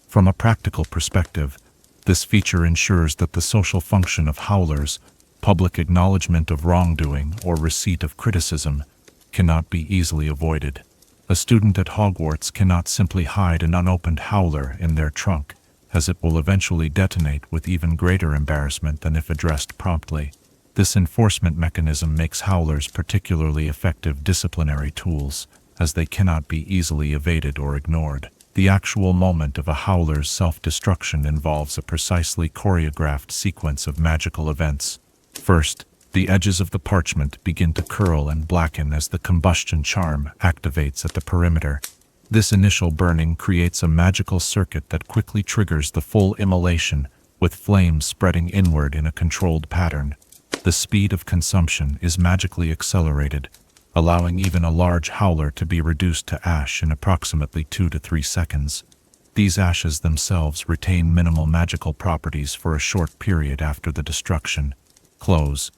Speaker 1: From a practical perspective, this feature ensures that the social function of howlers, public acknowledgement of wrongdoing or receipt of criticism, cannot be easily avoided. A student at Hogwarts cannot simply hide an unopened howler in their trunk, as it will eventually detonate with even greater embarrassment than if addressed promptly. This enforcement mechanism makes howlers particularly effective disciplinary tools, as they cannot be easily evaded or ignored. The actual moment of a howler's self-destruction involves a precisely choreographed sequence of magical events. First, the edges of the parchment begin to curl and blacken as the combustion charm activates at the perimeter. This initial burning creates a magical circuit that quickly triggers the full immolation, with flames spreading inward in a controlled pattern. The speed of consumption is magically accelerated, allowing even a large howler to be reduced to ash in approximately 2 to 3 seconds. These ashes themselves retain minimal magical properties for a short period after the destruction. Close.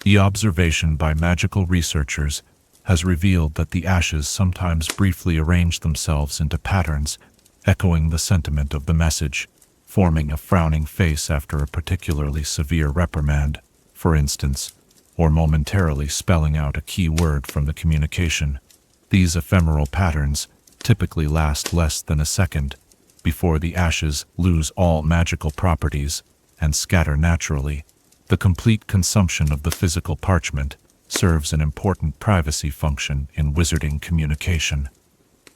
Speaker 1: The observation by magical researchers has revealed that the ashes sometimes briefly arrange themselves into patterns, echoing the sentiment of the message, forming a frowning face after a particularly severe reprimand, for instance, or momentarily spelling out a key word from the communication. These ephemeral patterns typically last less than a second before the ashes lose all magical properties and scatter naturally. The complete consumption of the physical parchment serves an important privacy function in wizarding communication.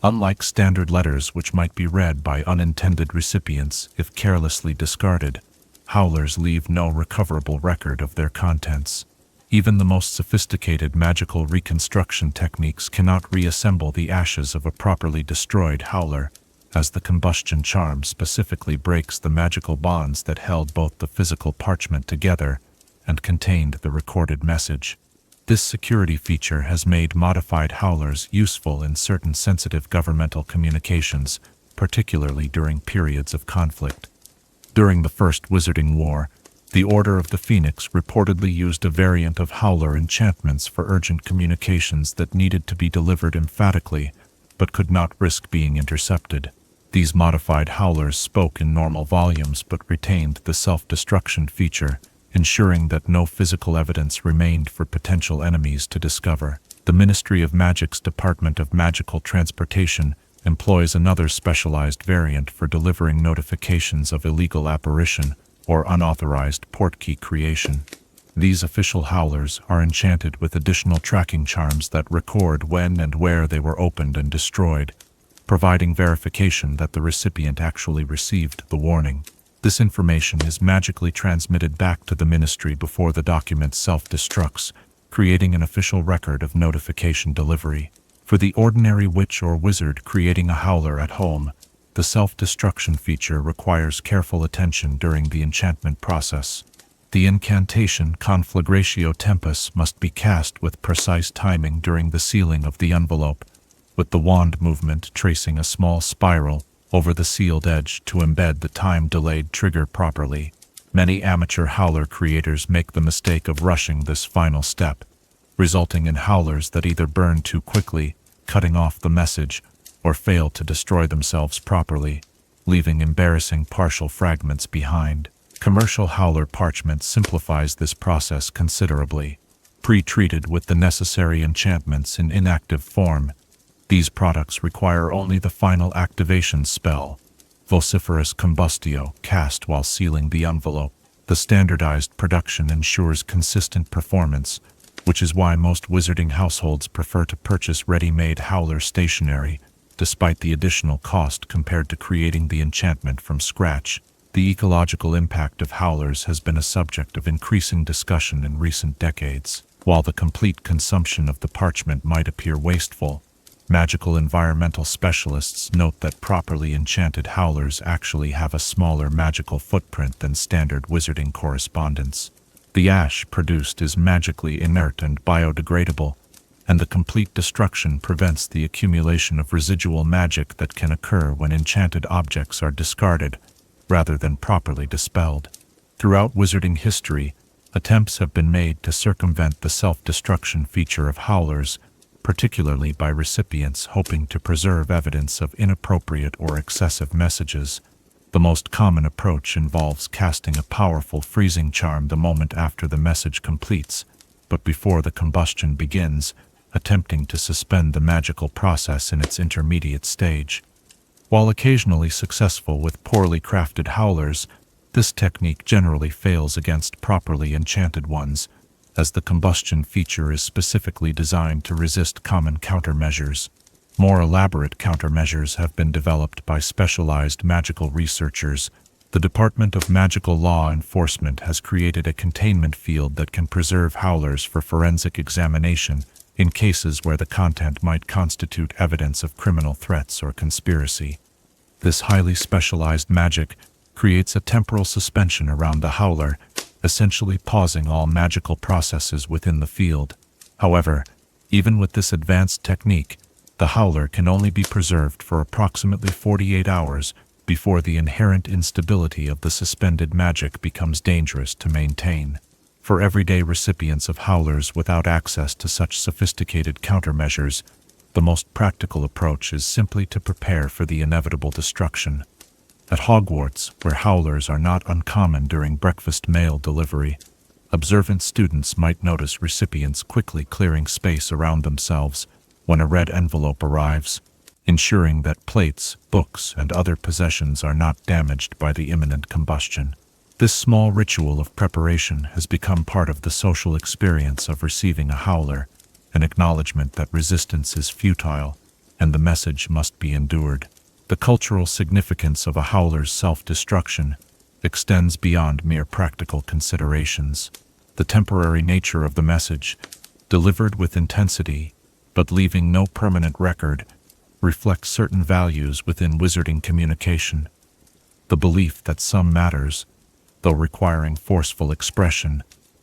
Speaker 1: Unlike standard letters which might be read by unintended recipients if carelessly discarded, howlers leave no recoverable record of their contents. Even the most sophisticated magical reconstruction techniques cannot reassemble the ashes of a properly destroyed howler, as the combustion charm specifically breaks the magical bonds that held both the physical parchment together and contained the recorded message. This security feature has made modified howlers useful in certain sensitive governmental communications, particularly during periods of conflict. During the First Wizarding War, the Order of the Phoenix reportedly used a variant of howler enchantments for urgent communications that needed to be delivered emphatically, but could not risk being intercepted. These modified howlers spoke in normal volumes but retained the self-destruction feature, ensuring that no physical evidence remained for potential enemies to discover. The Ministry of Magic's Department of Magical Transportation employs another specialized variant for delivering notifications of illegal apparition or unauthorized portkey creation. These official howlers are enchanted with additional tracking charms that record when and where they were opened and destroyed, providing verification that the recipient actually received the warning. This information is magically transmitted back to the ministry before the document self-destructs, creating an official record of notification delivery. For the ordinary witch or wizard creating a howler at home, the self-destruction feature requires careful attention during the enchantment process. The incantation Conflagratio Tempus must be cast with precise timing during the sealing of the envelope, with the wand movement tracing a small spiral over the sealed edge to embed the time-delayed trigger properly. Many amateur howler creators make the mistake of rushing this final step, resulting in howlers that either burn too quickly, cutting off the message, or fail to destroy themselves properly, leaving embarrassing partial fragments behind. Commercial howler parchment simplifies this process considerably. Pre-treated with the necessary enchantments in inactive form, these products require only the final activation spell, Vociferous Combustio, cast while sealing the envelope. The standardized production ensures consistent performance, which is why most wizarding households prefer to purchase ready-made howler stationery, despite the additional cost compared to creating the enchantment from scratch. The ecological impact of howlers has been a subject of increasing discussion in recent decades. While the complete consumption of the parchment might appear wasteful, magical environmental specialists note that properly enchanted howlers actually have a smaller magical footprint than standard wizarding correspondence. The ash produced is magically inert and biodegradable, and the complete destruction prevents the accumulation of residual magic that can occur when enchanted objects are discarded, rather than properly dispelled. Throughout wizarding history, attempts have been made to circumvent the self-destruction feature of howlers, particularly by recipients hoping to preserve evidence of inappropriate or excessive messages. The most common approach involves casting a powerful freezing charm the moment after the message completes, but before the combustion begins, attempting to suspend the magical process in its intermediate stage. While occasionally successful with poorly crafted howlers, this technique generally fails against properly enchanted ones, as the combustion feature is specifically designed to resist common countermeasures. More elaborate countermeasures have been developed by specialized magical researchers. The Department of Magical Law Enforcement has created a containment field that can preserve howlers for forensic examination in cases where the content might constitute evidence of criminal threats or conspiracy. This highly specialized magic creates a temporal suspension around the howler, essentially pausing all magical processes within the field. However, even with this advanced technique, the howler can only be preserved for approximately 48 hours before the inherent instability of the suspended magic becomes dangerous to maintain. For everyday recipients of howlers without access to such sophisticated countermeasures, the most practical approach is simply to prepare for the inevitable destruction. At Hogwarts, where howlers are not uncommon during breakfast mail delivery, observant students might notice recipients quickly clearing space around themselves when a red envelope arrives, ensuring that plates, books, and other possessions are not damaged by the imminent combustion. This small ritual of preparation has become part of the social experience of receiving a howler, an acknowledgement that resistance is futile and the message must be endured. The cultural significance of a howler's self-destruction extends beyond mere practical considerations. The temporary nature of the message, delivered with intensity but leaving no permanent record, reflects certain values within wizarding communication. The belief that some matters, though requiring forceful expression,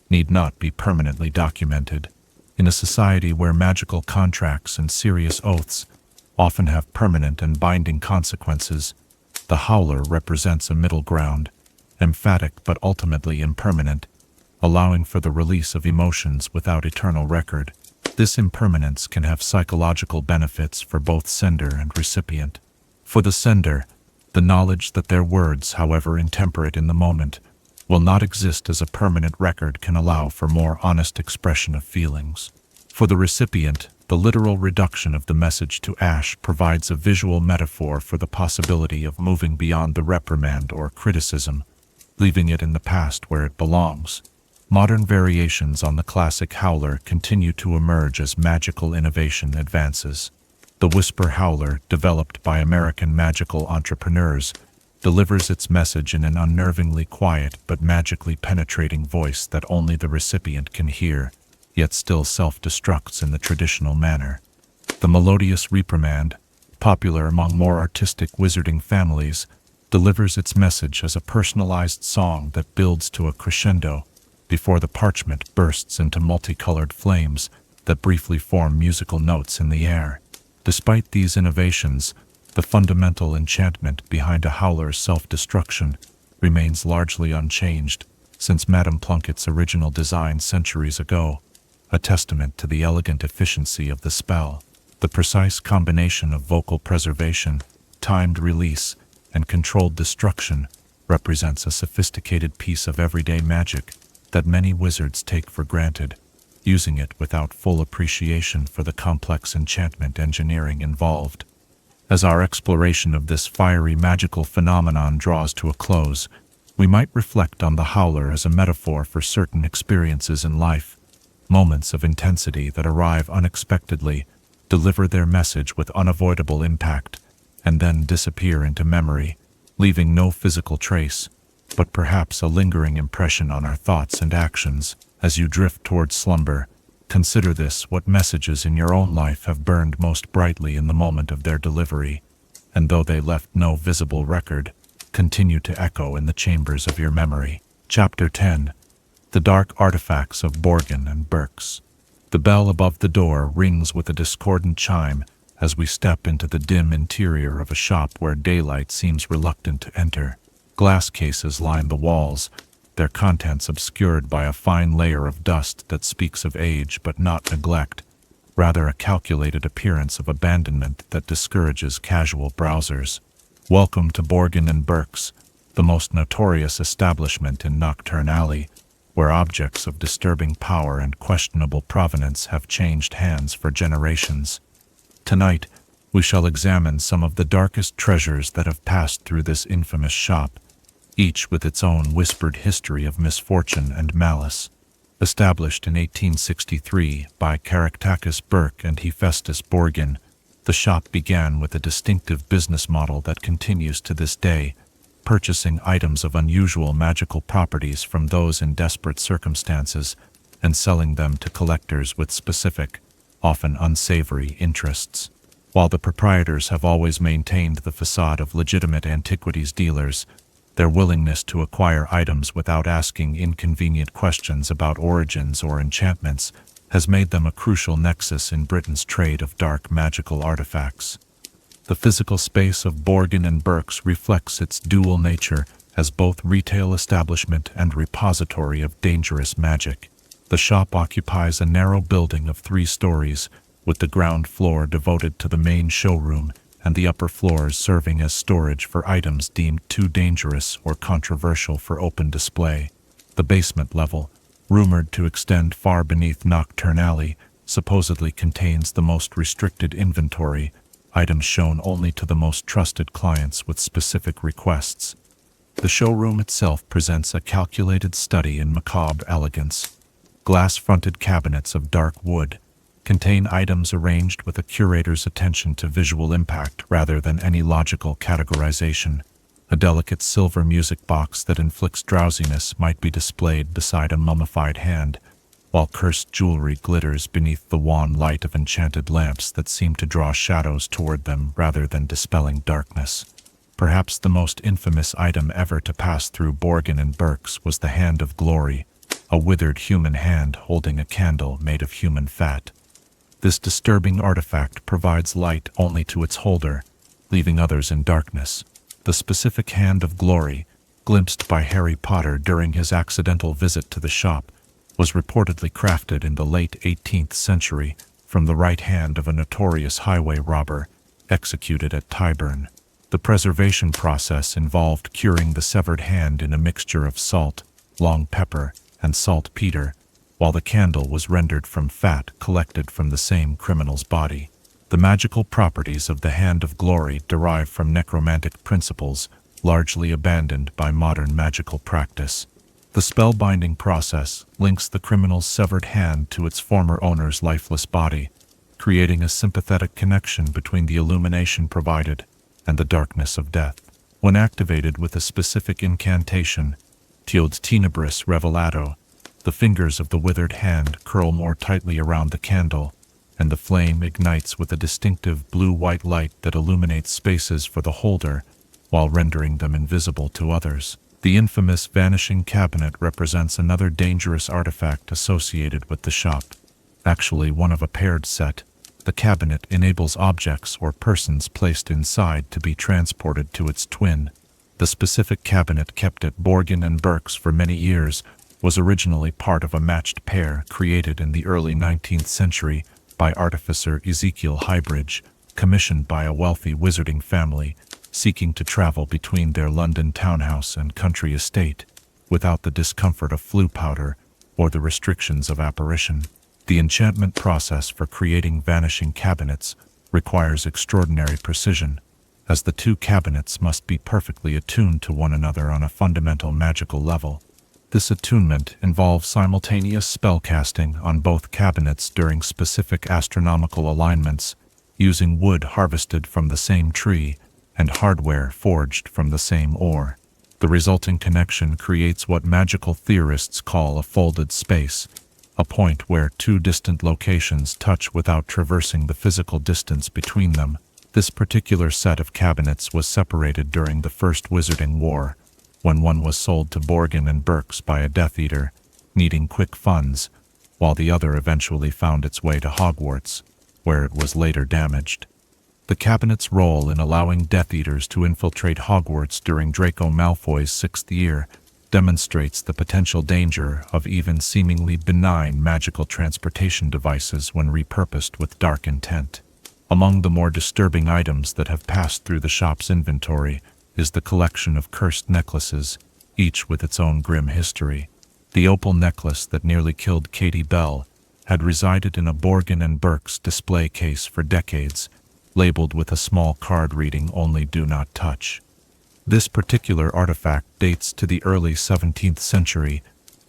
Speaker 1: need not be permanently documented. In a society where magical contracts and serious oaths often have permanent and binding consequences, the howler represents a middle ground, emphatic but ultimately impermanent, allowing for the release of emotions without eternal record. This impermanence can have psychological benefits for both sender and recipient. For the sender, the knowledge that their words, however intemperate in the moment, will not exist as a permanent record can allow for more honest expression of feelings. For the recipient, the literal reduction of the message to ash provides a visual metaphor for the possibility of moving beyond the reprimand or criticism, leaving it in the past where it belongs. Modern variations on the classic howler continue to emerge as magical innovation advances. The Whisper Howler, developed by American magical entrepreneurs, delivers its message in an unnervingly quiet but magically penetrating voice that only the recipient can hear, yet still self-destructs in the traditional manner. The Melodious Reprimand, popular among more artistic wizarding families, delivers its message as a personalized song that builds to a crescendo before the parchment bursts into multicolored flames that briefly form musical notes in the air. Despite these innovations, the fundamental enchantment behind a howler's self-destruction remains largely unchanged since Madame Plunkett's original design centuries ago, a testament to the elegant efficiency of the spell. The precise combination of vocal preservation, timed release, and controlled destruction represents a sophisticated piece of everyday magic that many wizards take for granted, using it without full appreciation for the complex enchantment engineering involved. As our exploration of this fiery magical phenomenon draws to a close, we might reflect on the howler as a metaphor for certain experiences in life, moments of intensity that arrive unexpectedly, deliver their message with unavoidable impact, and then disappear into memory, leaving no physical trace, but perhaps a lingering impression on our thoughts and actions. As you drift towards slumber, Consider this: what messages in your own life have burned most brightly in the moment of their delivery, and though they left no visible record, continue to echo in the chambers of your memory. Chapter 10. The Dark Artifacts of Borgin and Burkes. The bell above the door rings with a discordant chime as we step into the dim interior of a shop where daylight seems reluctant to enter. Glass cases line the walls, their contents obscured by a fine layer of dust that speaks of age but not neglect, rather a calculated appearance of abandonment that discourages casual browsers. Welcome to Borgin and Burkes, the most notorious establishment in Knockturn Alley, where objects of disturbing power and questionable provenance have changed hands for generations. Tonight, we shall examine some of the darkest treasures that have passed through this infamous shop, each with its own whispered history of misfortune and malice. Established in 1863 by Caractacus Burke and Hephaestus Borgin, the shop began with a distinctive business model that continues to this day, purchasing items of unusual magical properties from those in desperate circumstances and selling them to collectors with specific, often unsavory interests. While the proprietors have always maintained the facade of legitimate antiquities dealers, their willingness to acquire items without asking inconvenient questions about origins or enchantments has made them a crucial nexus in Britain's trade of dark magical artifacts. The physical space of Borgin and Burkes reflects its dual nature as both retail establishment and repository of dangerous magic. The shop occupies a narrow building of 3 stories, with the ground floor devoted to the main showroom and the upper floors serving as storage for items deemed too dangerous or controversial for open display. The basement level, rumored to extend far beneath Knockturn Alley, supposedly contains the most restricted inventory, items shown only to the most trusted clients with specific requests. The showroom itself presents a calculated study in macabre elegance. Glass-fronted cabinets of dark wood contain items arranged with a curator's attention to visual impact rather than any logical categorization. A delicate silver music box that inflicts drowsiness might be displayed beside a mummified hand, while cursed jewelry glitters beneath the wan light of enchanted lamps that seem to draw shadows toward them rather than dispelling darkness. Perhaps the most infamous item ever to pass through Borgin and Burkes was the Hand of Glory, a withered human hand holding a candle made of human fat. This disturbing artifact provides light only to its holder, leaving others in darkness. The specific Hand of Glory, glimpsed by Harry Potter during his accidental visit to the shop, was reportedly crafted in the late 18th century from the right hand of a notorious highway robber, executed at Tyburn. The preservation process involved curing the severed hand in a mixture of salt, long pepper, and saltpeter, while the candle was rendered from fat collected from the same criminal's body. The magical properties of the Hand of Glory derive from necromantic principles, largely abandoned by modern magical practice. The spellbinding process links the criminal's severed hand to its former owner's lifeless body, creating a sympathetic connection between the illumination provided and the darkness of death. When activated with a specific incantation, Tiod Tenebris Revelado, the fingers of the withered hand curl more tightly around the candle, and the flame ignites with a distinctive blue-white light that illuminates spaces for the holder while rendering them invisible to others. The infamous Vanishing Cabinet represents another dangerous artifact associated with the shop. Actually one of a paired set, the cabinet enables objects or persons placed inside to be transported to its twin. The specific cabinet kept at Borgin and Burkes for many years was originally part of a matched pair created in the early 19th century by artificer Ezekiel Highbridge, commissioned by a wealthy wizarding family seeking to travel between their London townhouse and country estate without the discomfort of flue powder or the restrictions of apparition. The enchantment process for creating vanishing cabinets requires extraordinary precision, as the 2 cabinets must be perfectly attuned to one another on a fundamental magical level. This attunement involves simultaneous spellcasting on both cabinets during specific astronomical alignments, using wood harvested from the same tree and hardware forged from the same ore. The resulting connection creates what magical theorists call a folded space, a point where two distant locations touch without traversing the physical distance between them. This particular set of cabinets was separated during the First Wizarding War, when one was sold to Borgin and Burkes by a Death Eater, needing quick funds, while the other eventually found its way to Hogwarts, where it was later damaged. The cabinet's role in allowing Death Eaters to infiltrate Hogwarts during Draco Malfoy's 6th year demonstrates the potential danger of even seemingly benign magical transportation devices when repurposed with dark intent. Among the more disturbing items that have passed through the shop's inventory is the collection of cursed necklaces, each with its own grim history. The opal necklace that nearly killed Katie Bell had resided in a Borgin and Burkes display case for decades, labeled with a small card reading "Only do not touch." This particular artifact dates to the early 17th century,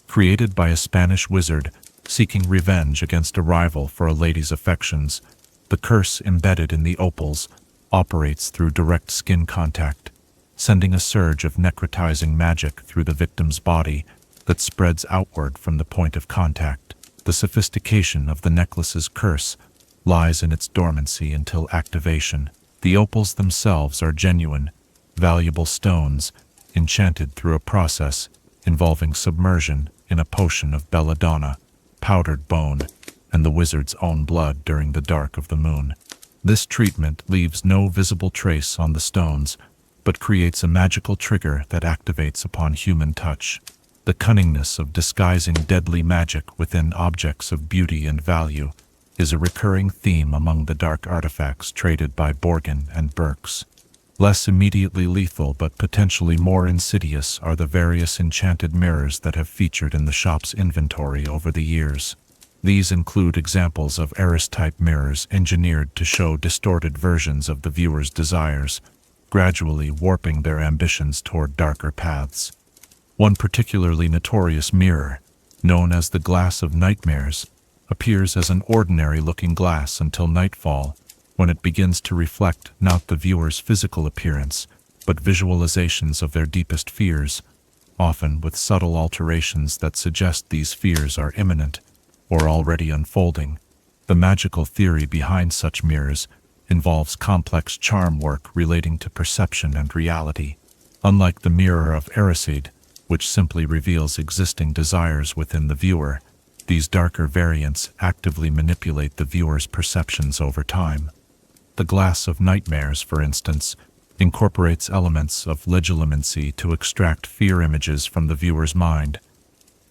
Speaker 1: created by a Spanish wizard seeking revenge against a rival for a lady's affections. The curse embedded in the opals operates through direct skin contact, sending a surge of necrotizing magic through the victim's body that spreads outward from the point of contact. The sophistication of the necklace's curse lies in its dormancy until activation. The opals themselves are genuine, valuable stones, enchanted through a process involving submersion in a potion of belladonna, powdered bone, and the wizard's own blood during the dark of the moon. This treatment leaves no visible trace on the stones, but creates a magical trigger that activates upon human touch. The cunningness of disguising deadly magic within objects of beauty and value is a recurring theme among the dark artifacts traded by Borgin and Burkes. Less immediately lethal but potentially more insidious are the various enchanted mirrors that have featured in the shop's inventory over the years. These include examples of Eris-type mirrors engineered to show distorted versions of the viewer's desires, gradually warping their ambitions toward darker paths. One particularly notorious mirror, known as the Glass of Nightmares, appears as an ordinary-looking glass until nightfall, when it begins to reflect not the viewer's physical appearance, but visualizations of their deepest fears, often with subtle alterations that suggest these fears are imminent or already unfolding. The magical theory behind such mirrors involves complex charm work relating to perception and reality. Unlike the mirror of Erised, which simply reveals existing desires within the viewer, these darker variants actively manipulate the viewer's perceptions over time. The Glass of Nightmares, for instance, incorporates elements of legilimency to extract fear images from the viewer's mind,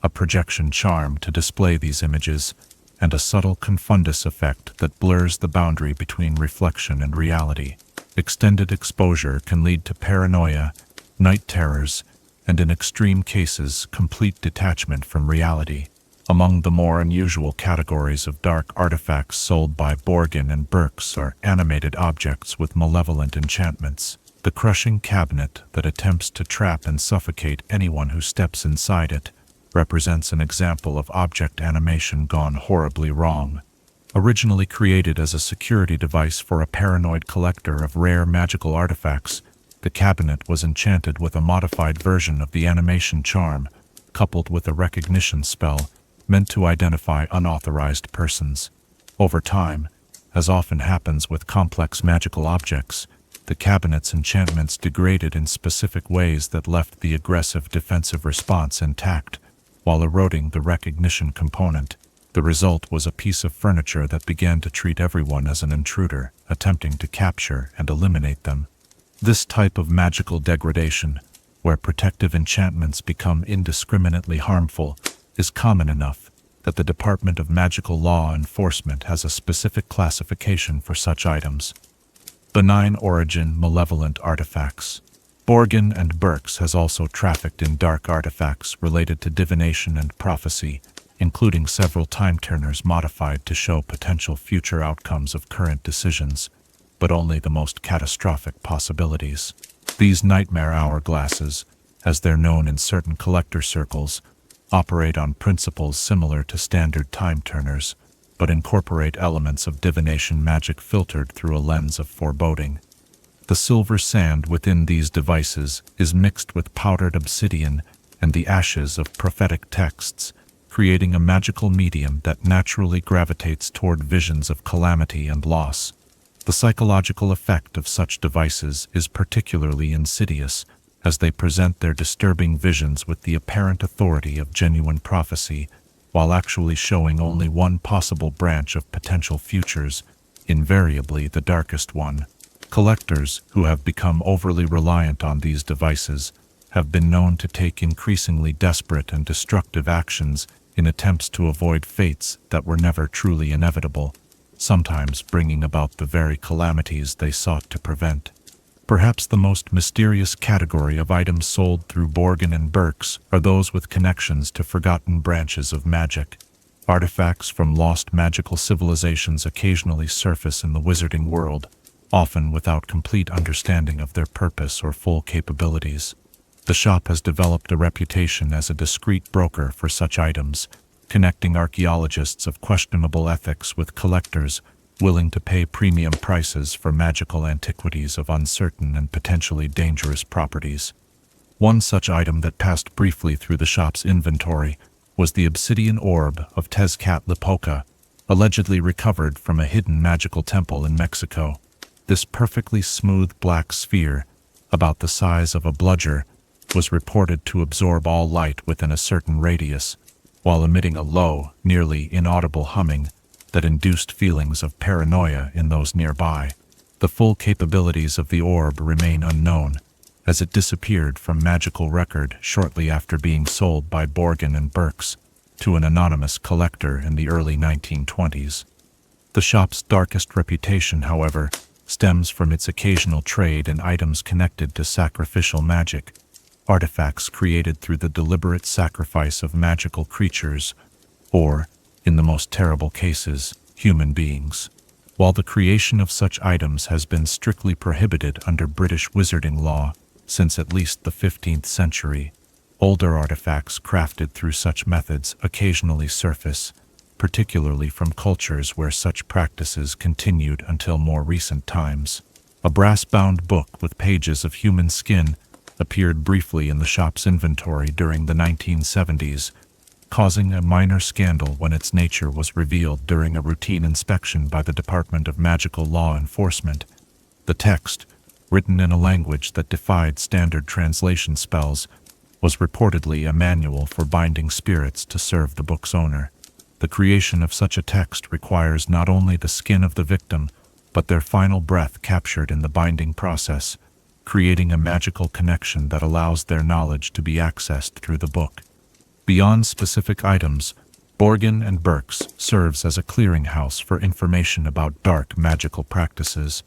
Speaker 1: a projection charm to display these images, and a subtle confundus effect that blurs the boundary between reflection and reality. Extended exposure can lead to paranoia, night terrors, and in extreme cases, complete detachment from reality. Among the more unusual categories of dark artifacts sold by Borgin and Burkes are animated objects with malevolent enchantments. The crushing cabinet that attempts to trap and suffocate anyone who steps inside it represents an example of object animation gone horribly wrong. Originally created as a security device for a paranoid collector of rare magical artifacts, the cabinet was enchanted with a modified version of the animation charm, coupled with a recognition spell meant to identify unauthorized persons. Over time, as often happens with complex magical objects, the cabinet's enchantments degraded in specific ways that left the aggressive defensive response intact, while eroding the recognition component. The result was a piece of furniture that began to treat everyone as an intruder, attempting to capture and eliminate them. This type of magical degradation, where protective enchantments become indiscriminately harmful, is common enough that the Department of Magical Law Enforcement has a specific classification for such items. Benign origin malevolent artifacts. Borgin and Burkes has also trafficked in dark artifacts related to divination and prophecy, including several time-turners modified to show potential future outcomes of current decisions, but only the most catastrophic possibilities. These nightmare hourglasses, as they're known in certain collector circles, operate on principles similar to standard time-turners, but incorporate elements of divination magic filtered through a lens of foreboding. The silver sand within these devices is mixed with powdered obsidian and the ashes of prophetic texts, creating a magical medium that naturally gravitates toward visions of calamity and loss. The psychological effect of such devices is particularly insidious, as they present their disturbing visions with the apparent authority of genuine prophecy, while actually showing only one possible branch of potential futures, invariably the darkest one. Collectors who have become overly reliant on these devices have been known to take increasingly desperate and destructive actions in attempts to avoid fates that were never truly inevitable, sometimes bringing about the very calamities they sought to prevent. Perhaps the most mysterious category of items sold through Borgin and Burkes are those with connections to forgotten branches of magic. Artifacts from lost magical civilizations occasionally surface in the wizarding world, often without complete understanding of their purpose or full capabilities. The shop has developed a reputation as a discreet broker for such items, connecting archaeologists of questionable ethics with collectors willing to pay premium prices for magical antiquities of uncertain and potentially dangerous properties. One such item that passed briefly through the shop's inventory was the obsidian orb of Tezcatlipoca, allegedly recovered from a hidden magical temple in Mexico. This perfectly smooth black sphere, about the size of a bludger, was reported to absorb all light within a certain radius, while emitting a low, nearly inaudible humming that induced feelings of paranoia in those nearby. The full capabilities of the orb remain unknown, as it disappeared from magical record shortly after being sold by Borgin and Burkes to an anonymous collector in the early 1920s. The shop's darkest reputation, however, stems from its occasional trade in items connected to sacrificial magic, artifacts created through the deliberate sacrifice of magical creatures, or, in the most terrible cases, human beings. While the creation of such items has been strictly prohibited under British wizarding law since at least the 15th century, older artifacts crafted through such methods occasionally surface, particularly from cultures where such practices continued until more recent times. A brass-bound book with pages of human skin appeared briefly in the shop's inventory during the 1970s, causing a minor scandal when its nature was revealed during a routine inspection by the Department of Magical Law Enforcement. The text, written in a language that defied standard translation spells, was reportedly a manual for binding spirits to serve the book's owner. The creation of such a text requires not only the skin of the victim, but their final breath captured in the binding process, creating a magical connection that allows their knowledge to be accessed through the book. Beyond specific items, Borgin and Burkes serves as a clearinghouse for information about dark magical practices.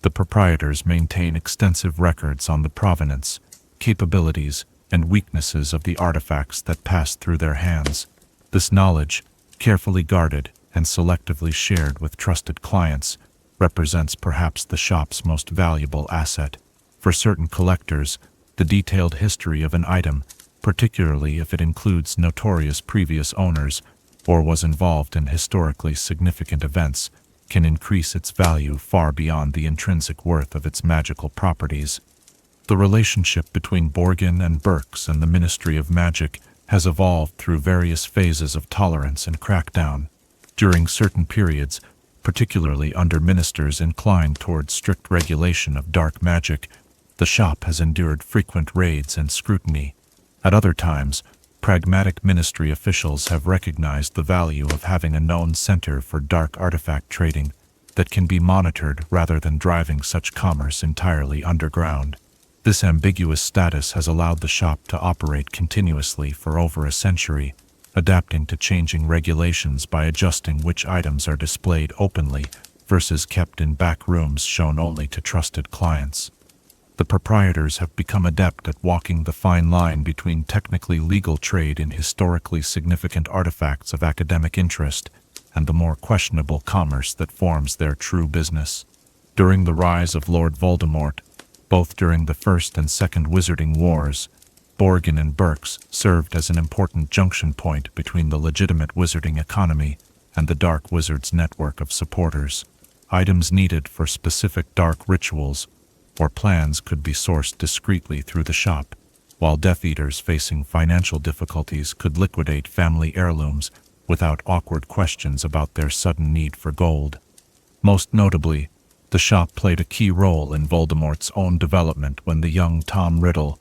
Speaker 1: The proprietors maintain extensive records on the provenance, capabilities, and weaknesses of the artifacts that pass through their hands. This knowledge, carefully guarded and selectively shared with trusted clients, represents perhaps the shop's most valuable asset. For certain collectors, the detailed history of an item, particularly if it includes notorious previous owners or was involved in historically significant events, can increase its value far beyond the intrinsic worth of its magical properties. The relationship between Borgin and Burkes and the Ministry of Magic has evolved through various phases of tolerance and crackdown. During certain periods, particularly under ministers inclined toward strict regulation of dark magic, the shop has endured frequent raids and scrutiny. At other times, pragmatic ministry officials have recognized the value of having a known center for dark artifact trading that can be monitored rather than driving such commerce entirely underground. This ambiguous status has allowed the shop to operate continuously for over a century, adapting to changing regulations by adjusting which items are displayed openly versus kept in back rooms shown only to trusted clients. The proprietors have become adept at walking the fine line between technically legal trade in historically significant artifacts of academic interest and the more questionable commerce that forms their true business. During the rise of Lord Voldemort, both during the First and Second Wizarding Wars, Borgin and Burkes served as an important junction point between the legitimate wizarding economy and the Dark Wizard's network of supporters. Items needed for specific dark rituals or plans could be sourced discreetly through the shop, while Death Eaters facing financial difficulties could liquidate family heirlooms without awkward questions about their sudden need for gold. Most notably, the shop played a key role in Voldemort's own development when the young Tom Riddle,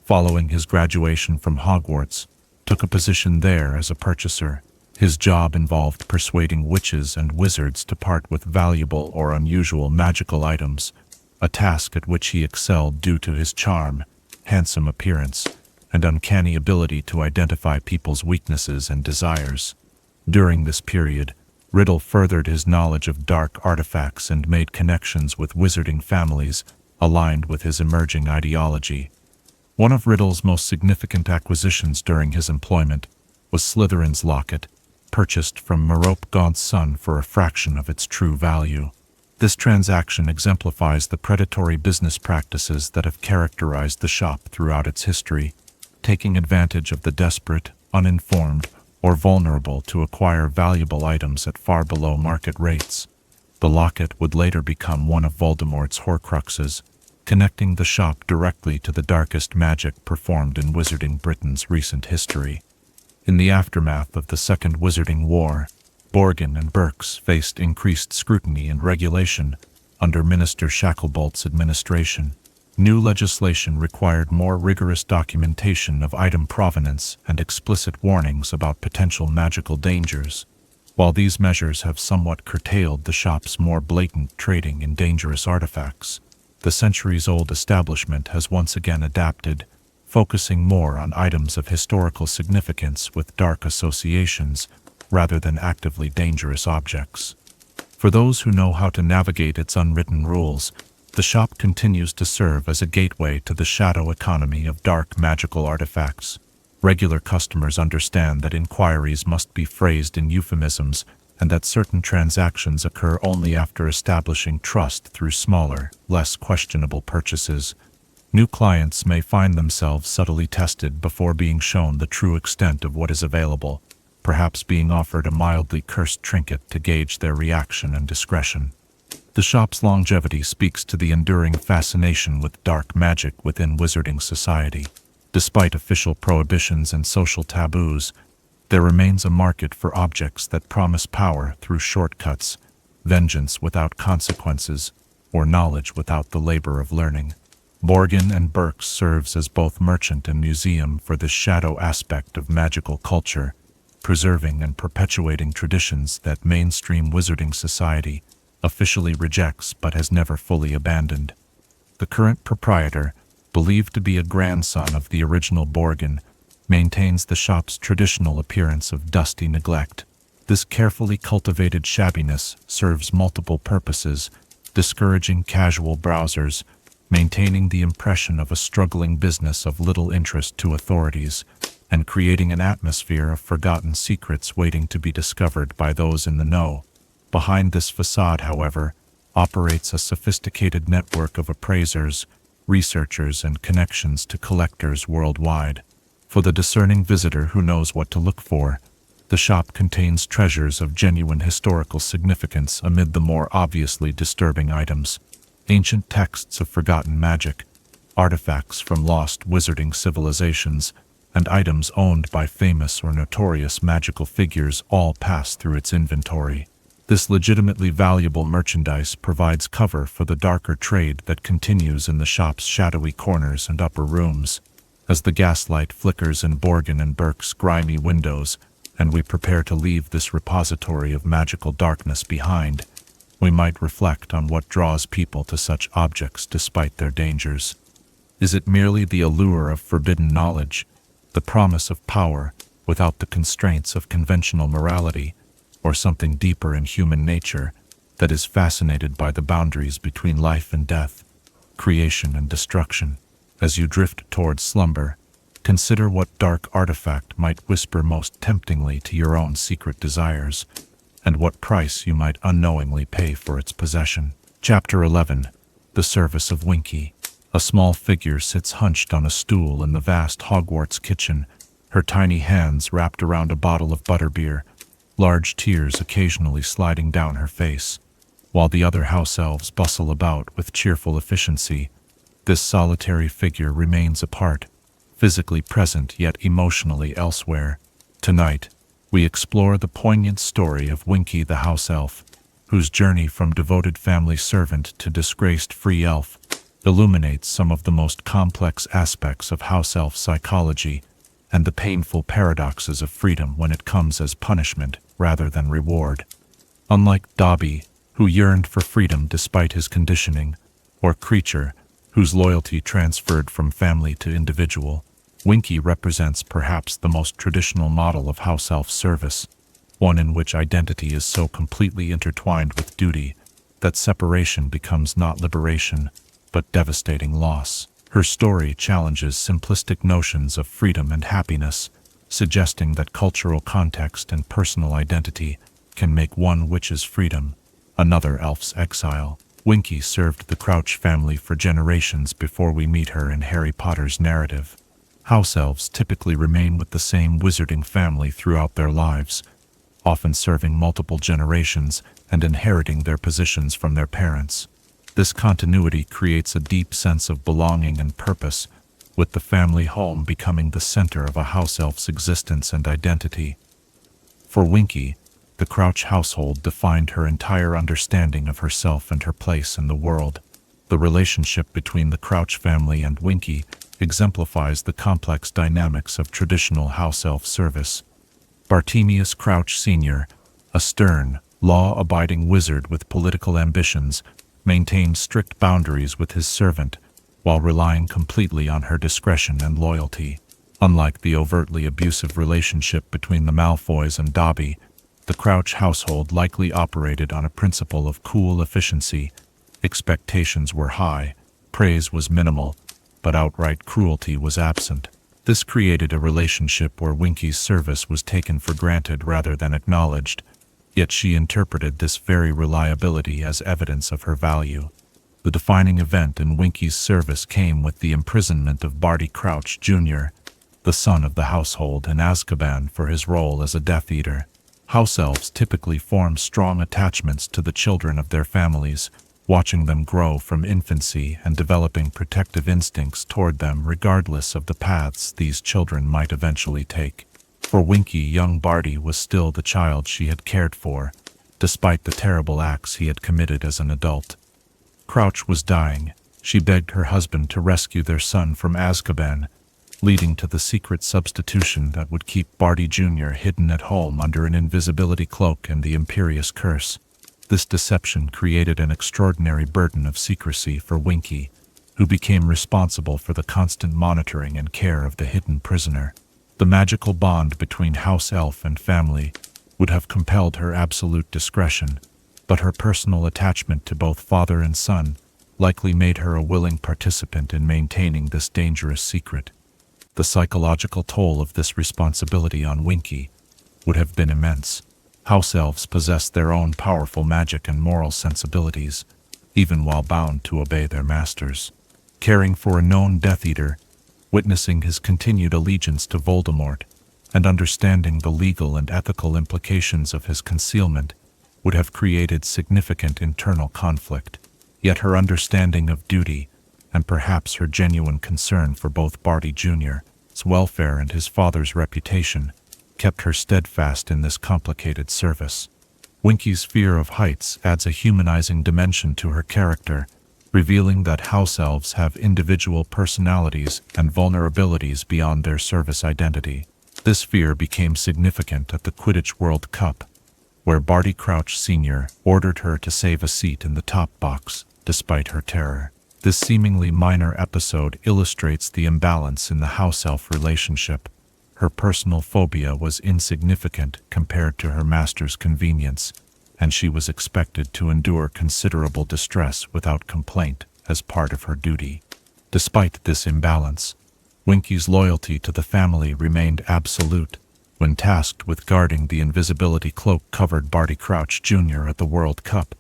Speaker 1: following his graduation from Hogwarts, took a position there as a purchaser. His job involved persuading witches and wizards to part with valuable or unusual magical items, a task at which he excelled due to his charm, handsome appearance, and uncanny ability to identify people's weaknesses and desires. During this period, Riddle furthered his knowledge of dark artifacts and made connections with wizarding families aligned with his emerging ideology. One of Riddle's most significant acquisitions during his employment was Slytherin's locket, purchased from Merope God's son for a fraction of its true value. This transaction exemplifies the predatory business practices that have characterized the shop throughout its history, taking advantage of the desperate, uninformed, or vulnerable to acquire valuable items at far below market rates. The locket would later become one of Voldemort's Horcruxes, connecting the shop directly to the darkest magic performed in Wizarding Britain's recent history. In the aftermath of the Second Wizarding War, Borgin and Burkes faced increased scrutiny and regulation under Minister Shacklebolt's administration. New legislation required more rigorous documentation of item provenance and explicit warnings about potential magical dangers. While these measures have somewhat curtailed the shop's more blatant trading in dangerous artifacts, the centuries-old establishment has once again adapted, focusing more on items of historical significance with dark associations rather than actively dangerous objects. For those who know how to navigate its unwritten rules, the shop continues to serve as a gateway to the shadow economy of dark magical artifacts. Regular customers understand that inquiries must be phrased in euphemisms and that certain transactions occur only after establishing trust through smaller, less questionable purchases. New clients may find themselves subtly tested before being shown the true extent of what is available, perhaps being offered a mildly cursed trinket to gauge their reaction and discretion. The shop's longevity speaks to the enduring fascination with dark magic within wizarding society. Despite official prohibitions and social taboos, there remains a market for objects that promise power through shortcuts, vengeance without consequences, or knowledge without the labor of learning. Borgin and Burkes serves as both merchant and museum for this shadow aspect of magical culture, preserving and perpetuating traditions that mainstream wizarding society officially rejects but has never fully abandoned. The current proprietor, believed to be a grandson of the original Borgin, maintains the shop's traditional appearance of dusty neglect. This carefully cultivated shabbiness serves multiple purposes, discouraging casual browsers, maintaining the impression of a struggling business of little interest to authorities, and creating an atmosphere of forgotten secrets waiting to be discovered by those in the know. Behind this facade, however, operates a sophisticated network of appraisers, researchers, and connections to collectors worldwide. For the discerning visitor who knows what to look for, the shop contains treasures of genuine historical significance amid the more obviously disturbing items. Ancient texts of forgotten magic, artifacts from lost wizarding civilizations, and items owned by famous or notorious magical figures all pass through its inventory. This legitimately valuable merchandise provides cover for the darker trade that continues in the shop's shadowy corners and upper rooms. As the gaslight flickers in Borgin and Burkes' grimy windows, and we prepare to leave this repository of magical darkness behind, we might reflect on what draws people to such objects despite their dangers. Is it merely the allure of forbidden knowledge, the promise of power without the constraints of conventional morality, or something deeper in human nature that is fascinated by the boundaries between life and death, creation and destruction? As you drift towards slumber, consider what dark artifact might whisper most temptingly to your own secret desires, and what price you might unknowingly pay for its possession. Chapter 11. The Service of Winky. A small figure sits hunched on a stool in the vast Hogwarts kitchen, her tiny hands wrapped around a bottle of butterbeer, large tears occasionally sliding down her face. While the other house elves bustle about with cheerful efficiency, this solitary figure remains apart, physically present yet emotionally elsewhere. Tonight, we explore the poignant story of Winky the house elf, whose journey from devoted family servant to disgraced free elf illuminates some of the most complex aspects of house elf psychology and the painful paradoxes of freedom when it comes as punishment rather than reward. Unlike Dobby, who yearned for freedom despite his conditioning, or Kreacher, whose loyalty transferred from family to individual, Winky represents perhaps the most traditional model of house elf service, one in which identity is so completely intertwined with duty that separation becomes not liberation, but devastating loss. Her story challenges simplistic notions of freedom and happiness, suggesting that cultural context and personal identity can make one witch's freedom another elf's exile. Winky served the Crouch family for generations before we meet her in Harry Potter's narrative. House elves typically remain with the same wizarding family throughout their lives, often serving multiple generations and inheriting their positions from their parents. This continuity creates a deep sense of belonging and purpose, with the family home becoming the center of a house elf's existence and identity. For Winky, the Crouch household defined her entire understanding of herself and her place in the world. The relationship between the Crouch family and Winky exemplifies the complex dynamics of traditional house elf service. Bartemius Crouch Sr., a stern, law-abiding wizard with political ambitions, maintained strict boundaries with his servant while relying completely on her discretion and loyalty. Unlike the overtly abusive relationship between the Malfoys and Dobby, the Crouch household likely operated on a principle of cool efficiency. Expectations were high, praise was minimal, but outright cruelty was absent. This created a relationship where Winky's service was taken for granted rather than acknowledged, yet she interpreted this very reliability as evidence of her value. The defining event in Winky's service came with the imprisonment of Barty Crouch Jr., the son of the household, in Azkaban for his role as a Death Eater. House elves typically form strong attachments to the children of their families, watching them grow from infancy and developing protective instincts toward them regardless of the paths these children might eventually take. For Winky, young Barty was still the child she had cared for, despite the terrible acts he had committed as an adult. Crouch was dying. She begged her husband to rescue their son from Azkaban, leading to the secret substitution that would keep Barty Jr. hidden at home under an invisibility cloak and the Imperious Curse. This deception created an extraordinary burden of secrecy for Winky, who became responsible for the constant monitoring and care of the hidden prisoner. The magical bond between house elf and family would have compelled her absolute discretion, but her personal attachment to both father and son likely made her a willing participant in maintaining this dangerous secret. The psychological toll of this responsibility on Winky would have been immense. House elves possessed their own powerful magic and moral sensibilities, even while bound to obey their masters. Caring for a known Death Eater, witnessing his continued allegiance to Voldemort, and understanding the legal and ethical implications of his concealment would have created significant internal conflict. Yet her understanding of duty, and perhaps her genuine concern for both Barty Jr.'s welfare and his father's reputation, kept her steadfast in this complicated service. Winky's fear of heights adds a humanizing dimension to her character, revealing that house elves have individual personalities and vulnerabilities beyond their service identity. This fear became significant at the Quidditch World Cup, where Barty Crouch Sr. ordered her to save a seat in the top box, despite her terror. This seemingly minor episode illustrates the imbalance in the house elf relationship. Her personal phobia was insignificant compared to her master's convenience, and she was expected to endure considerable distress without complaint as part of her duty. Despite this imbalance, Winky's loyalty to the family remained absolute. When tasked with guarding the invisibility cloak covered Barty Crouch Jr. at the World Cup,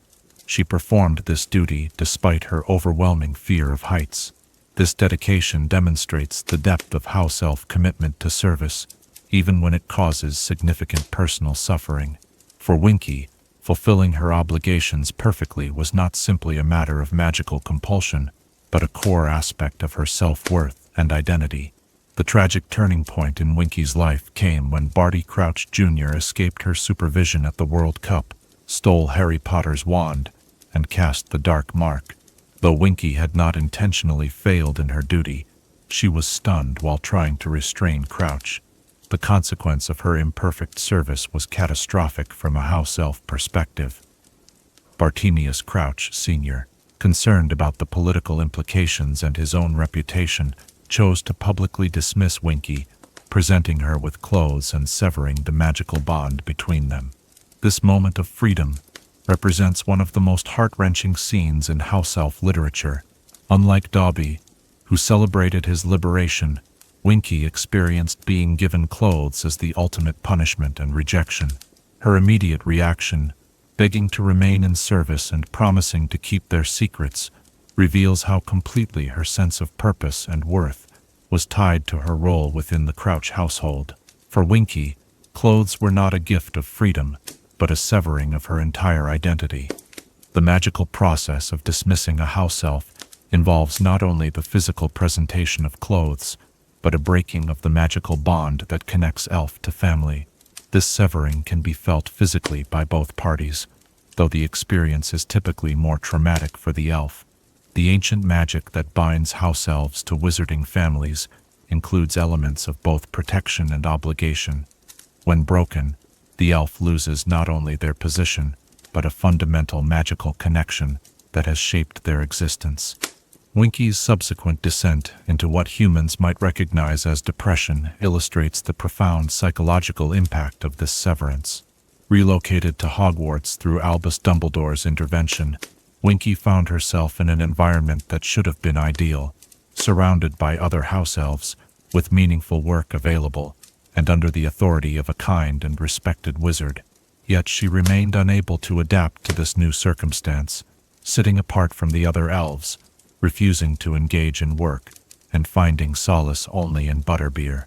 Speaker 1: she performed this duty despite her overwhelming fear of heights. This dedication demonstrates the depth of house elf commitment to service, even when it causes significant personal suffering. For Winky, fulfilling her obligations perfectly was not simply a matter of magical compulsion, but a core aspect of her self-worth and identity. The tragic turning point in Winky's life came when Barty Crouch Jr. escaped her supervision at the World Cup, stole Harry Potter's wand, and cast the Dark Mark. Though Winky had not intentionally failed in her duty, she was stunned while trying to restrain Crouch. The consequence of her imperfect service was catastrophic from a house elf perspective. Bartemius Crouch Sr., concerned about the political implications and his own reputation, chose to publicly dismiss Winky, presenting her with clothes and severing the magical bond between them. This moment of freedom represents one of the most heart-wrenching scenes in house elf literature. Unlike Dobby, who celebrated his liberation, Winky experienced being given clothes as the ultimate punishment and rejection. Her immediate reaction, begging to remain in service and promising to keep their secrets, reveals how completely her sense of purpose and worth was tied to her role within the Crouch household. For Winky, clothes were not a gift of freedom, but a severing of her entire identity. The magical process of dismissing a house elf involves not only the physical presentation of clothes, but a breaking of the magical bond that connects elf to family. This severing can be felt physically by both parties, though the experience is typically more traumatic for the elf. The ancient magic that binds house elves to wizarding families includes elements of both protection and obligation. When broken, the elf loses not only their position, but a fundamental magical connection that has shaped their existence. Winky's subsequent descent into what humans might recognize as depression illustrates the profound psychological impact of this severance. Relocated to Hogwarts through Albus Dumbledore's intervention, Winky found herself in an environment that should have been ideal, surrounded by other house elves, with meaningful work available, and under the authority of a kind and respected wizard. Yet she remained unable to adapt to this new circumstance, sitting apart from the other elves, refusing to engage in work, and finding solace only in butterbeer.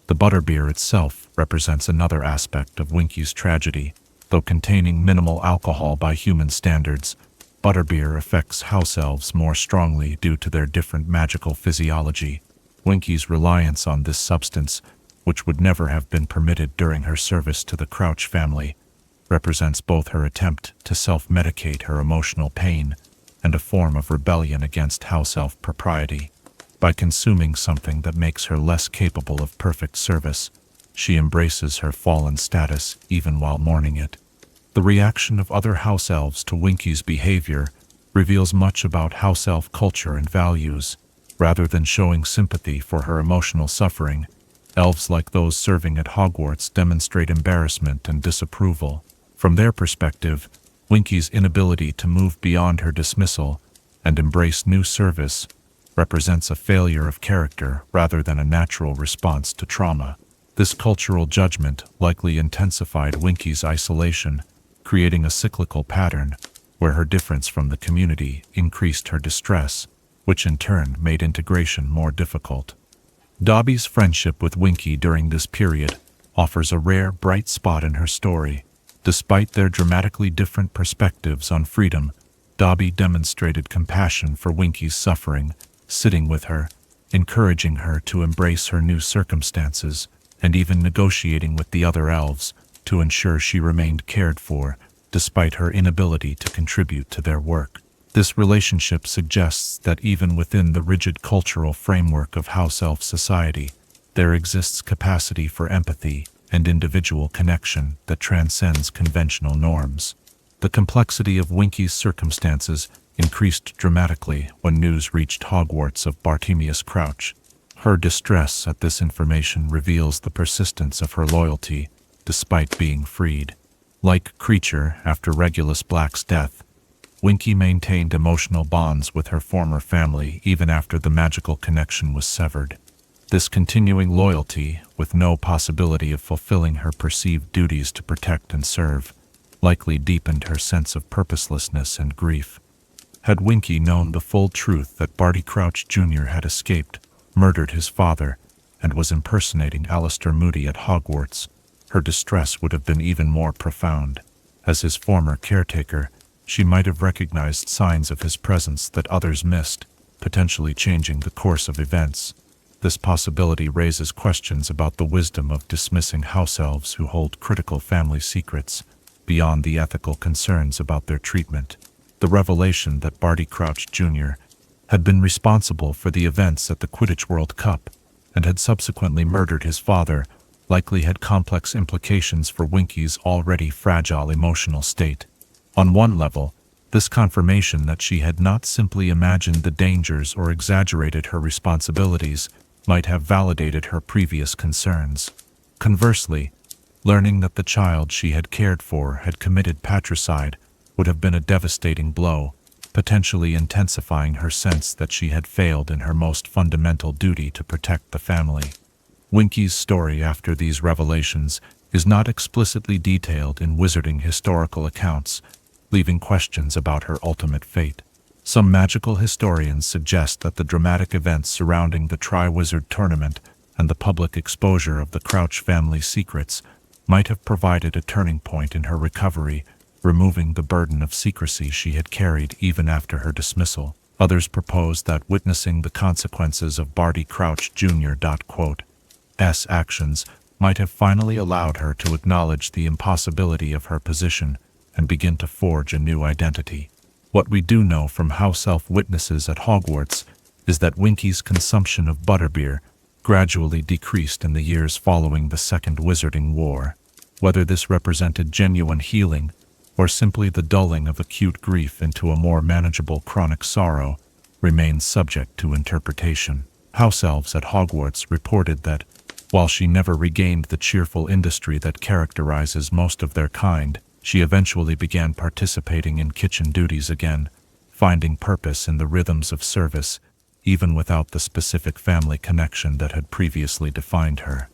Speaker 1: The butterbeer itself represents another aspect of Winky's tragedy. Though containing minimal alcohol by human standards, butterbeer affects house elves more strongly due to their different magical physiology. Winky's reliance on this substance, which would never have been permitted during her service to the Crouch family, represents both her attempt to self-medicate her emotional pain and a form of rebellion against house elf propriety. By consuming something that makes her less capable of perfect service, she embraces her fallen status even while mourning it. The reaction of other house elves to Winky's behavior reveals much about house elf culture and values. Rather than showing sympathy for her emotional suffering, elves like those serving at Hogwarts demonstrate embarrassment and disapproval. From their perspective, Winky's inability to move beyond her dismissal and embrace new service represents a failure of character rather than a natural response to trauma. This cultural judgment likely intensified Winky's isolation, creating a cyclical pattern where her difference from the community increased her distress, which in turn made integration more difficult. Dobby's friendship with Winky during this period offers a rare bright spot in her story. Despite their dramatically different perspectives on freedom, Dobby demonstrated compassion for Winky's suffering, sitting with her, encouraging her to embrace her new circumstances, and even negotiating with the other elves to ensure she remained cared for, despite her inability to contribute to their work. This relationship suggests that even within the rigid cultural framework of house elf society, there exists capacity for empathy and individual connection that transcends conventional norms. The complexity of Winky's circumstances increased dramatically when news reached Hogwarts of Bartemius Crouch. Her distress at this information reveals the persistence of her loyalty, despite being freed. Like Kreacher after Regulus Black's death, Winky maintained emotional bonds with her former family even after the magical connection was severed. This continuing loyalty, with no possibility of fulfilling her perceived duties to protect and serve, likely deepened her sense of purposelessness and grief. Had Winky known the full truth that Barty Crouch Jr. had escaped, murdered his father, and was impersonating Alistair Moody at Hogwarts, her distress would have been even more profound. As his former caretaker, she might have recognized signs of his presence that others missed, potentially changing the course of events. This possibility raises questions about the wisdom of dismissing house elves who hold critical family secrets, beyond the ethical concerns about their treatment. The revelation that Barty Crouch Jr. had been responsible for the events at the Quidditch World Cup and had subsequently murdered his father likely had complex implications for Winky's already fragile emotional state. On one level, this confirmation that she had not simply imagined the dangers or exaggerated her responsibilities might have validated her previous concerns. Conversely, learning that the child she had cared for had committed patricide would have been a devastating blow, potentially intensifying her sense that she had failed in her most fundamental duty to protect the family. Winky's story after these revelations is not explicitly detailed in wizarding historical accounts, leaving questions about her ultimate fate. Some magical historians suggest that the dramatic events surrounding the Triwizard Tournament and the public exposure of the Crouch family secrets might have provided a turning point in her recovery, removing the burden of secrecy she had carried even after her dismissal. Others propose that witnessing the consequences of Barty Crouch Jr.'s actions might have finally allowed her to acknowledge the impossibility of her position and begin to forge a new identity. What we do know from house elf witnesses at Hogwarts is that Winky's consumption of butterbeer gradually decreased in the years following the Second Wizarding War. Whether this represented genuine healing or simply the dulling of acute grief into a more manageable chronic sorrow remains subject to interpretation. House elves at Hogwarts reported that, while she never regained the cheerful industry that characterizes most of their kind, she eventually began participating in kitchen duties again, finding purpose in the rhythms of service, even without the specific family connection that had previously defined her.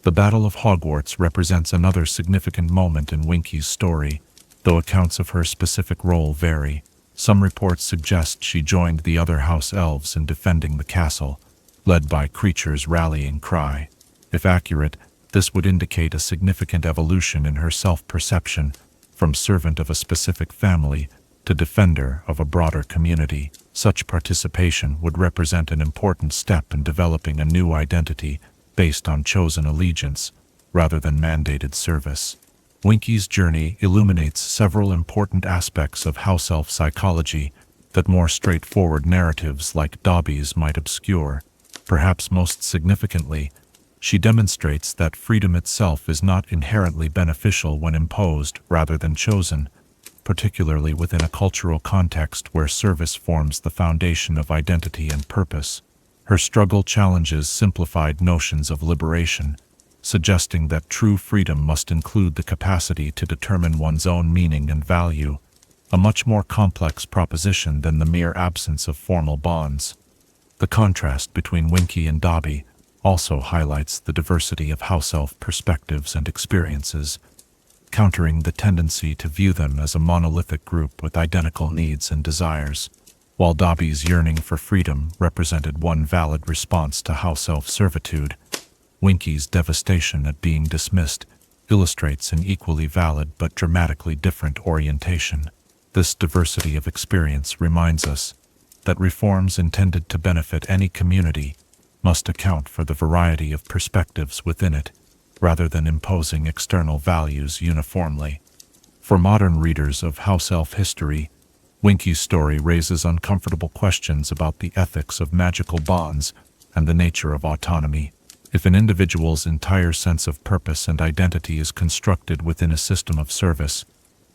Speaker 1: The Battle of Hogwarts represents another significant moment in Winky's story, though accounts of her specific role vary. Some reports suggest she joined the other house elves in defending the castle, led by Kreacher's rallying cry. If accurate, this would indicate a significant evolution in her self-perception, from servant of a specific family to defender of a broader community. Such participation would represent an important step in developing a new identity based on chosen allegiance, rather than mandated service. Winky's journey illuminates several important aspects of house elf psychology that more straightforward narratives like Dobby's might obscure. Perhaps most significantly, she demonstrates that freedom itself is not inherently beneficial when imposed rather than chosen, particularly within a cultural context where service forms the foundation of identity and purpose. Her struggle challenges simplified notions of liberation, suggesting that true freedom must include the capacity to determine one's own meaning and value, a much more complex proposition than the mere absence of formal bonds. The contrast between Winky and Dobby also highlights the diversity of house elf perspectives and experiences, countering the tendency to view them as a monolithic group with identical needs and desires. While Dobby's yearning for freedom represented one valid response to house elf servitude, Winky's devastation at being dismissed illustrates an equally valid but dramatically different orientation. This diversity of experience reminds us that reforms intended to benefit any community must account for the variety of perspectives within it, rather than imposing external values uniformly. For modern readers of house elf history, Winky's story raises uncomfortable questions about the ethics of magical bonds and the nature of autonomy. If an individual's entire sense of purpose and identity is constructed within a system of service,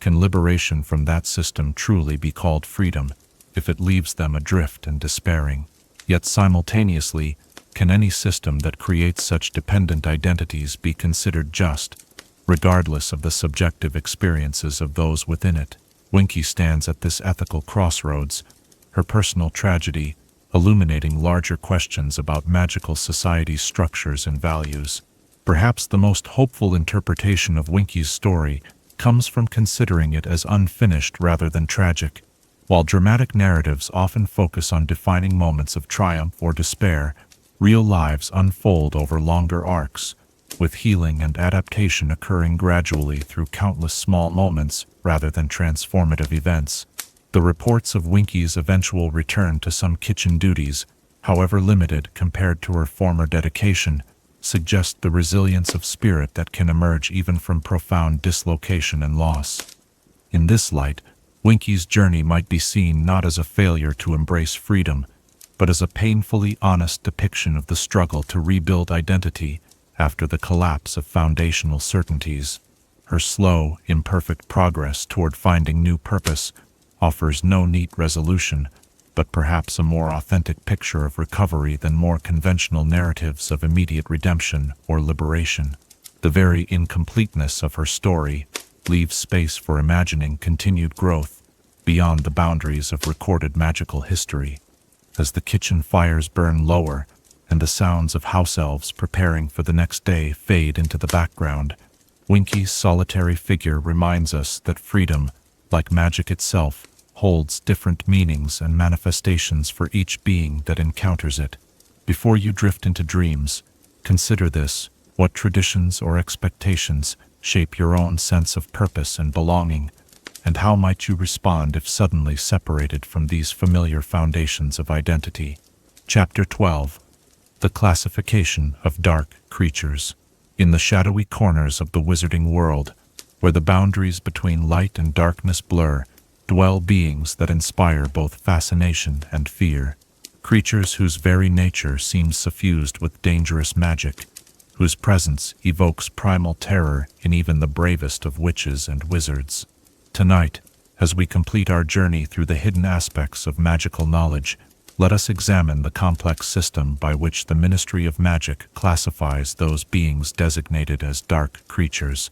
Speaker 1: can liberation from that system truly be called freedom if it leaves them adrift and despairing? Yet simultaneously, can any system that creates such dependent identities be considered just, regardless of the subjective experiences of those within it? Winky stands at this ethical crossroads, her personal tragedy illuminating larger questions about magical society's structures and values. Perhaps the most hopeful interpretation of Winky's story comes from considering it as unfinished rather than tragic. While dramatic narratives often focus on defining moments of triumph or despair, real lives unfold over longer arcs, with healing and adaptation occurring gradually through countless small moments rather than transformative events. The reports of Winky's eventual return to some kitchen duties however limited compared to her former dedication, suggest the resilience of spirit that can emerge even from profound dislocation and loss. In this light, Winky's journey might be seen not as a failure to embrace freedom, but as a painfully honest depiction of the struggle to rebuild identity after the collapse of foundational certainties. Her slow, imperfect progress toward finding new purpose offers no neat resolution, but perhaps a more authentic picture of recovery than more conventional narratives of immediate redemption or liberation. The very incompleteness of her story leaves space for imagining continued growth beyond the boundaries of recorded magical history. As the kitchen fires burn lower and the sounds of house elves preparing for the next day fade into the background, Winky's solitary figure reminds us that freedom, like magic itself, holds different meanings and manifestations for each being that encounters it. Before you drift into dreams, consider this: what traditions or expectations shape your own sense of purpose and belonging, and how might you respond if suddenly separated from these familiar foundations of identity? Chapter 12. The Classification of Dark Creatures. In the shadowy corners of the wizarding world, where the boundaries between light and darkness blur, dwell beings that inspire both fascination and fear. Creatures whose very nature seems suffused with dangerous magic, whose presence evokes primal terror in even the bravest of witches and wizards. Tonight, as we complete our journey through the hidden aspects of magical knowledge, let us examine the complex system by which the Ministry of Magic classifies those beings designated as dark creatures,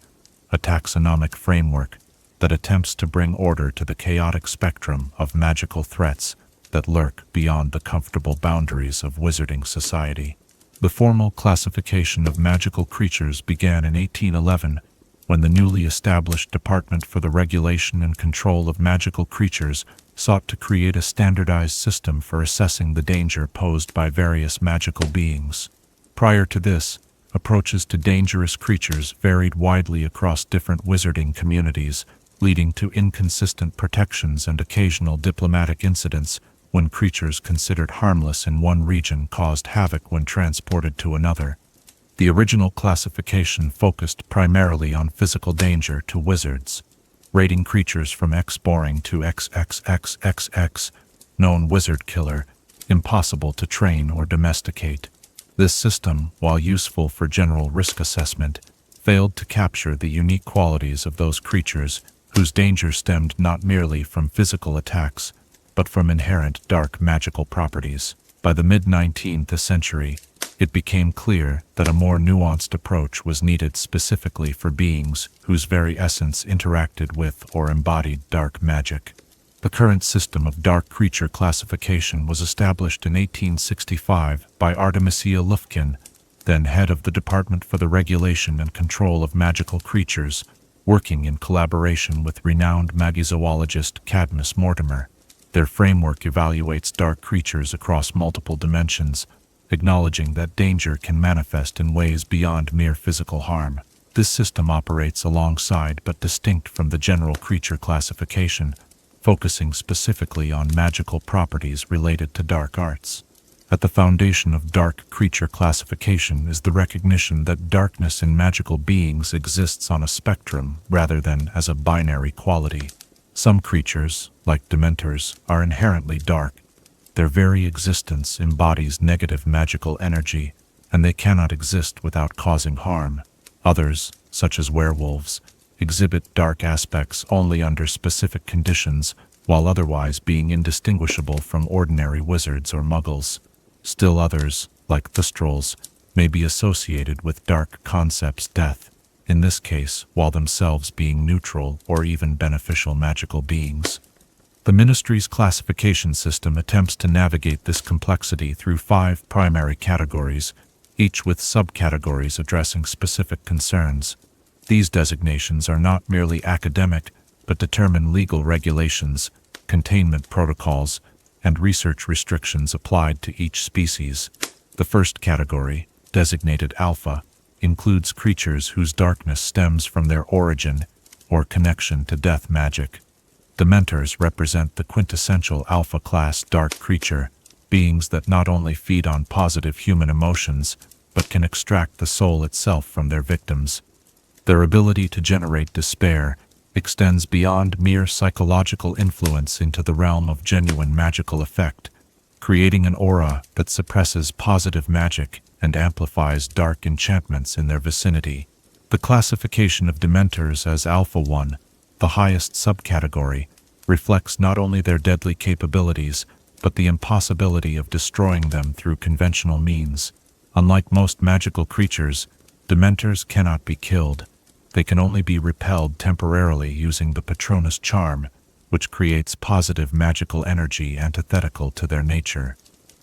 Speaker 1: a taxonomic framework that attempts to bring order to the chaotic spectrum of magical threats that lurk beyond the comfortable boundaries of wizarding society. The formal classification of magical creatures began in 1811, when the newly established Department for the Regulation and Control of Magical Creatures sought to create a standardized system for assessing the danger posed by various magical beings. Prior to this, approaches to dangerous creatures varied widely across different wizarding communities, leading to inconsistent protections and occasional diplomatic incidents when creatures considered harmless in one region caused havoc when transported to another. The original classification focused primarily on physical danger to wizards, rating creatures from X-boring to XXXXX, known wizard killer, impossible to train or domesticate. This system, while useful for general risk assessment, failed to capture the unique qualities of those creatures whose danger stemmed not merely from physical attacks, but from inherent dark magical properties. By the mid-19th century, it became clear that a more nuanced approach was needed specifically for beings whose very essence interacted with or embodied dark magic. The current system of dark creature classification was established in 1865 by Artemisia Lufkin, then head of the Department for the Regulation and Control of Magical Creatures, working in collaboration with renowned magizoologist Cadmus Mortimer. Their framework evaluates dark creatures across multiple dimensions, acknowledging that danger can manifest in ways beyond mere physical harm. This system operates alongside but distinct from the general creature classification, focusing specifically on magical properties related to dark arts. At the foundation of dark creature classification is the recognition that darkness in magical beings exists on a spectrum rather than as a binary quality. Some creatures, like Dementors, are inherently dark. Their very existence embodies negative magical energy, and they cannot exist without causing harm. Others, such as werewolves, exhibit dark aspects only under specific conditions, while otherwise being indistinguishable from ordinary wizards or muggles. Still others, like Thustrals, may be associated with dark concepts death, in this case while themselves being neutral or even beneficial magical beings. The Ministry's classification system attempts to navigate this complexity through 5 primary categories, each with subcategories addressing specific concerns. These designations are not merely academic, but determine legal regulations, containment protocols, and research restrictions applied to each species. The first category, designated Alpha, includes creatures whose darkness stems from their origin or connection to death magic. Dementors represent the quintessential Alpha-class dark creature, beings that not only feed on positive human emotions, but can extract the soul itself from their victims. Their ability to generate despair extends beyond mere psychological influence into the realm of genuine magical effect, creating an aura that suppresses positive magic and amplifies dark enchantments in their vicinity. The classification of Dementors as Alpha 1, the highest subcategory, reflects not only their deadly capabilities, but the impossibility of destroying them through conventional means. Unlike most magical creatures, Dementors cannot be killed. They can only be repelled temporarily using the Patronus charm, which creates positive magical energy antithetical to their nature.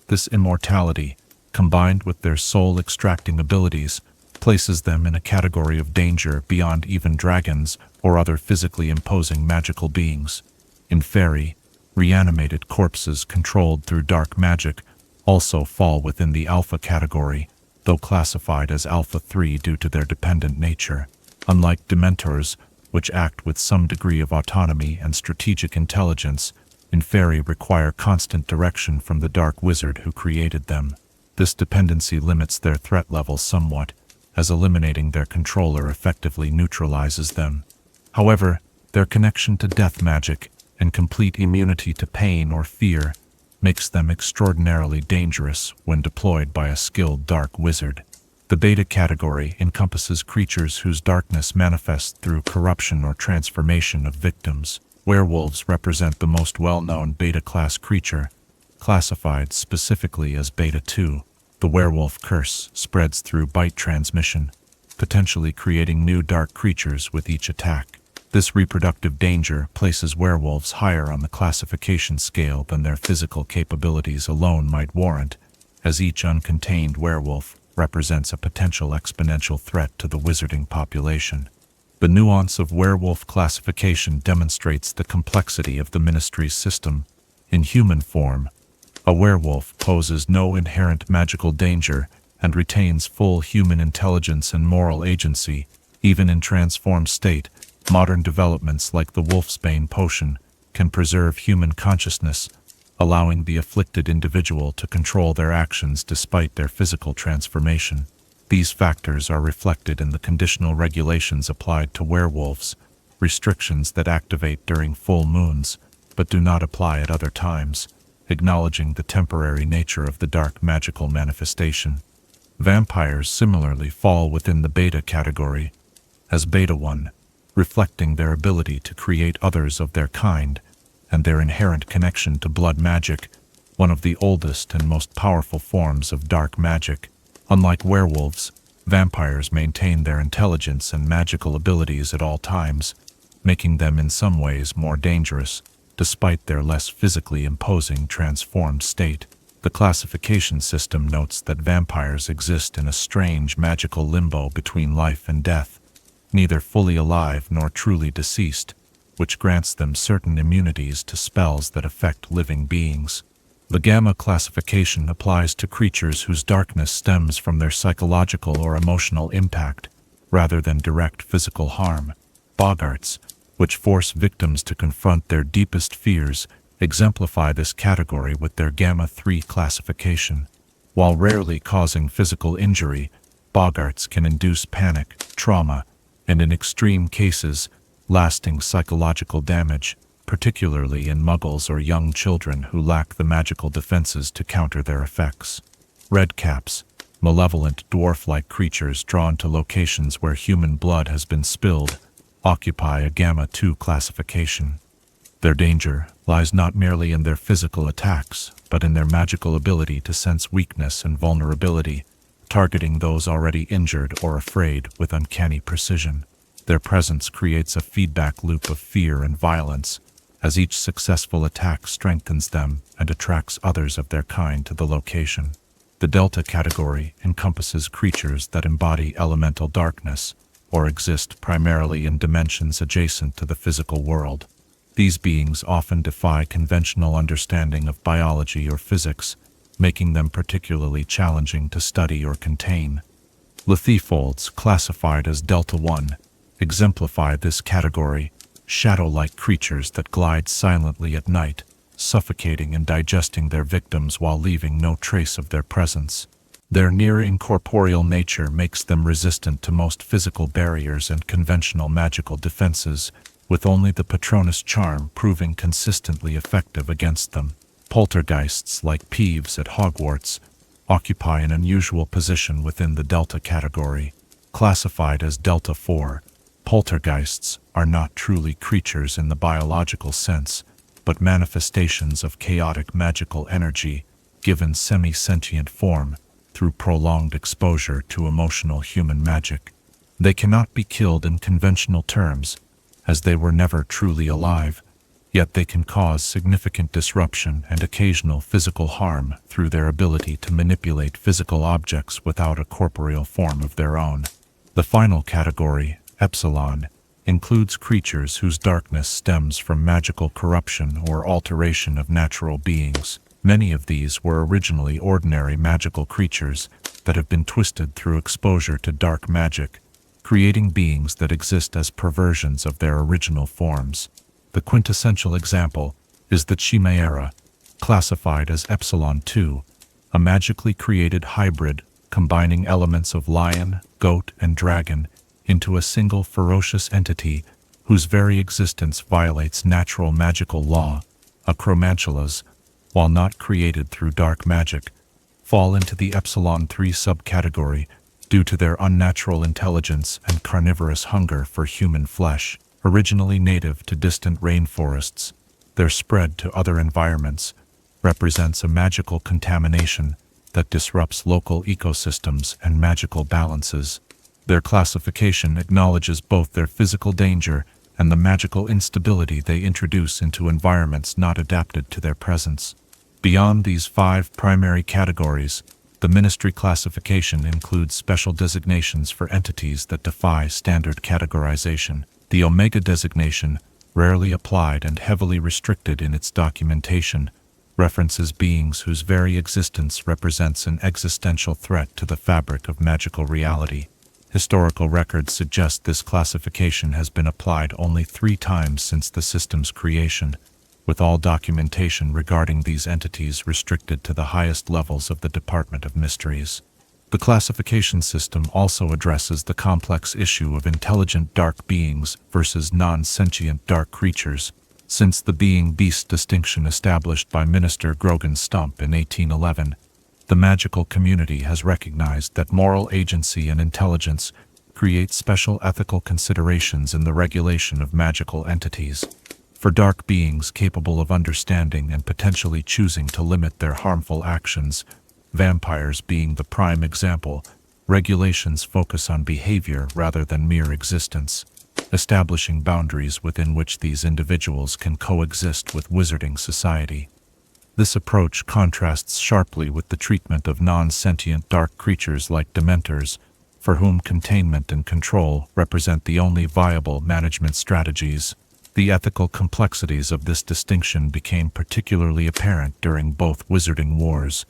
Speaker 1: This immortality, combined with their soul-extracting abilities, places them in a category of danger beyond even dragons or other physically imposing magical beings. In fairy, reanimated corpses controlled through dark magic also fall within the Alpha category, though classified as Alpha 3 due to their dependent nature. Unlike Dementors, which act with some degree of autonomy and strategic intelligence, in fairy require constant direction from the dark wizard who created them. This dependency limits their threat level somewhat, as eliminating their controller effectively neutralizes them. However, their connection to death magic and complete immunity to pain or fear makes them extraordinarily dangerous when deployed by a skilled dark wizard. The Beta category encompasses creatures whose darkness manifests through corruption or transformation of victims. Werewolves represent the most well-known Beta-class creature, classified specifically as Beta 2. The werewolf curse spreads through bite transmission, potentially creating new dark creatures with each attack. This reproductive danger places werewolves higher on the classification scale than their physical capabilities alone might warrant, as each uncontained werewolf represents a potential exponential threat to the wizarding population. The nuance of werewolf classification demonstrates the complexity of the ministry's system. In human form, a werewolf poses no inherent magical danger and retains full human intelligence and moral agency, even in transformed state. Modern developments like the Wolfsbane potion can preserve human consciousness, allowing the afflicted individual to control their actions despite their physical transformation. These factors are reflected in the conditional regulations applied to werewolves, restrictions that activate during full moons, but do not apply at other times, acknowledging the temporary nature of the dark magical manifestation. Vampires similarly fall within the Beta category, as Beta 1, reflecting their ability to create others of their kind, and their inherent connection to blood magic, one of the oldest and most powerful forms of dark magic. Unlike werewolves, vampires maintain their intelligence and magical abilities at all times, making them in some ways more dangerous, despite their less physically imposing transformed state. The classification system notes that vampires exist in a strange magical limbo between life and death, neither fully alive nor truly deceased, which grants them certain immunities to spells that affect living beings. The Gamma classification applies to creatures whose darkness stems from their psychological or emotional impact, rather than direct physical harm. Boggarts, which force victims to confront their deepest fears, exemplify this category with their Gamma 3 classification. While rarely causing physical injury, boggarts can induce panic, trauma, and in extreme cases, lasting psychological damage, particularly in muggles or young children who lack the magical defenses to counter their effects. Redcaps, malevolent dwarf-like creatures drawn to locations where human blood has been spilled, occupy a Gamma 2 classification. Their danger lies not merely in their physical attacks, but in their magical ability to sense weakness and vulnerability, targeting those already injured or afraid with uncanny precision. Their presence creates a feedback loop of fear and violence, as each successful attack strengthens them and attracts others of their kind to the location. The Delta category encompasses creatures that embody elemental darkness, or exist primarily in dimensions adjacent to the physical world. These beings often defy conventional understanding of biology or physics, making them particularly challenging to study or contain. Lethifolds, classified as Delta 1, exemplify this category, shadow-like creatures that glide silently at night, suffocating and digesting their victims while leaving no trace of their presence. Their near-incorporeal nature makes them resistant to most physical barriers and conventional magical defenses, with only the Patronus charm proving consistently effective against them. Poltergeists like Peeves at Hogwarts occupy an unusual position within the Delta category. Classified as Delta 4, poltergeists are not truly creatures in the biological sense, but manifestations of chaotic magical energy given semi-sentient form through prolonged exposure to emotional human magic. They cannot be killed in conventional terms, as they were never truly alive, yet they can cause significant disruption and occasional physical harm through their ability to manipulate physical objects without a corporeal form of their own. The final category, Epsilon, includes creatures whose darkness stems from magical corruption or alteration of natural beings. Many of these were originally ordinary magical creatures that have been twisted through exposure to dark magic, creating beings that exist as perversions of their original forms. The quintessential example is the Chimera, classified as Epsilon 2, a magically created hybrid combining elements of lion, goat, and dragon into a single ferocious entity whose very existence violates natural magical law. Acromantulas, while not created through dark magic, fall into the Epsilon 3 subcategory due to their unnatural intelligence and carnivorous hunger for human flesh. Originally native to distant rainforests, their spread to other environments represents a magical contamination that disrupts local ecosystems and magical balances. Their classification acknowledges both their physical danger and the magical instability they introduce into environments not adapted to their presence. Beyond these 5 primary categories, the Ministry classification includes special designations for entities that defy standard categorization. The Omega designation, rarely applied and heavily restricted in its documentation, references beings whose very existence represents an existential threat to the fabric of magical reality. Historical records suggest this classification has been applied only 3 times since the system's creation, with all documentation regarding these entities restricted to the highest levels of the Department of Mysteries. The classification system also addresses the complex issue of intelligent dark beings versus non-sentient dark creatures, since the being-beast distinction established by Minister Grogan Stump in 1811. The magical community has recognized that moral agency and intelligence create special ethical considerations in the regulation of magical entities. For dark beings capable of understanding and potentially choosing to limit their harmful actions, vampires being the prime example, regulations focus on behavior rather than mere existence, establishing boundaries within which these individuals can coexist with wizarding society. This approach contrasts sharply with the treatment of non-sentient dark creatures like Dementors, for whom containment and control represent the only viable management strategies. The ethical complexities of this distinction became particularly apparent during both Wizarding Wars,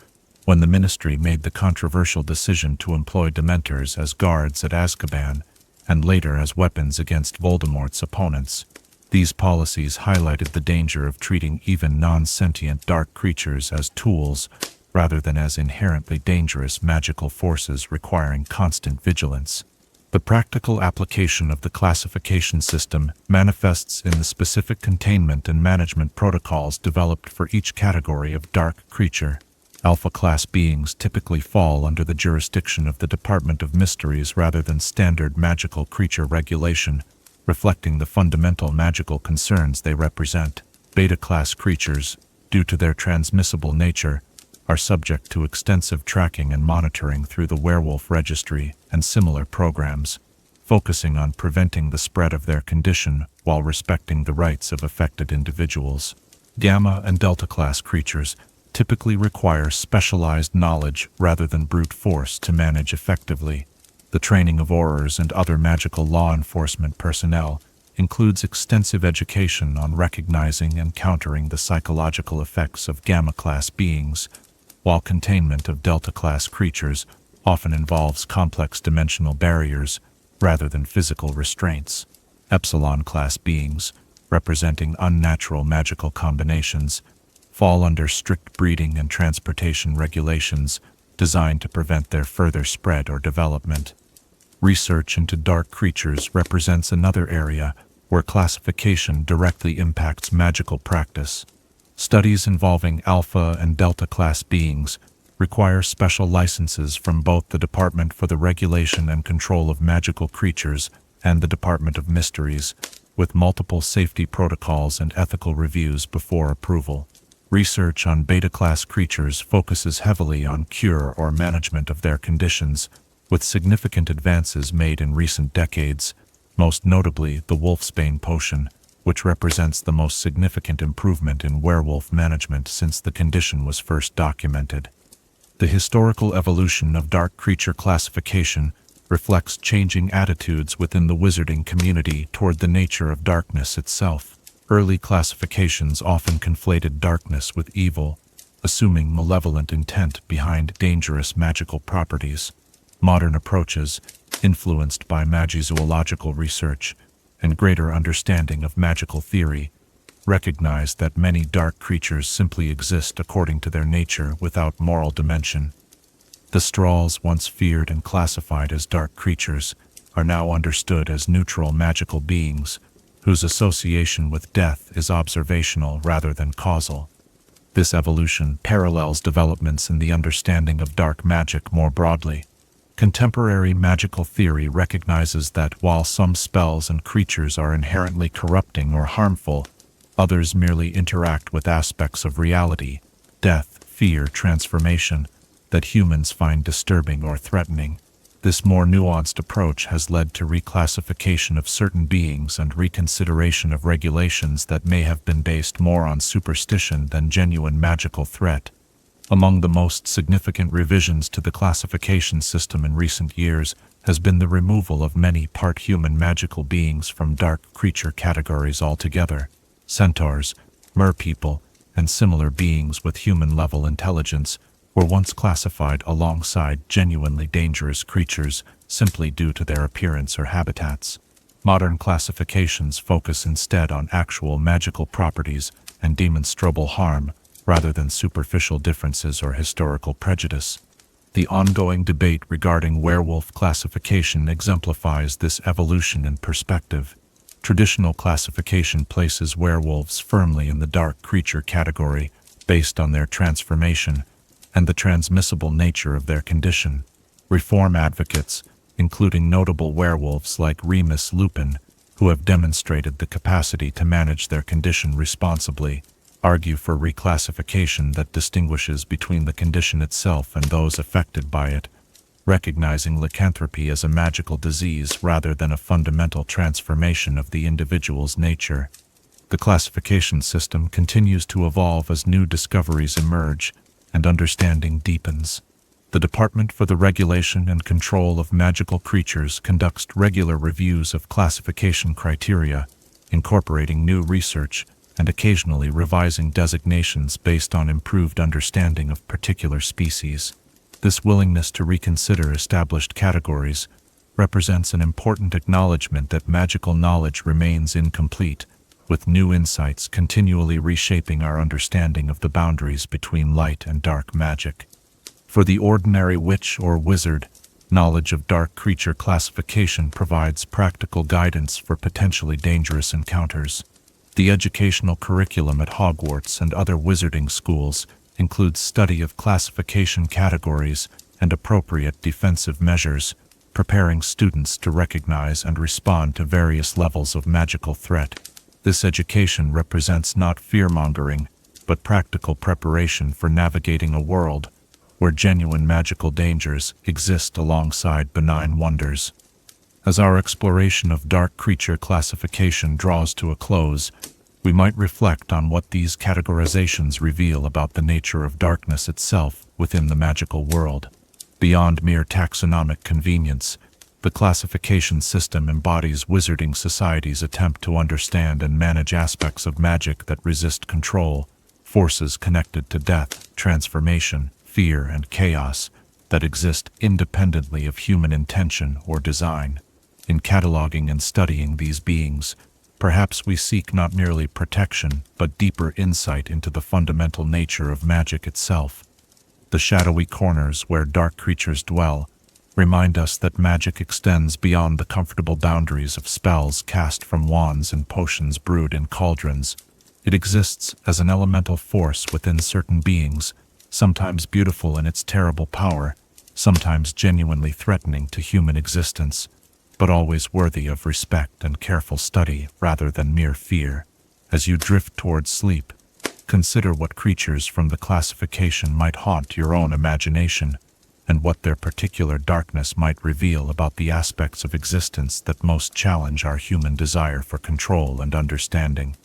Speaker 1: when the Ministry made the controversial decision to employ Dementors as guards at Azkaban, and later as weapons against Voldemort's opponents. These policies highlighted the danger of treating even non-sentient dark creatures as tools, rather than as inherently dangerous magical forces requiring constant vigilance. The practical application of the classification system manifests in the specific containment and management protocols developed for each category of dark creature. Alpha-class beings typically fall under the jurisdiction of the Department of Mysteries rather than standard magical creature regulation, reflecting the fundamental magical concerns they represent. Beta-class creatures, due to their transmissible nature, are subject to extensive tracking and monitoring through the Werewolf Registry and similar programs, focusing on preventing the spread of their condition while respecting the rights of affected individuals. Gamma and Delta-class creatures typically require specialized knowledge rather than brute force to manage effectively. The training of Aurors and other magical law enforcement personnel includes extensive education on recognizing and countering the psychological effects of Gamma-class beings, while containment of Delta-class creatures often involves complex dimensional barriers rather than physical restraints. Epsilon-class beings, representing unnatural magical combinations, fall under strict breeding and transportation regulations designed to prevent their further spread or development. Research into dark creatures represents another area where classification directly impacts magical practice. Studies involving alpha and delta class beings require special licenses from both the Department for the Regulation and Control of Magical Creatures and the Department of Mysteries, with multiple safety protocols and ethical reviews before approval. Research on beta-class creatures focuses heavily on cure or management of their conditions, with significant advances made in recent decades, most notably the Wolfsbane potion, which represents the most significant improvement in werewolf management since the condition was first documented. The historical evolution of dark creature classification reflects changing attitudes within the wizarding community toward the nature of darkness itself. Early classifications often conflated darkness with evil, assuming malevolent intent behind dangerous magical properties. Modern approaches, influenced by magizoological research and greater understanding of magical theory, recognize that many dark creatures simply exist according to their nature without moral dimension. The Strahls, once feared and classified as dark creatures, are now understood as neutral magical beings whose association with death is observational rather than causal. This evolution parallels developments in the understanding of dark magic more broadly. Contemporary magical theory recognizes that while some spells and creatures are inherently corrupting or harmful, others merely interact with aspects of reality, death, fear, transformation, that humans find disturbing or threatening. This more nuanced approach has led to reclassification of certain beings and reconsideration of regulations that may have been based more on superstition than genuine magical threat. Among the most significant revisions to the classification system in recent years has been the removal of many part-human magical beings from dark creature categories altogether. Centaurs, merpeople, and similar beings with human-level intelligence were once classified alongside genuinely dangerous creatures simply due to their appearance or habitats. Modern classifications focus instead on actual magical properties and demonstrable harm rather than superficial differences or historical prejudice. The ongoing debate regarding werewolf classification exemplifies this evolution in perspective. Traditional classification places werewolves firmly in the dark creature category based on their transformation and the transmissible nature of their condition. Reform advocates, including notable werewolves like Remus Lupin, who have demonstrated the capacity to manage their condition responsibly, argue for reclassification that distinguishes between the condition itself and those affected by it, recognizing lycanthropy as a magical disease rather than a fundamental transformation of the individual's nature. The classification system continues to evolve as new discoveries emerge and understanding deepens. The Department for the Regulation and Control of Magical Creatures conducts regular reviews of classification criteria, incorporating new research and occasionally revising designations based on improved understanding of particular species. This willingness to reconsider established categories represents an important acknowledgement that magical knowledge remains incomplete, with new insights continually reshaping our understanding of the boundaries between light and dark magic. For the ordinary witch or wizard, knowledge of dark creature classification provides practical guidance for potentially dangerous encounters. The educational curriculum at Hogwarts and other wizarding schools includes study of classification categories and appropriate defensive measures, preparing students to recognize and respond to various levels of magical threat. This education represents not fear-mongering, but practical preparation for navigating a world where genuine magical dangers exist alongside benign wonders. As our exploration of dark creature classification draws to a close, we might reflect on what these categorizations reveal about the nature of darkness itself within the magical world. Beyond mere taxonomic convenience, the classification system embodies wizarding society's attempt to understand and manage aspects of magic that resist control, forces connected to death, transformation, fear, and chaos that exist independently of human intention or design. In cataloging and studying these beings, Perhaps we seek not merely protection, but deeper insight into the fundamental nature of magic itself. The shadowy corners where dark creatures dwell remind us that magic extends beyond the comfortable boundaries of spells cast from wands and potions brewed in cauldrons. It exists as an elemental force within certain beings, sometimes beautiful in its terrible power, sometimes genuinely threatening to human existence, but always worthy of respect and careful study rather than mere fear. As you drift towards sleep, consider what creatures from the classification might haunt your own imagination, and what their particular darkness might reveal about the aspects of existence that most challenge our human desire for control and understanding.